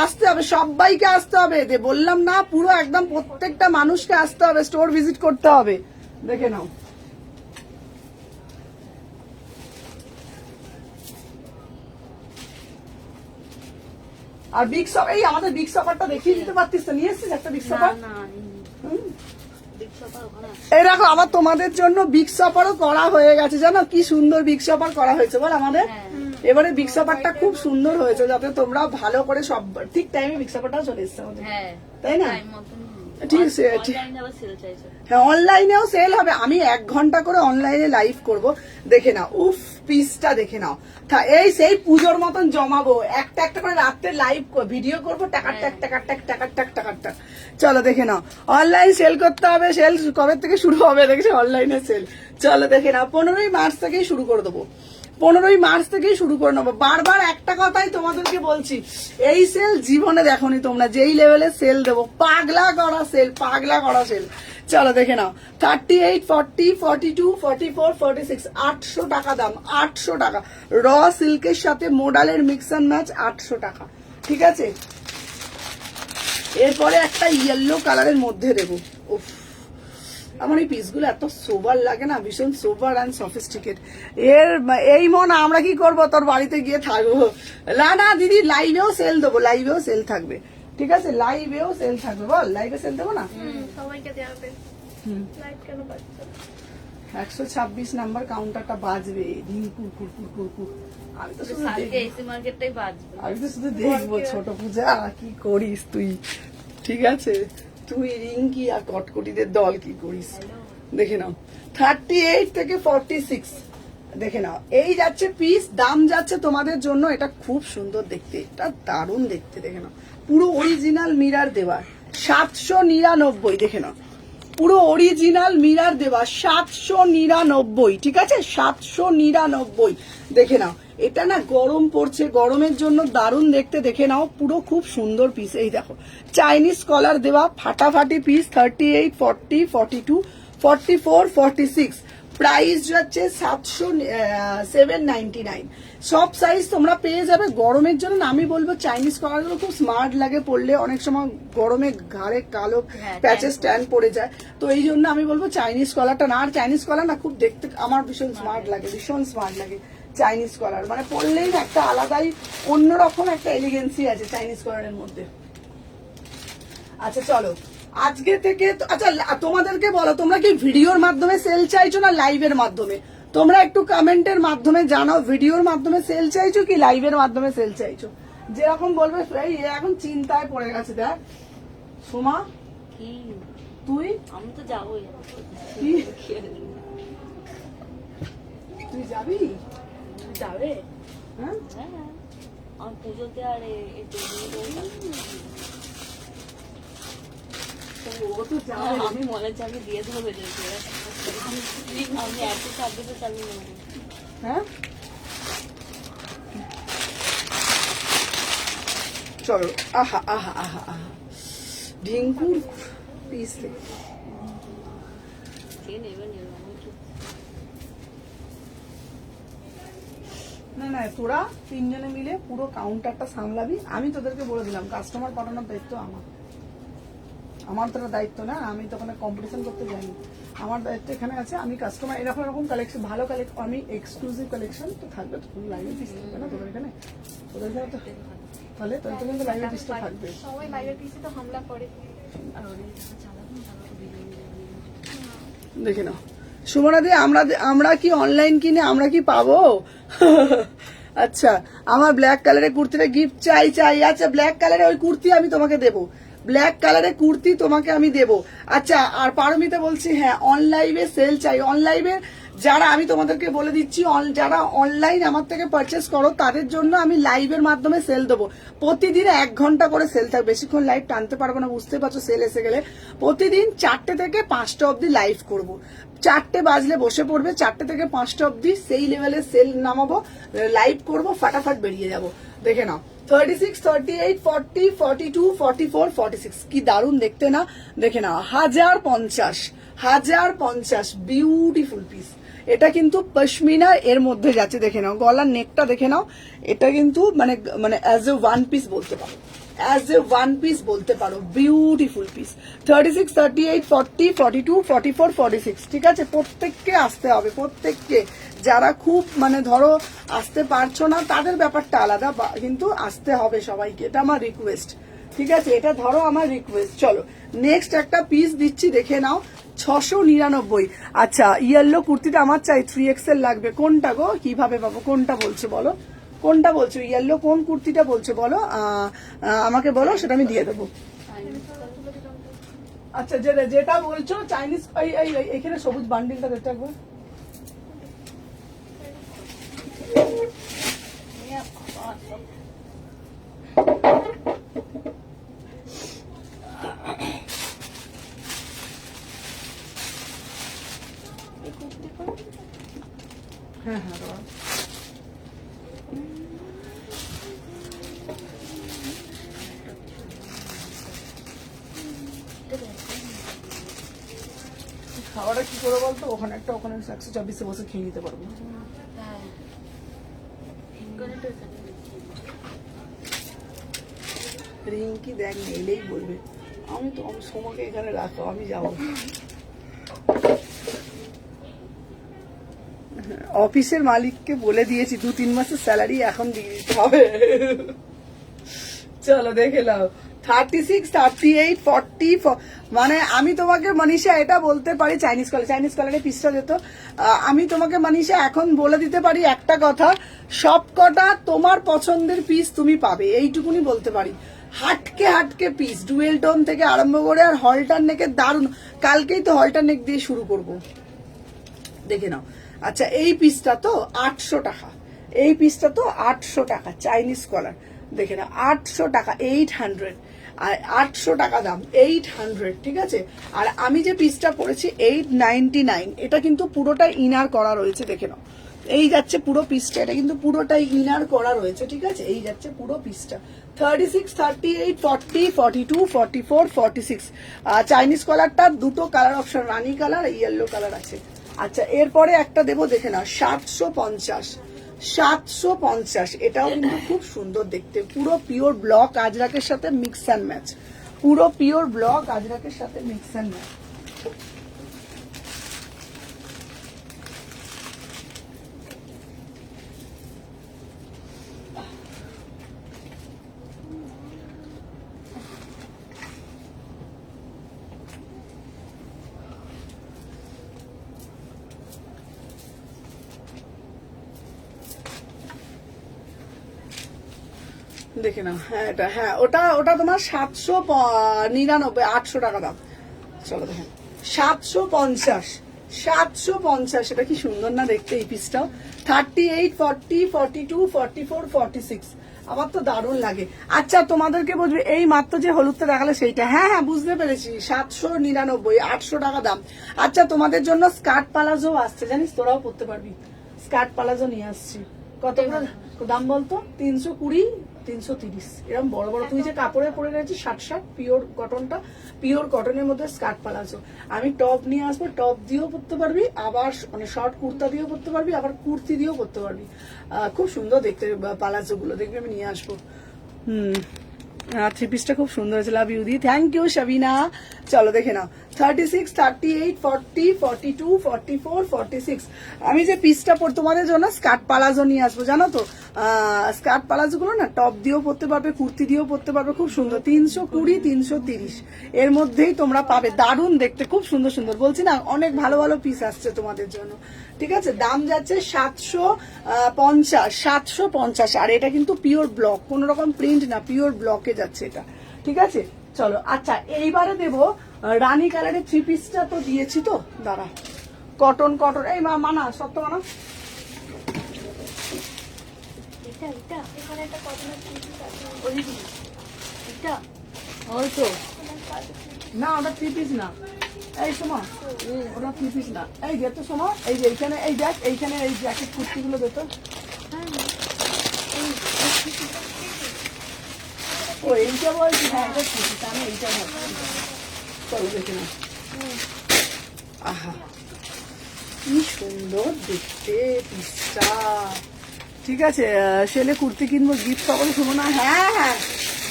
S2: আসতে হবে, সবাইকে আসতে হবে। বললাম না, পুরো একদম প্রত্যেকটা মানুষকে আসতে হবে, স্টোর ভিজিট করতে হবে। দেখে নাও, আর বিগ শপ, এই আমাদের বিগ শপারটা দেখিয়ে দিতে পারতিস তো, নিয়ে এসছিস একটা বিগ শপার?
S1: না বিগ শপার ওখানে আছে।
S2: এই দেখো আবার তোমাদের জন্য বিগ শপারও করা হয়ে গেছে, জানো কি সুন্দর বিগ শপার করা হয়েছে বল আমাদের। এবারে বিগ শপারটা খুব সুন্দর হয়েছে, যাতে তোমরা ভালো করে সব ঠিক টাইমে বিগ শপারটাও চলে এসছে আমাদের,
S1: হ্যাঁ
S2: তাই না?
S1: টাইম মতন
S2: ঠিক আছে, ঠিক।
S1: অনলাইনে আবার সেল চাইছে।
S2: হ্যাঁ অনলাইনেও সেল হবে, আমি 1 ঘন্টা করে অনলাইনে লাইভ করব, দেখে নাও। উফ পিসটা দেখে নাও, এই সেই পুজোর মতন জমাবো, একটা একটা করে রাত্রে লাইভ ভিডিও করবো, টাকার টাক টাকার টাক টাকার টাক টাকার টাক। চলো দেখে নাও, অনলাইন সেল করতে হবে। সেল কবে থেকে শুরু হবে দেখেছো অনলাইনে সেল? চলো দেখে নাও, 15ই মার্চ থেকেই শুরু করে দেবো, 15ই মার্চ থেকেই শুরু করে নেবো। বারবার একটা কথাই তোমাদেরকে বলছি, এই সেল জীবনে দেখোনি তোমরা, যেই লেভেলে সেল দেবো, পাগলা করা সেল, পাগলা করা সেল। চলো দেখে নাও, 38, 40, 42, 44, 46, 800 টাকা দাম, 800 টাকা। র সিল্কের সাথে মোডালের মিক্স অ্যান্ড ম্যাচ, 800 টাকা, ঠিক আছে? এরপরে একটা ইয়েলো কালারের মধ্যে দেবো। উফ, আমার এই পিসগুলো এত সোবার লাগে না, ভীষণ সোবার অ্যান্ড সফিস্টিকেট। এই মন আমরা কি করব, তোর বাড়িতে গিয়ে থাকবো? না দিদি, লাইভেও সেল দেবো, লাইভেও সেল থাকবে, ঠিক আছে? লাইভেও সেল থাকবে, বল লাইভে সেল দেবো না?
S4: সবাইকে দেওয়াবে, লাইভ কেন পাচ্ছে?
S2: 126 নাম্বার কাউন্টারটা বাজবে, রিঙ্কুর কুরকুর কুরকুর। আমি তো শুধু
S1: কালকে এসি মার্কেটটাই বাজবে।
S2: আমি তো শুধু দেখবো ছোট পূজা কি করিস তুই, ঠিক আছে? তুই রিঙ্কি আর কটকটিদের দল কি করিস দেখে নাও। 38 থেকে 46 দেখে নাও, এই যাচ্ছে পিস, দাম যাচ্ছে তোমাদের জন্য। এটা খুব সুন্দর দেখতে, এটা দারুণ দেখতে, দেখে নাও। পুরো অরিজিনাল মিরার দেওয়া, 799 দেখে নাও। পুরো অরিজিনাল মিরার দেওয়া, 799, ঠিক আছে? 799 দেখে নাও। এটা না গরম পড়ছে, গরমের জন্য দারুণ দেখতে, দেখে নাও। পুরো খুব সুন্দর পিস, এই দেখো চাইনিজ কলার দেওয়া, ফাটাফাটি পিস। 38, 40, 42, 44, 46, প্রাইস যাচ্ছে 799। সব সাইজ তোমরা পেয়ে যাবে। গরমের জন্য না, আমি বলবো চাইনিজ কলারগুলো খুব স্মার্ট লাগে পরলে, অনেক সময় গরমে ঘাড়ে কালো প্যাচে স্ট্যান্ড পড়ে যায়, তো এই জন্য আমি বলবো চাইনিজ কলারটা না। আর চাইনিজ কলার না খুব দেখতে আমার ভীষণ স্মার্ট লাগে, ভীষণ স্মার্ট লাগে চাইনিজ কলার, মানে পরলেই না একটা আলাদাই অন্যরকম একটা এলিগেন্সি আছে চাইনিজ কলারের মধ্যে। আচ্ছা চলো, আজকে থেকে আচ্ছা তোমাদেরকে বলো, তোমরা কি ভিডিওর মাধ্যমে সেল চাইছো না লাইভের মাধ্যমে? তোমরা একটু কমেন্টের মাধ্যমে জানাও, ভিডিওর মাধ্যমে সেল চাইছো কি লাইভের মাধ্যমে সেল চাইছো? যেরকম বলবে, এই এখন চিন্তায় পড়ে গেছে। দেখ সোমা,
S1: কি
S2: তুই
S1: আমি তো যাবোই।
S2: কি তুই যাবি?
S1: যাবে?
S2: হ্যাঁ
S1: হ্যাঁ, আমার পুজোতে আর এই
S2: ও তো যাবে।
S1: আমি মনে হচ্ছে আমি দিয়ে দেবো, আমি এত সাবজেক্টে চালিয়ে নেবো।
S2: হ্যাঁ চলো, আহা আহা আহা আহা, ঢিঙ্কুর পিস
S1: কে নেবে নেবে, আমি কি
S2: না না, তোরা 3 জনে মিলে পুরো কাউন্টারটা সামলাবি। আমি তোদেরকে বলে দিলাম, কাস্টমার পাঠানোর দায়িত্ব আমার, আমার তো দায়িত্ব না, আমি তো ওখানে কম্পিটিশন করতে যাইনি। আমার দায়িত্ব এখানে আছে, আমি কাস্টমার এরকম এরকম কালেকশন, ভালো কালেকশন, আমি এক্সক্লুসিভ কালেকশন তো থাকবে, তো লাইভে পিস থাকবে না তোদের এখানে, তোদের এখানে তো, তাহলে তোদের কিন্তু লাইভে পিসটা থাকবে।
S4: সবাই লাইভের পিসে তো হামলা করে।
S2: দেখে নাও সুমনাদি, আমরা কি অনলাইন কিনে আমরা কি পাবো? আচ্ছা, আমার ব্ল্যাক কালারের কুর্তিটা গিফট চাই। আচ্ছা ব্ল্যাক কালারের ওই কুর্তি আমি তোমাকে দেবো, ব্ল্যাক কালারের কুর্তি তোমাকে আমি দেবো। আচ্ছা, আর পারমিতা বলছি, হ্যাঁ অনলাইনে সেল চাই। অনলাইনে যারা, আমি তোমাদেরকে বলে দিচ্ছি, যারা অনলাইন আমার থেকে পারচেস করো তাদের জন্য আমি লাইভের মাধ্যমে সেল দেবো। প্রতিদিন 1 ঘন্টা করে সেল থাকবে, বেশিক্ষণ লাইভ টানতে পারবো না, বুঝতে পারছো সেল এসে গেলে। প্রতিদিন 4টে থেকে 5টা অব্দি লাইভ করবো, 4টে বাজলে বসে পড়বে, 4টে থেকে 5টা অব্দি সেই লেভেলে সেল নামাবো, লাইভ করবো, ফাটাফাট বেরিয়ে যাবো। দেখে নাও 36, 38, 40, 42, 44, 46, কি দারুণ দেখতে না? দেখে নাও 1050 বিউটিফুল পিস। এটা কিন্তু পশমিনা এর মধ্যে যাচ্ছে, দেখে নাও গলার নেকটা দেখে নাও, এটা কিন্তু মানে অ্যাজ এ ওয়ান পিস বলতে পারো, অ্যাজ এ ওয়ান পিস বলতে পারো, বিউটিফুল পিস। 36, 38, 40, 42, 44, 46, ঠিক আছে? প্রত্যেককে আসতে হবে, প্রত্যেককে। যারা খুব মানে ধরো আসতে পারছো না তাদের ব্যাপারটা আলাদা, কিন্তু আসতে হবে সবাইকে, এটা আমার রিকোয়েস্ট, ঠিক আছে? এটা ধরো আমার রিকোয়েস্ট। চলো নেক্সট একটা পিস দিচ্ছি, দেখে নাও। 699। আচ্ছা, ইয়েলো কুর্তিটা আমার চাই, 3XL লাগবে। কোনটা গো, কিভাবে পাবো, কোনটা বলছো বলো, কোনটা বলছো? ইয়েলো কোন কুর্তিটা বলছো বলো, আমাকে বলো, সেটা আমি দিয়ে দেবো। আচ্ছা, যেটা বলছো চাইনিজ, এখানে সবুজ বান্ডিলটা দেখতে একবার। হ্যাঁ হ্যাঁ দাঁড়াও। খাওয়াটা কি করে বলতো, ওখানে একটা, ওখানে 124 বসে খেয়ে নিতে পারবো। রিঙ্কি দেখ এলেই বলবে আমি তো সোমাকে এখানে রাখো, আমি যাবো। অফিসের মালিককে বলে দিয়েছি 2-3 মাসের স্যালারি এখন দিয়ে দিতে হবে। চলো দেখে নাও। 36, 38, 40, মানে আমি তোমাকে মনীষা এটা বলতে পারি, চাইনিজ কলারে পিসটা যেত। আমি তোমাকে মনীষা এখন বলে দিতে পারি একটা কথা, সব কটা তোমার পছন্দের পিস তুমি পাবে, এইটুকুনি বলতে পারি। হাটকে পিস, ডুয়েল টোন থেকে আরম্ভ করে আর হলটার নেকের দারুণ। কালকেই তো হলটার নেক দিয়ে শুরু করব, দেখে নাও। আচ্ছা, এই পিসটা তো 800 টাকা, এই পিসটা তো 800 টাকা, চাইনিজ কলার, দেখে নাও 800 টাকা, 800, আর 800 টাকা দাম, 800, ঠিক আছে? আর আমি যে পিসটা পরেছি 899, এটা কিন্তু পুরোটা ইনার করা রয়েছে, দেখে নাও। এই যাচ্ছে পুরো পিসটা, এটা কিন্তু পুরোটাই ইনার করা রয়েছে, ঠিক আছে? এই যাচ্ছে পুরো পিসটা। 36, 38, 40, 42, 44, 46। চাইনিজ কলারটা দুটো কালার অপশন, রানি কালার, ইয়েলো কালার আছে। আচ্ছা, এরপরে একটা দেবো, দেখে নাও 750, 750, এটাও কিন্তু খুব সুন্দর দেখতে, পুরো পিওর ব্লক আজরাকের সাথে মিক্স অ্যান্ড ম্যাচ, পুরো পিওর ব্লক আজরাকের সাথে মিক্স অ্যান্ড ম্যাচ। দেখে নাও, হ্যাঁ এটা, হ্যাঁ ওটা তোমার 799, 800 টাকা দাম। চলো দেখেন 750, 750, এটা কি সুন্দর না দেখতে এই পিসটাও। 38, 40, 42, 44, 46, আমার তো দারুণ লাগে। আচ্ছা, তোমাদেরকে বলবে এই মাত্র যে হলুদটা দেখালে সেইটা, হ্যাঁ হ্যাঁ বুঝতে পেরেছি, 799, 800 টাকা দাম। আচ্ছা, তোমাদের জন্য স্কার্ট পালাজো আসছে, জানিস, তোরাও পরতে পারবি। স্কার্ট পালাজো নিয়ে আসছি, কত দাম বলতো? 320, 330, এরকম বড় বড়। তুই যে কাপড়ে পরে গেছিস 60, পিওর কটনটা, পিওর কটনের মধ্যে স্কার্ট পালাজো। আমি টপ নিয়ে আসবো, টপ দিয়েও পরতে পারবি, আবার মানে শর্ট কুর্তা দিয়েও পরতে পারবি, আবার কুর্তি দিয়েও পরতে পারবি। খুব সুন্দর দেখতে পালাজো গুলো, দেখবি, আমি নিয়ে আসবো। থ্রি পিসটা খুব সুন্দর হয়েছে, লাভ ইউ দি, থ্যাংক ইউ শাবিনা। চলো দেখে নাও 36, 38, 40, 42, 44, 46। আমি যে পিসটা তোমাদের জন্য স্কার্ট পালাজো নিয়ে আসবো, জানো তো? স্কার্ট পালাজো গুলো না টপ দিয়েও পরতে পারবে, কুর্তি দিয়েও পরতে পারবে, খুব সুন্দর। 320, 330 এর মধ্যেই তোমরা পাবে, দারুণ দেখতে, খুব সুন্দর সুন্দর। বলছি না, অনেক ভালো ভালো পিস আসছে তোমাদের জন্য, ঠিক আছে? দাম যাচ্ছে 750, 750। আর এটা কিন্তু পিওর ব্লক, কোন রকম প্রিন্ট না, পিওর ব্লকে যাচ্ছে এটা, ঠিক আছে? চলো, আচ্ছা এইবারে দেবো রানী কালারের থ্রি পিসটা তো দিয়েছি তো, দাঁড়া, কটন, এই মানা সত্য মানা,
S4: এখানে একটা কটনের পিস আছে,
S1: এটা
S2: ওই তো না, ওটা থ্রি পিস না, এই সময় ওটা থ্রি পিস না, এই যেত সময়, এই যে এইখানে, এই দেখ এইখানে এই জ্যাকেট কুর্তি গুলো যেত, ও এইটা বলছি, হ্যাঁ এটা থ্রি পিস, আমি এইটা ভাবছি। চলো দেখে না, আহা কি সুন্দর দেখতে পিসটা, ঠিক আছে? সেলে কুর্তি কিনবো, গিফট পাবো, শুনো না, হ্যাঁ হ্যাঁ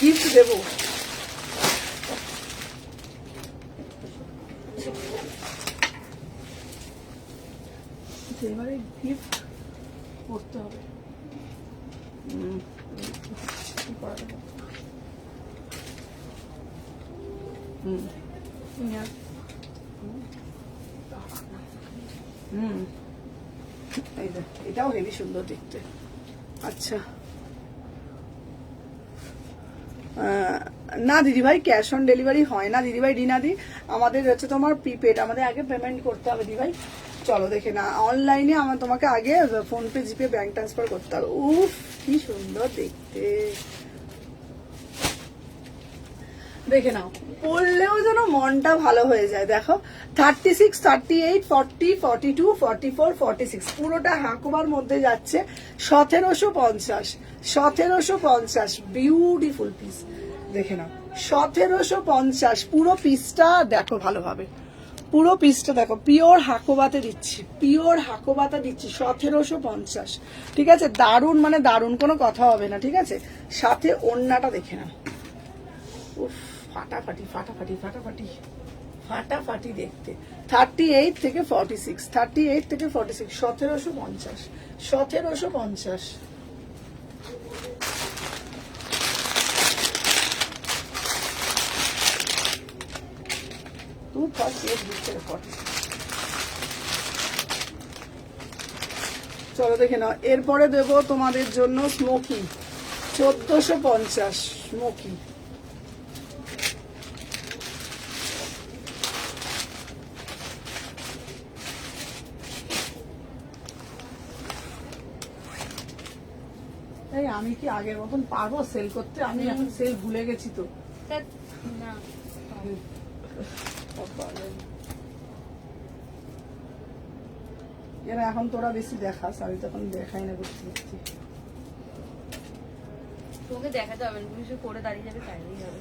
S2: গিফট দেবো। এবারে গিফট করতে হবে। কি করা যাবে? এই দেখ, এটাও হেবি সুন্দর দেখতে। আচ্ছা না দিদিভাই, ক্যাশ অন ডেলিভারি হয় না দিদিভাই। রিনাদি, আমাদের হচ্ছে তোমার প্রিপেড, আমাদের আগে পেমেন্ট করতে হবে দিদিভাই। চলো দেখে না, অনলাইনে আমার তোমাকে আগে ফোনপে জিপে ব্যাংক ট্রান্সফার করতে হবে। উফ কি সুন্দর দেখতে, দেখে নাও, পড়লেও যেন মনটা ভালো হয়ে যায়। দেখো 36, 38, 40, 42, 44, 46 পুরোটা হাকুবার মধ্যে যাচ্ছে। 1750, 1750 বিউটিফুল পিস। দেখে নাও 1750 পুরো পিসটা দেখো ভালোভাবে, পুরো পিসটা দেখো, পিওর হাকোবাতে দিচ্ছি, পিওর হাকোবাতে দিচ্ছি 1750। ঠিক আছে, দারুণ মানে দারুণ, কোনো কথা হবে না। ঠিক আছে, সাথে ওড়নাটা দেখে নাও, উফ ফাটাফাটি ফাটাফাটি ফাটাফাটি ফাটাফাটি দেখতে। 38 থেকে 46, 38 থেকে 46, 1750, 1750। তুই ফার্স্ট এজ দিচ্ছে 46। চলো দেখে নাও, এরপরে দেবো তোমাদের জন্য স্মোকি 1450 স্মোকি। এই আমি কি আগের মতন পারবো সেল করতে? আমি এখন সেল ভুলে গেছি তো।
S3: না
S2: এরা এখন তোরা বেশি দেখাস, আমি তখন দেখাই না করতে করতে।
S3: তোমাকে দেখাতে হবে না, তুমি শুধু করে দাঁড়িয়ে যাবে, তাইলেই হবে।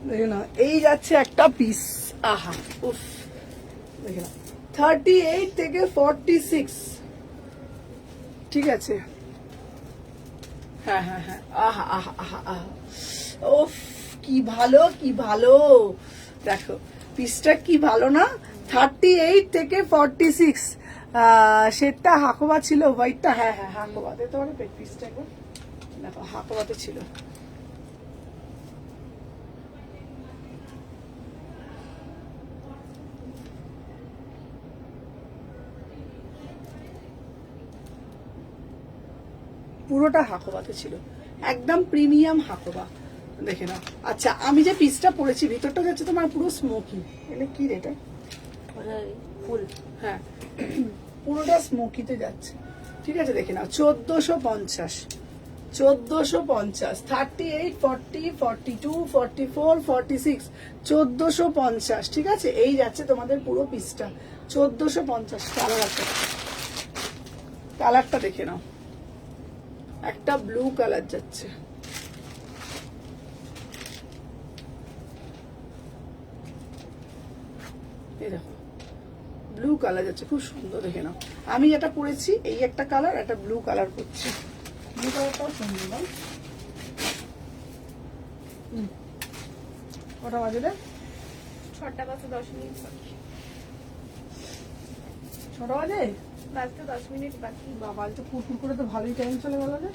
S2: দেখে না, এই যাচ্ছে একটা পিস, আহা উফ, দেখে না 38 থেকে 46। ঠিক আছে, হ্যাঁ হ্যাঁ হ্যাঁ, আহা আহা আহা আহা, উফ কি ভালো কি ভালো, দেখো পিসটা কি ভালো না। 38 থেকে 46, সেটা হাকোবা ছিল, হোয়াইটটা, হ্যাঁ হ্যাঁ হাকোবাতে, তোমার পিসটা একবার দেখো হাকোবাতে ছিল। পুরোটা হাকোবাতে ছিল, একদম প্রিমিয়াম হাকোবা, দেখে নাও। আচ্ছা আমি যে পিসটা পরেছি ভিতরটা যাচ্ছে তোমার পুরো স্মোকি, এটা কি রেটা?
S3: ফুল,
S2: হ্যাঁ পুরোটা স্মোকিতে যাচ্ছে। ঠিক আছে, দেখে নাও 1450, 1450, 38, 40, 42, 44, 46, 1450। ঠিক আছে, এই যাচ্ছে তোমাদের পুরো পিসটা 1450। কালার আছে, কালারটা দেখে নাও, একটা ব্লু কালার যাচ্ছে, এই দেখো ব্লু কালার যাচ্ছে, খুব সুন্দর। দেখে নাও, আমি যেটা পরেছি এই একটা কালার, একটা ব্লু কালার করছি, ব্লু কালারটাও সুন্দর। বল কটা বাজে রে?
S4: 6টা বাজে 10 মিনিট বাকি।
S2: 6টা বাজে,
S4: বাজতে 10 মিনিট বাকি।
S2: বাবা তো কুকুর করে তো ভালোই টাইম চলে গেল রে।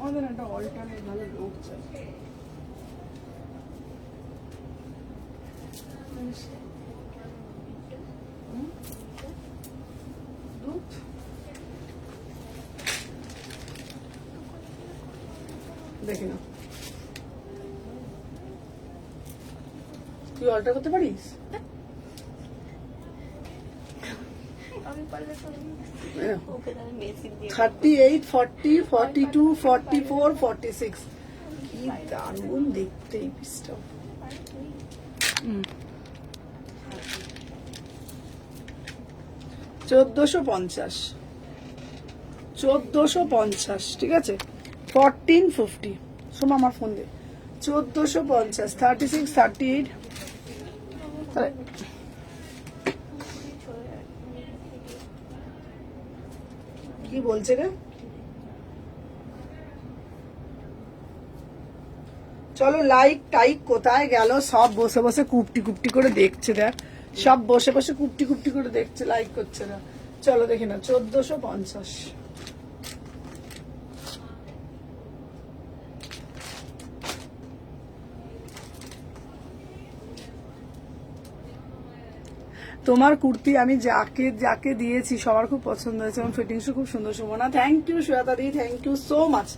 S2: আমাদের একটা অল্টারনেট ভালো লোক চাই। দুধ দেখে না, তুই অল্টার করতে পারিস?
S4: আমি পারলে তো
S3: ওকে তাহলে মেসেজ দিয়ে
S2: 38, 40, 42, 44, 46 কি দারুণ দেখতে এই পিসটা। 1450, 1450, ঠিক আছে, 1450। শোনো আমার ফোন দিয়ে 1450, 36, 38, কি বলছে রে? চলো, লাইক টাইক কোথায় গেল? সব বসে বসে কুপটি কুপটি করে দেখছে, দেখ সব বসে বসে কুপটি কুপটি করে দেখছে, লাইক করছে না। চলো দেখি না, 1450। তোমার কুর্তি আমি যাকে যাকে দিয়েছি সবার খুব পছন্দ হয়েছে এবং ফিটিংসও খুব সুন্দর। Sumana, thank you. Shweta di, thank you so much.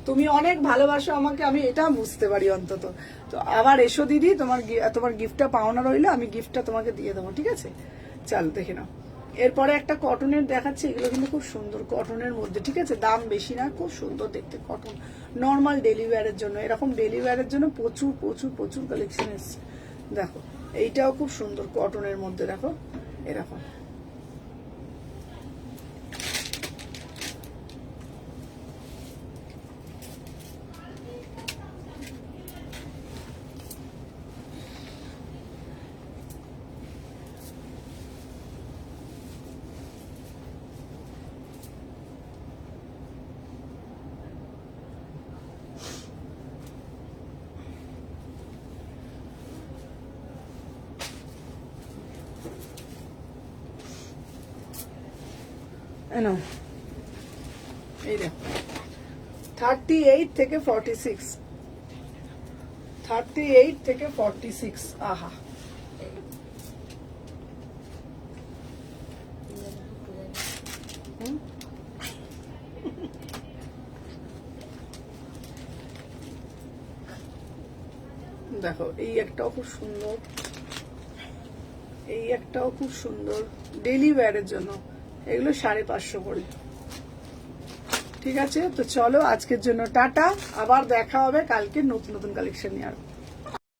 S2: তুমি অনেক ভালোবাসো আমাকে, আমি এটা বুঝতে পারি অন্তত। তো আবার এসো দিদি, তোমার গিফটটা পাওনা রইলো, আমি গিফটটা তোমাকে দিয়ে দেবো, ঠিক আছে? চল দেখে নাও। এরপরে একটা কটনের দেখাচ্ছি, এগুলো কিন্তু খুব সুন্দর কটনের মধ্যে, ঠিক আছে? দাম বেশি না, খুব সুন্দর দেখতে কটন, নর্মাল ডেলি ওয়্যারের জন্য। এরকম ডেলি ওয়্যারের জন্য প্রচুর প্রচুর প্রচুর কালেকশন এসছে। দেখো এইটাও খুব সুন্দর কটনের মধ্যে, দেখো এরকম। এই দেখো 38 থেকে 46, 38 থেকে 46। আহা, দেখো এই একটাও খুব সুন্দর, এই একটাও খুব সুন্দর ডেলি ওয়্যারের জন্য। এগুলো 550 করে, ঠিক আছে? তো চলো আজকের জন্য টাটা, আবার দেখা হবে কালকে নতুন নতুন কালেকশন নিয়ে। আর